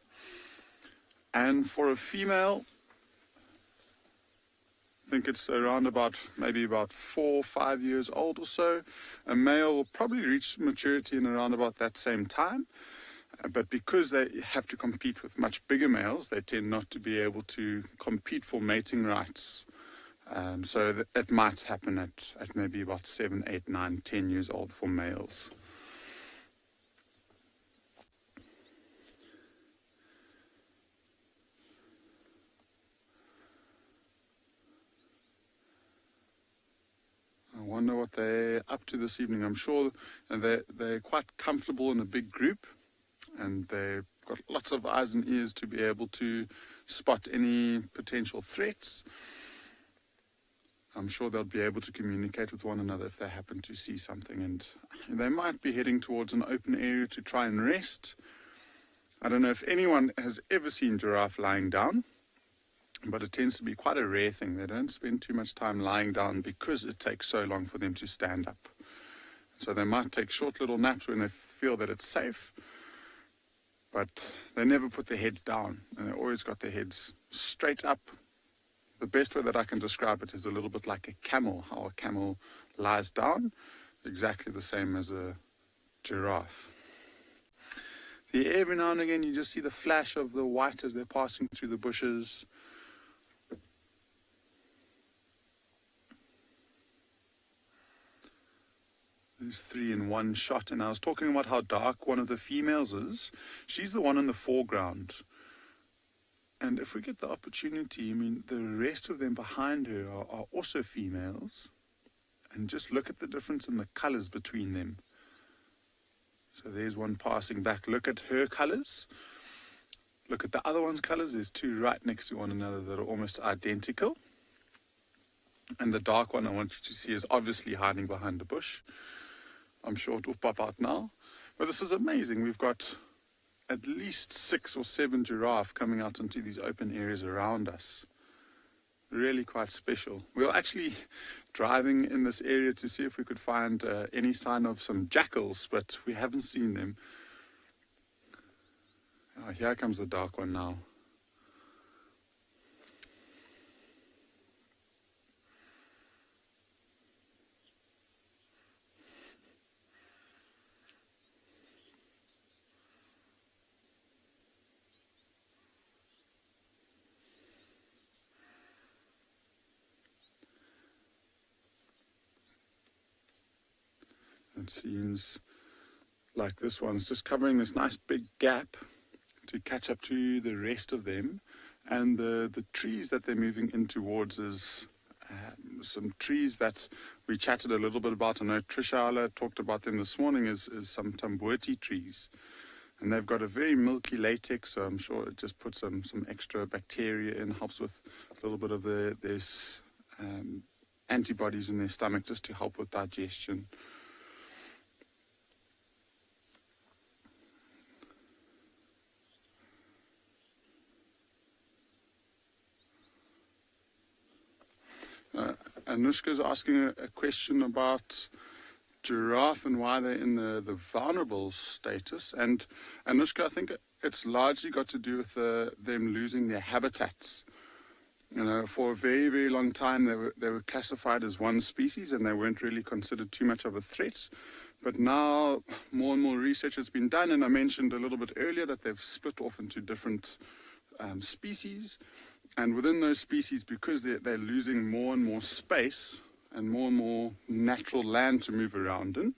And for a female, I think it's around maybe about 4 or 5 years old or so. A male will probably reach maturity in around about that same time. But because they have to compete with much bigger males, they tend not to be able to compete for mating rights. So that might happen at maybe about 7, 8, 9, 10 years old for males. wonder what they're up to this evening. I'm sure they're quite comfortable in a big group, and they've got lots of eyes and ears to be able to spot any potential threats. I'm sure they'll be able to communicate with one another if they happen to see something, and they might be heading towards an open area to try and rest. I don't know if anyone has ever seen giraffe lying down, but it tends to be quite a rare thing. They don't spend too much time lying down because it takes so long for them to stand up. So they might take short little naps when they feel that it's safe, but they never put their heads down, and they've always got their heads straight up. The best way that I can describe it is a little bit like a camel, how a camel lies down, exactly the same as a giraffe. Every now and again you just see the flash of the white as they're passing through the bushes. There's 3 in one shot, and I was talking about how dark one of the females is. She's the one in the foreground. And if we get the opportunity, I mean, the rest of them behind her are also females. And just look at the difference in the colors between them. So there's one passing back. Look at her colors. Look at the other one's colors. There's 2 right next to one another that are almost identical. And the dark one I want you to see is obviously hiding behind the bush. I'm sure it will pop out now. But this is amazing. We've got at least 6 or 7 giraffe coming out into these open areas around us. Really quite special. We were actually driving in this area to see if we could find any sign of some jackals, but we haven't seen them. Here comes the dark one now. It seems like this one's just covering this nice big gap to catch up to the rest of them, and the trees that they're moving in towards is some trees that we chatted a little bit about. I know Tswalu talked about them this morning, is some tambuti trees, and they've got a very milky latex, so I'm sure it just puts some extra bacteria in, helps with a little bit of this antibodies in their stomach just to help with digestion. Anushka's asking a question about giraffe and why they're in the vulnerable status. And Anushka, I think it's largely got to do with them losing their habitats. You know, for a very, very long time they were classified as one species and they weren't really considered too much of a threat. But now more and more research has been done, and I mentioned a little bit earlier that they've split off into different species. And within those species, because they're losing more and more space and more natural land to move around in,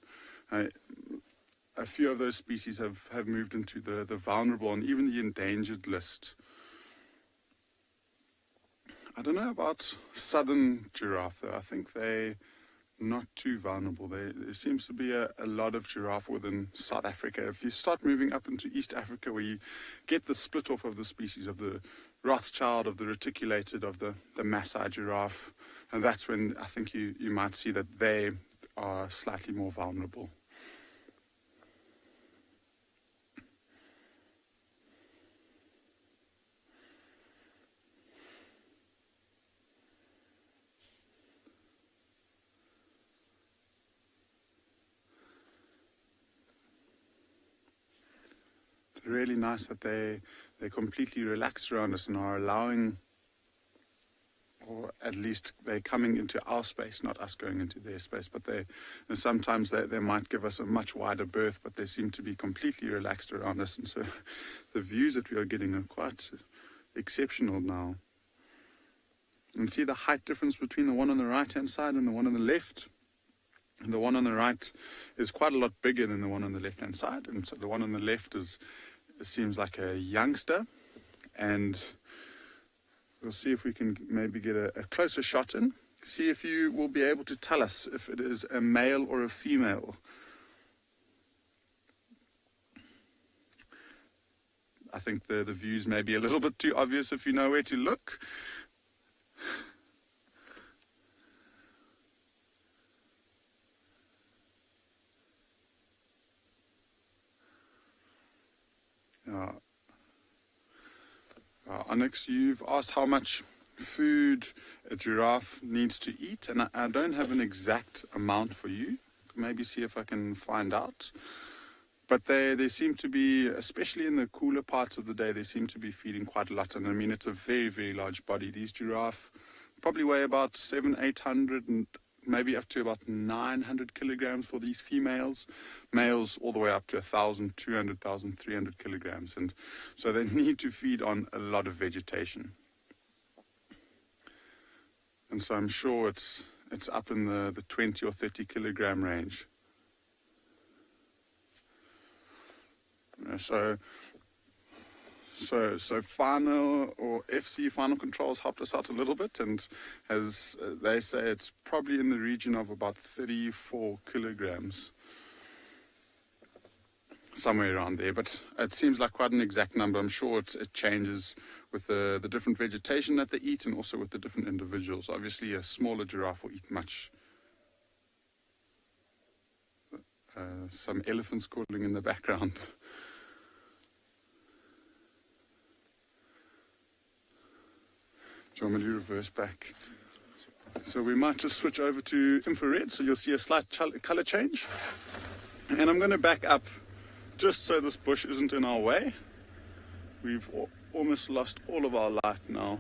a few of those species have moved into the vulnerable and even the endangered list. I don't know about southern giraffe, though. I think they're not too vulnerable. There seems to be a lot of giraffe within South Africa. If you start moving up into East Africa, where you get the split off of the species of the Rothschild, of the reticulated, of the Maasai giraffe, and that's when I think you might see that they are slightly more vulnerable. It's really nice that they're completely relaxed around us and are allowing, or at least they're coming into our space, not us going into their space. But sometimes they might give us a much wider berth, but they seem to be completely relaxed around us. And so the views that we are getting are quite exceptional now. And see the height difference between the one on the right-hand side and the one on the left. And the one on the right is quite a lot bigger than the one on the left-hand side. And so the one on the left seems like a youngster, and we'll see if we can maybe get a closer shot in. See if you will be able to tell us if it is a male or a female. I think the views may be a little bit too obvious if you know where to look. Onyx, you've asked how much food a giraffe needs to eat, and I don't have an exact amount for you. Maybe see if I can find out. But they seem to be, especially in the cooler parts of the day, they seem to be feeding quite a lot. And I mean, it's a very, very large body. These giraffe probably weigh about 800 and maybe up to about 900 kilograms for these females. Males all the way up to 1,200, 1,300 kilograms. And so they need to feed on a lot of vegetation. And so I'm sure it's up in the 20 or 30 kilogram range. So final or FC final controls helped us out a little bit, and as they say, it's probably in the region of about 34 kilograms, somewhere around there. But it seems like quite an exact number. I'm sure it changes with the different vegetation that they eat, and also with the different individuals. Obviously, a smaller giraffe will eat much. Some elephants calling in the background. Do you want me to reverse back? So we might just switch over to infrared, so you'll see a slight color change. And I'm going to back up just so this bush isn't in our way. We've almost lost all of our light now.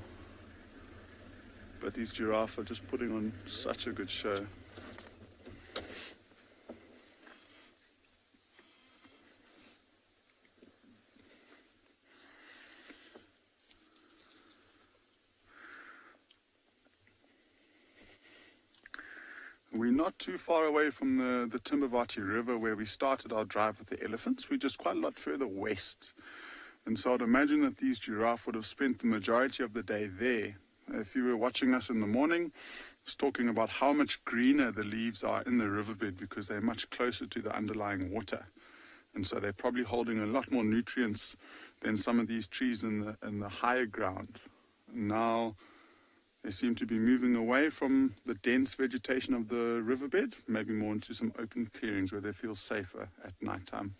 But these giraffes are just putting on such a good show. We're not too far away from the Timbavati River where we started our drive with the elephants. We're just quite a lot further west. And so I'd imagine that these giraffe would have spent the majority of the day there. If you were watching us in the morning, I was talking about how much greener the leaves are in the riverbed because they're much closer to the underlying water. And so they're probably holding a lot more nutrients than some of these trees in the higher ground. Now, they seem to be moving away from the dense vegetation of the riverbed, maybe more into some open clearings where they feel safer at night time.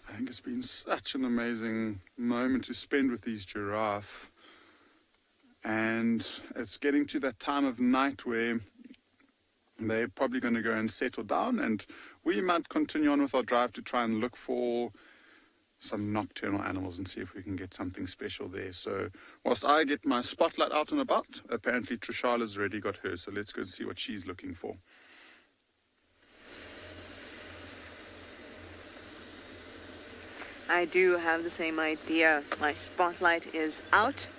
I think it's been such an amazing moment to spend with these giraffe. And it's getting to that time of night where they're probably going to go and settle down, and we might continue on with our drive to try and look for some nocturnal animals and see if we can get something special there. So whilst I get my spotlight out and about, apparently Trishala's already got hers, so let's go and see what she's looking for. I do have the same idea. My spotlight is out.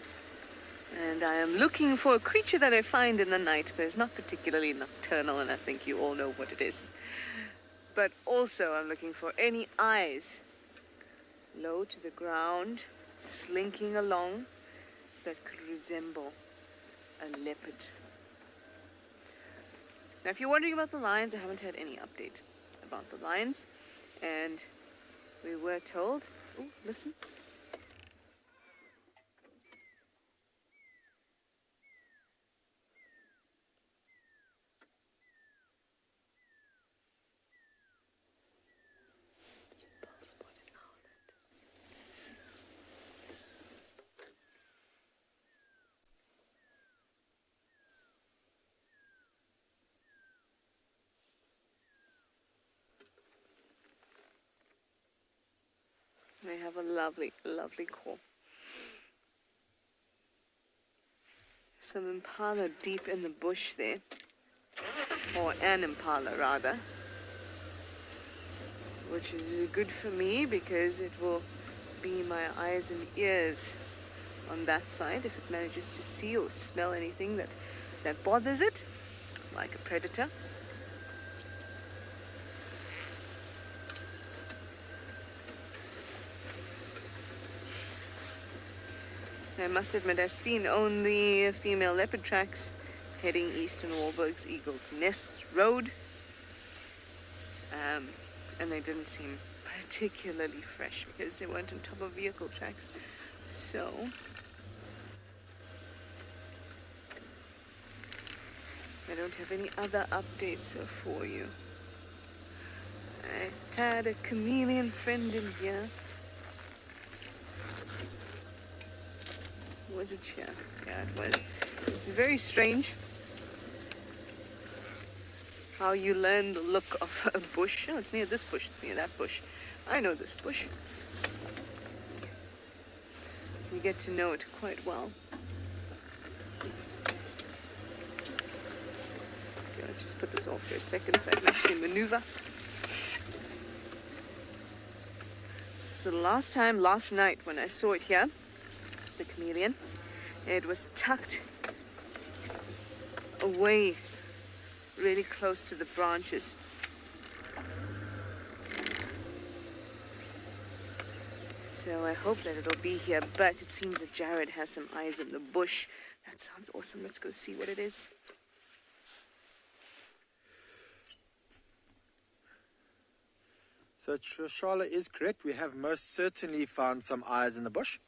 And I am looking for a creature that I find in the night, but it's not particularly nocturnal, and I think you all know what it is. But also I'm looking for any eyes low to the ground, slinking along, that could resemble a leopard. Now, if you're wondering about the lions, I haven't had any update about the lions. And we were told, oh, listen. They have a lovely, lovely call. Some impala deep in the bush there. Or an impala, rather. Which is good for me because it will be my eyes and ears on that side if it manages to see or smell anything that bothers it, like a predator. I must admit I've seen only female leopard tracks heading east on Wahlberg's Eagle's Nest Road. And they didn't seem particularly fresh because they weren't on top of vehicle tracks. So I don't have any other updates for you. I had a chameleon friend in here. Was it here? Yeah, it was. It's very strange how you learn the look of a bush. Oh, it's near this bush, it's near that bush. I know this bush. You get to know it quite well. Okay, let's just put this off for a second so I can actually maneuver. So the last night when I saw it here, the chameleon, it was tucked away really close to the branches. So I hope that it'll be here, but it seems that Jared has some eyes in the bush. That sounds awesome. Let's go see what it is. So Tswalu is correct. We have most certainly found some eyes in the bush.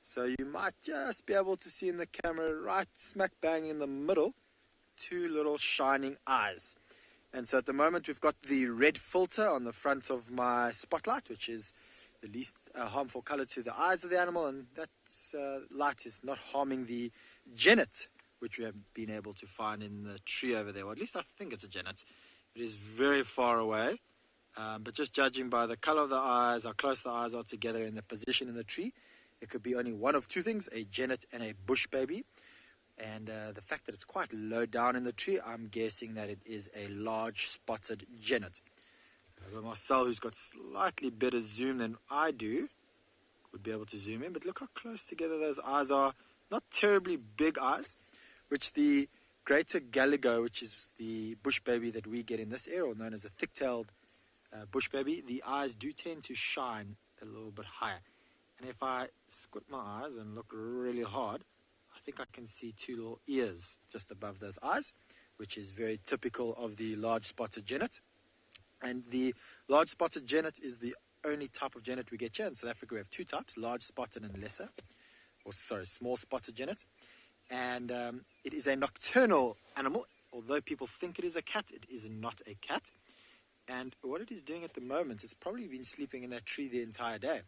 So you might just be able to see in the camera right smack bang in the middle, two little shining eyes. And so at the moment we've got the red filter on the front of my spotlight, which is the least harmful color to the eyes of the animal, and that light is not harming the genet, which we have been able to find in the tree over there, or at least I think it's a genet. It is very far away. But just judging by the color of the eyes, how close the eyes are together, and the position in the tree, it could be only one of two things, a genet and a bush baby. And the fact that it's quite low down in the tree, I'm guessing that it is a large spotted genet. Marcel, who's got slightly better zoom than I do, would be able to zoom in. But look how close together those eyes are. Not terribly big eyes, which the greater galligo, which is the bush baby that we get in this area, or known as a thick-tailed bush baby, the eyes do tend to shine a little bit higher. And if I squint my eyes and look really hard, I think I can see two little ears just above those eyes, which is very typical of the large spotted genet. And the large spotted genet is the only type of genet we get here. In South Africa we have two types, large spotted and lesser, small spotted genet. And it is a nocturnal animal. Although people think it is a cat, it is not a cat. And what it is doing at the moment, it's probably been sleeping in that tree the entire day.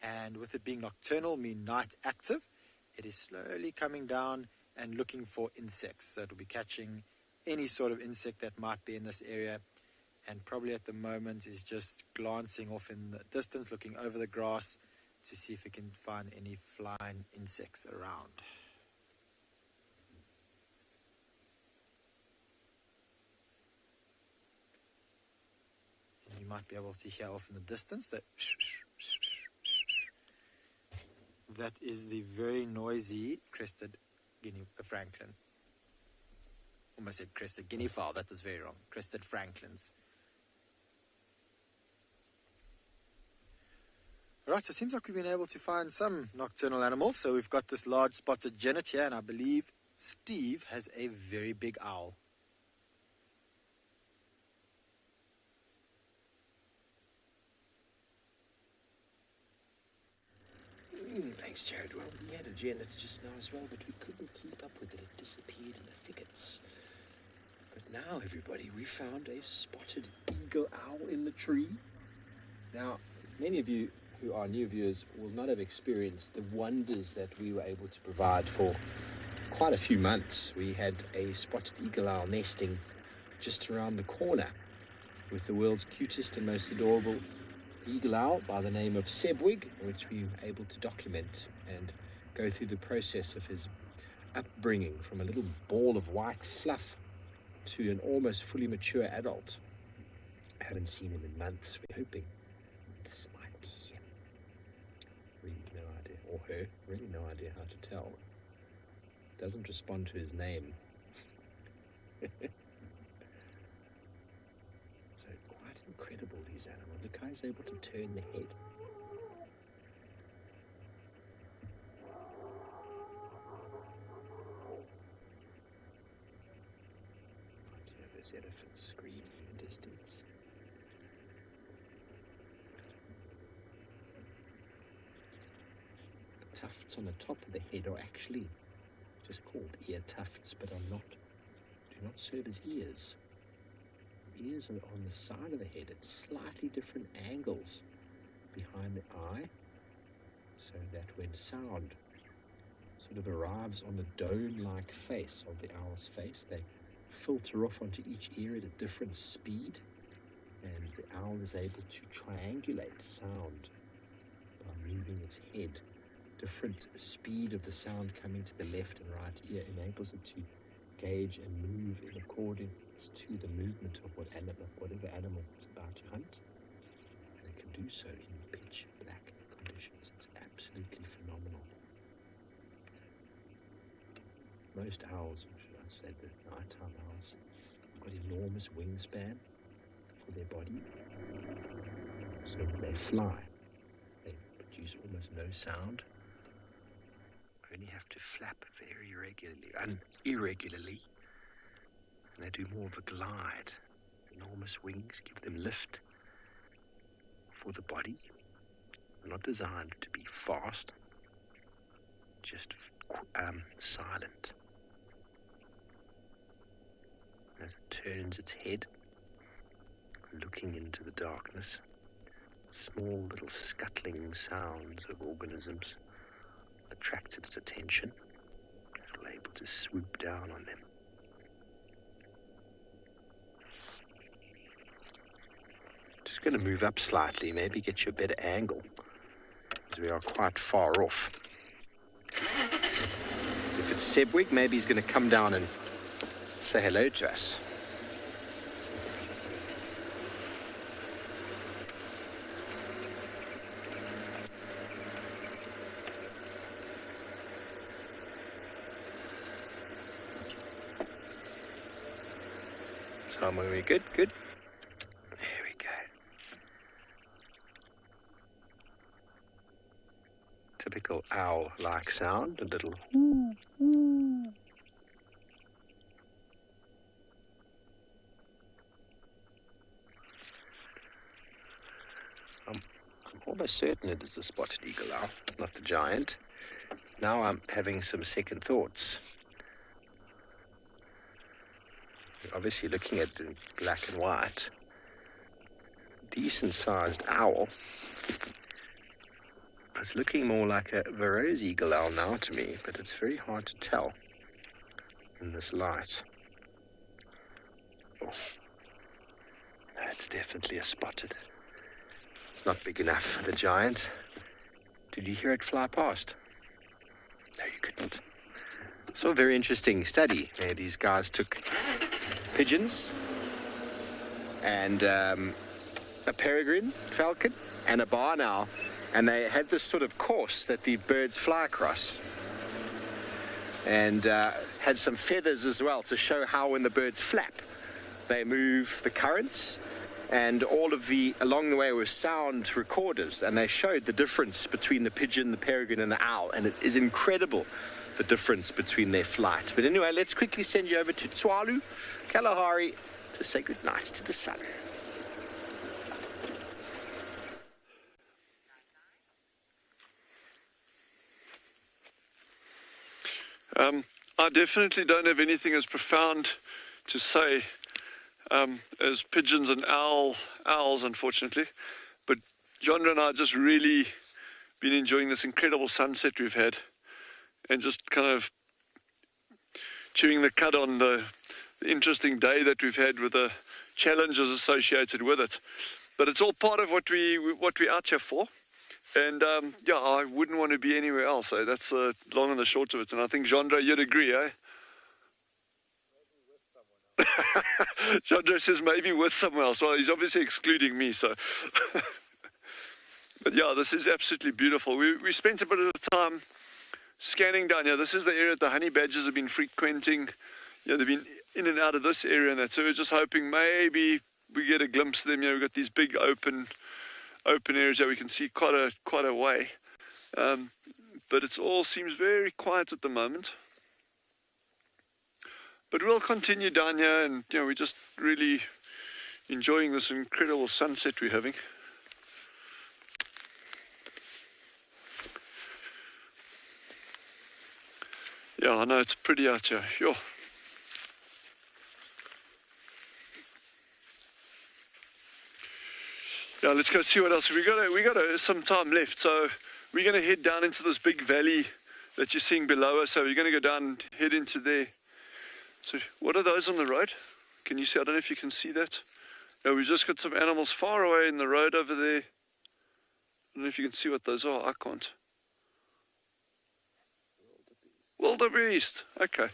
And with it being nocturnal, meaning night active, it is slowly coming down and looking for insects. So it will be catching any sort of insect that might be in this area. And probably at the moment is just glancing off in the distance, looking over the grass to see if it can find any flying insects around. You might be able to hear off in the distance that that is the very noisy crested Franklin. Almost said crested guinea fowl. That was very wrong. Crested Franklins. Right, so it seems like we've been able to find some nocturnal animals. So we've got this large spotted genet here, and I believe Steve has a very big owl. Thanks, Jared. Well, we had a genet just now as well, but we couldn't keep up with it. It disappeared in the thickets. But now, everybody, we found a spotted eagle owl in the tree. Now, many of you who are new viewers will not have experienced the wonders that we were able to provide for quite a few months. We had a spotted eagle owl nesting just around the corner with the world's cutest and most adorable eagle owl by the name of Sebwig, which we were able to document and go through the process of his upbringing from a little ball of white fluff to an almost fully mature adult. I haven't seen him in months. We're hoping this might be him. Really no idea, or her, really no idea how to tell. Doesn't respond to his name. So quite incredible, these animals. The guy's able to turn the head. Those elephants screaming in the distance. The tufts on the top of the head are actually just called ear tufts, but do not serve as ears. Ears are on the side of the head at slightly different angles behind the eye, so that when sound sort of arrives on the dome-like face of the owl's face, they filter off onto each ear at a different speed, and the owl is able to triangulate sound by moving its head. Different speed of the sound coming to the left and right ear enables it to gauge and move in accordance to the movement of whatever animal it's about to hunt. And it can do so in pitch black conditions. It's absolutely phenomenal. Most owls, or should I say the nighttime owls, have got enormous wingspan for their body. So when they fly, they produce almost no sound. Only have to flap very irregularly, and they do more of a glide. Enormous wings give them lift for the body. They're not designed to be fast, just silent. As it turns its head, looking into the darkness, small little scuttling sounds of organisms attracts its attention, and are able to swoop down on them. Just going to move up slightly, maybe get you a better angle, as we are quite far off. If it's Sebwig, maybe he's going to come down and say hello to us. So are we good? Good. There we go. Typical owl-like sound, a little whoo, whoo. I'm almost certain it is the spotted eagle owl, not the giant. Now I'm having some second thoughts. Obviously looking at it in black and white. Decent sized owl. It's looking more like a Varro's eagle owl now to me, but it's very hard to tell in this light. Oh, that's definitely a spotted. It's not big enough for the giant. Did you hear it fly past? No, you couldn't. So a very interesting study. These guys took pigeons and a peregrine falcon and a barn owl, and they had this sort of course that the birds fly across, and had some feathers as well to show how when the birds flap they move the currents, and all of the along the way were sound recorders, and they showed the difference between the pigeon, the peregrine and the owl, and it is incredible the difference between their flight. But anyway, let's quickly send you over to Tswalu Kalahari to say goodnight to the sun. I definitely don't have anything as profound to say as pigeons and owls, unfortunately. But Jandra and I just really been enjoying this incredible sunset we've had, and just kind of chewing the cud on the interesting day that we've had with the challenges associated with it. But it's all part of what we're out here for. And yeah, I wouldn't want to be anywhere else. So that's the long and the short of it. And I think Jandra, you'd agree, eh? Jandra says maybe with someone else. Well, he's obviously excluding me, so. But yeah, this is absolutely beautiful. We spent a bit of time scanning down here. This is the area that the honey badgers have been frequenting. Yeah, they've been in and out of this area and that. So we're just hoping maybe we get a glimpse of them. You know, we've got these big open areas that we can see quite a way. But it all seems very quiet at the moment. But we'll continue down here, and we're just really enjoying this incredible sunset we're having. Yeah, I know it's pretty out here. Yo. Yeah, let's go see what else. We got some time left, so we're gonna head down into this big valley that you're seeing below us. So we're gonna go down and head into there. So what are those on the road? Can you see? I don't know if you can see that. Yeah, we've just got some animals far away in the road over there. I don't know if you can see what those are. I can't. Wildebeest. Okay.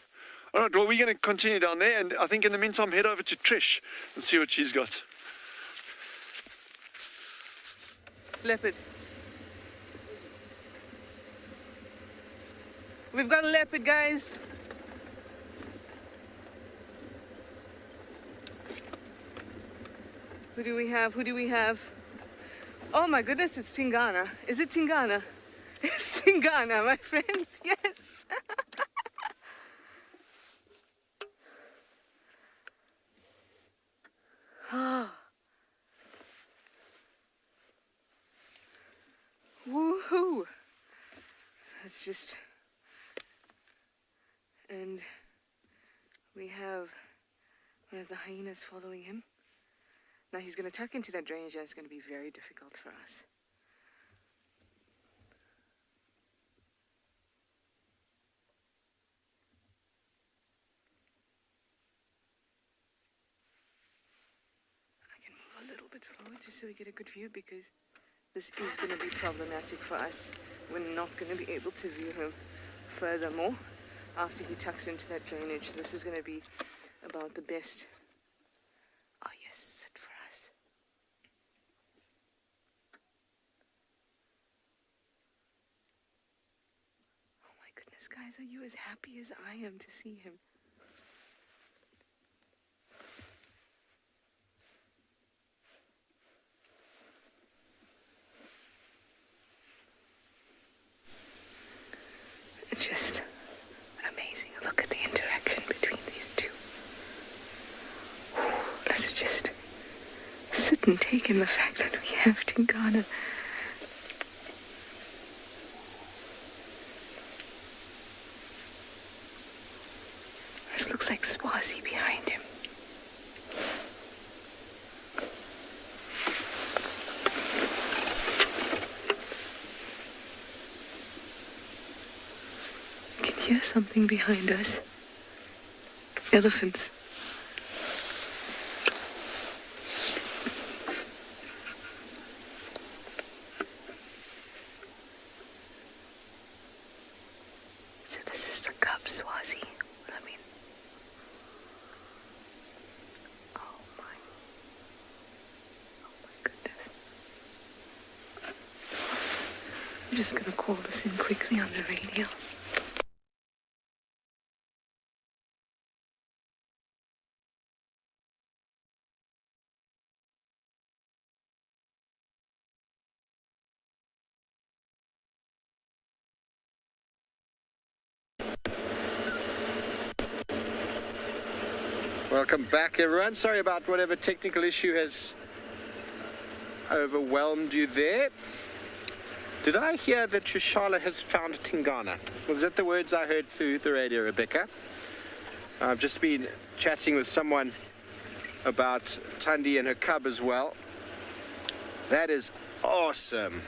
All right, well, we're going to continue down there, and I think in the meantime, head over to Trish and see what she's got. Leopard. We've got a leopard, guys. Who do we have? Who do we have? Oh my goodness, it's Tingana. Is it Tingana? It's Tingana, my friends. Yes. Oh. Woohoo! That's just... And we have one of the hyenas following him. Now he's going to tuck into that drainage, and it's going to be very difficult for us. I can move a little bit forward just so we get a good view, because this is going to be problematic for us. We're not going to be able to view him furthermore after he tucks into that drainage. This is going to be about the best. Oh yes, sit for us. Oh my goodness, guys, are you as happy as I am to see him? It's just amazing. Look at the interaction between these two. Let's just sit and take in the fact that we have Tingana. This looks like Swazi behind him. I can hear something behind us. Elephants. So this is the cub Swazi. I mean, oh my goodness. I'm just gonna call this in quickly on the radio. Welcome back, everyone. Sorry about whatever technical issue has overwhelmed you there. Did I hear that Trishala has found Tingana? Was that the words I heard through the radio, Rebecca? I've just been chatting with someone about Thandi and her cub as well. That is awesome.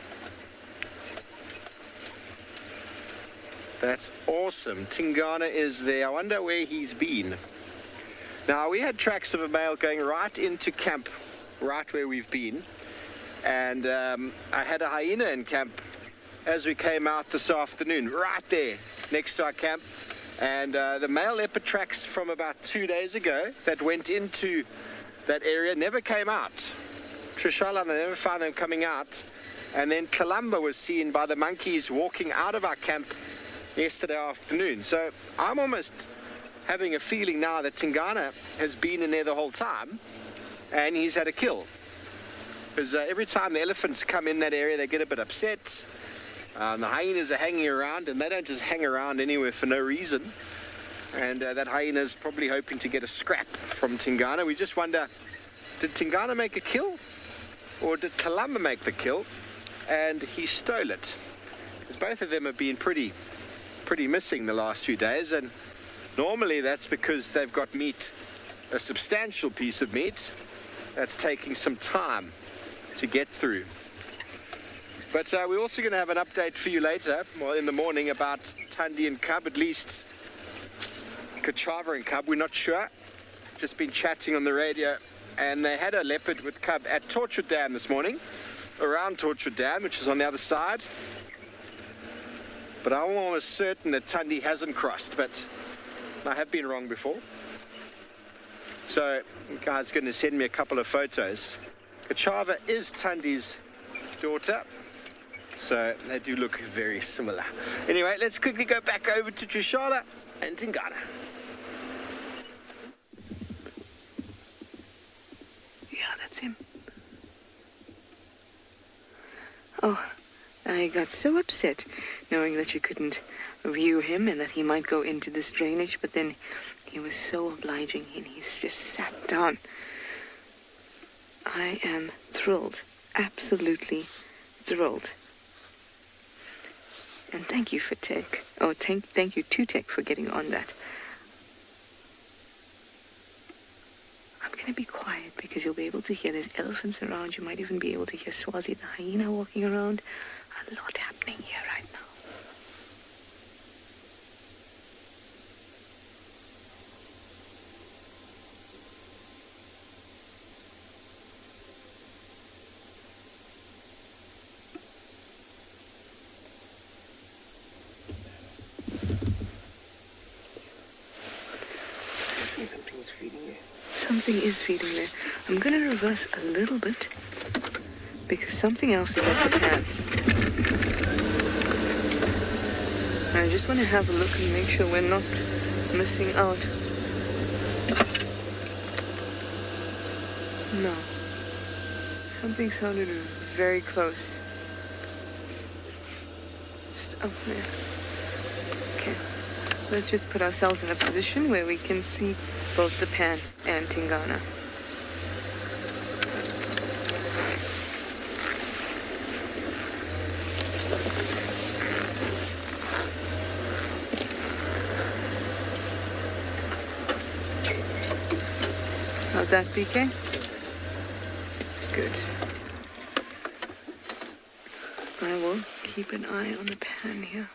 That's awesome. Tingana is there. I wonder where he's been. Now, we had tracks of a male going right into camp, right where we've been. And I had a hyena in camp as we came out this afternoon, right there next to our camp. And the male leopard tracks from about 2 days ago that went into that area never came out. Trishala and I never found them coming out. And then Kalamba was seen by the monkeys walking out of our camp yesterday afternoon. So I'm almost having a feeling now that Tingana has been in there the whole time and he's had a kill. Because every time the elephants come in that area, they get a bit upset. The hyenas are hanging around, and they don't just hang around anywhere for no reason. And that hyena is probably hoping to get a scrap from Tingana. We just wonder, did Tingana make a kill? Or did Kalamba make the kill? And he stole it. Because both of them have been pretty missing the last few days. And normally that's because they've got meat, a substantial piece of meat, that's taking some time to get through. But we're also going to have an update for you later, well, in the morning, about Thandi and Cub, at least Kachava and Cub, we're not sure. Just been chatting on the radio, and they had a leopard with Cub at Torchwood Dam this morning, around Torchwood Dam, which is on the other side. But I'm almost certain that Thandi hasn't crossed, but I have been wrong before. So, the guy's going to send me a couple of photos. Kachava is Thandi's daughter, so they do look very similar. Anyway, let's quickly go back over to Tswalu and Tingana. Yeah, that's him. Oh, I got so upset knowing that you couldn't view him and that he might go into this drainage, but then he was so obliging and he's just sat down. I am thrilled, absolutely thrilled. And thank you for Tech. Oh, thank you to Tech for getting on that. I'm going to be quiet because you'll be able to hear there's elephants around. You might even be able to hear Swazi the hyena walking around. A lot happening here right now. Something is feeding there. I'm going to reverse a little bit because something else is at the pan. I just want to have a look and make sure we're not missing out. No. Something sounded very close. Just up there. Okay. Let's just put ourselves in a position where we can see both the pan and Tingana. How's that, PK? Good. I will keep an eye on the pan here.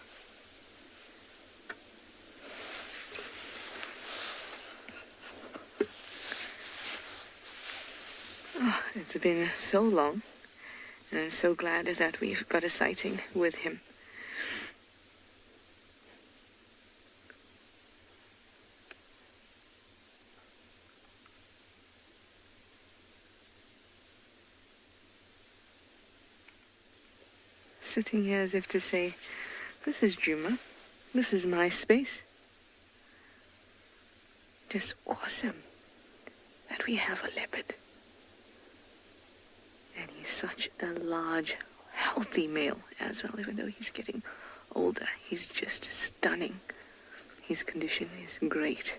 Oh, it's been so long, and I'm so glad that we've got a sighting with him. Sitting here as if to say, this is Djuma, this is my space. Just awesome that we have a leopard. And he's such a large, healthy male as well, even though he's getting older. He's just stunning. His condition is great.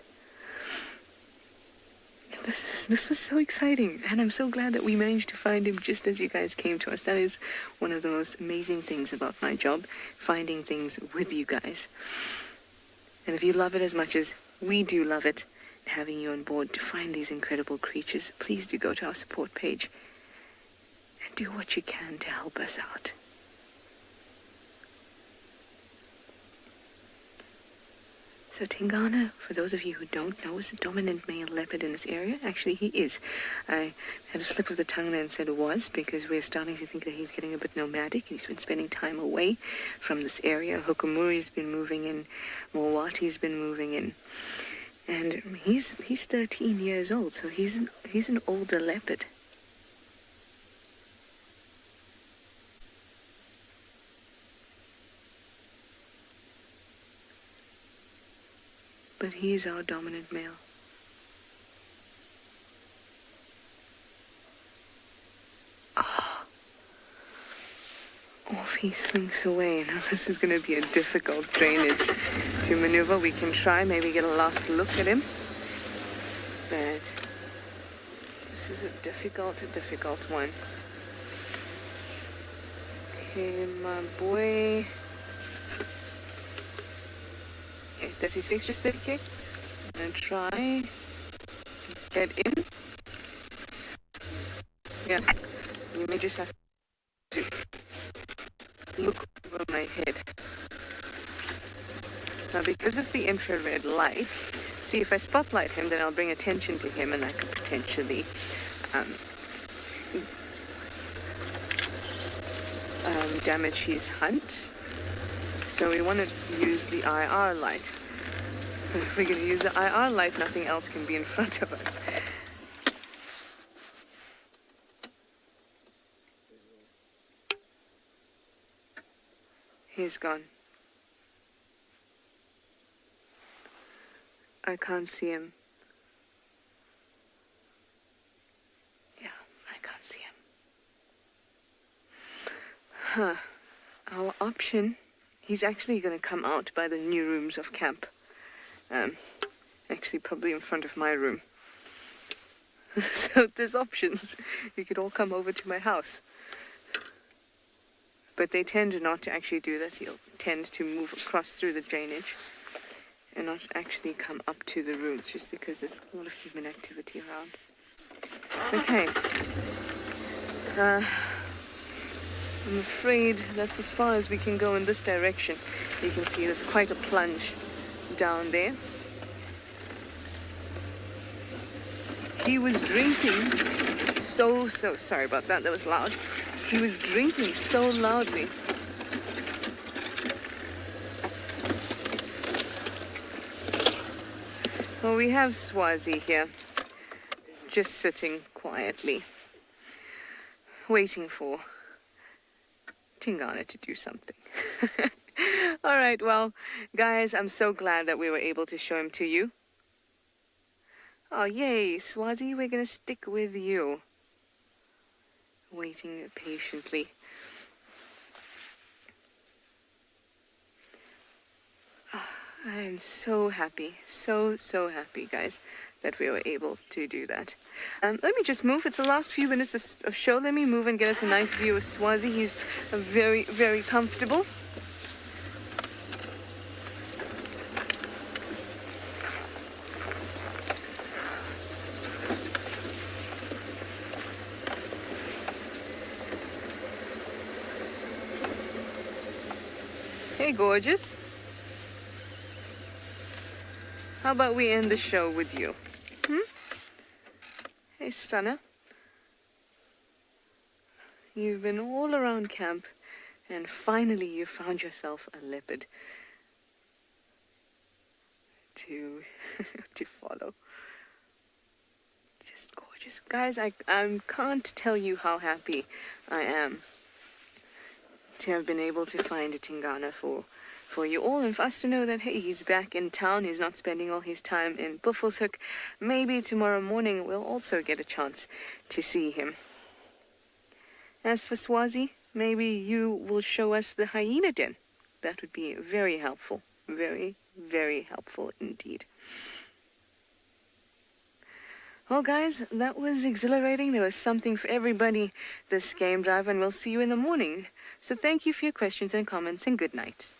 This was so exciting, and I'm so glad that we managed to find him just as you guys came to us. That is one of the most amazing things about my job, finding things with you guys. And if you love it as much as we do love it, having you on board to find these incredible creatures, please do go to our support page and do what you can to help us out. So Tingana, for those of you who don't know, is the dominant male leopard in this area. Actually, he is. I had a slip of the tongue there and said it was, because we're starting to think that he's getting a bit nomadic. He's been spending time away from this area. Hukumuri's been moving in. Mowati's been moving in. And he's 13 years old, so he's an older leopard. But he's our dominant male. Oh, off he slinks away. Now this is going to be a difficult drainage to maneuver. We can try, maybe get a last look at him. But this is a difficult one. Okay, my boy. Okay, does his face just stay okay? I'm gonna try. Get in. Yeah, you may just have to look over my head. Now, because of the infrared light, see, if I spotlight him, then I'll bring attention to him and I could potentially damage his hunt. So we want to use the IR light. If we're going to use the IR light, nothing else can be in front of us. He's gone. I can't see him. Yeah, I can't see him. Huh. Our option, he's actually going to come out by the new rooms of camp. Actually, probably in front of my room. So there's options. You could all come over to my house. But they tend not to actually do that. You'll tend to move across through the drainage and not actually come up to the rooms, just because there's a lot of human activity around. Okay. I'm afraid that's as far as we can go in this direction. You can see there's quite a plunge down there. He was drinking so sorry about that. That was loud. He was drinking so loudly. Well, we have Swazi here, just sitting quietly, waiting for Tingana to do something. All right, well, guys, I'm so glad that we were able to show him to you. Oh, yay, Swazi, we're going to stick with you. Waiting patiently. Oh, I am so happy, so happy, guys, that we were able to do that. Let me just move. It's the last few minutes of show. Let me move and get us a nice view of Swazi. He's very comfortable. Hey, gorgeous. How about we end the show with you? Hey, Stunner. You've been all around camp, and finally you found yourself a leopard to follow. Just gorgeous. Guys, I can't tell you how happy I am to have been able to find a Tingana for you all, and for us to know that, hey, he's back in town, he's not spending all his time in Buffelshoek. Maybe tomorrow morning we'll also get a chance to see him. As for Swazi, maybe you will show us the hyena den. That would be very helpful. Very helpful indeed. Well, guys, that was exhilarating. There was something for everybody this game drive, and we'll see you in the morning. So thank you for your questions and comments, and good night.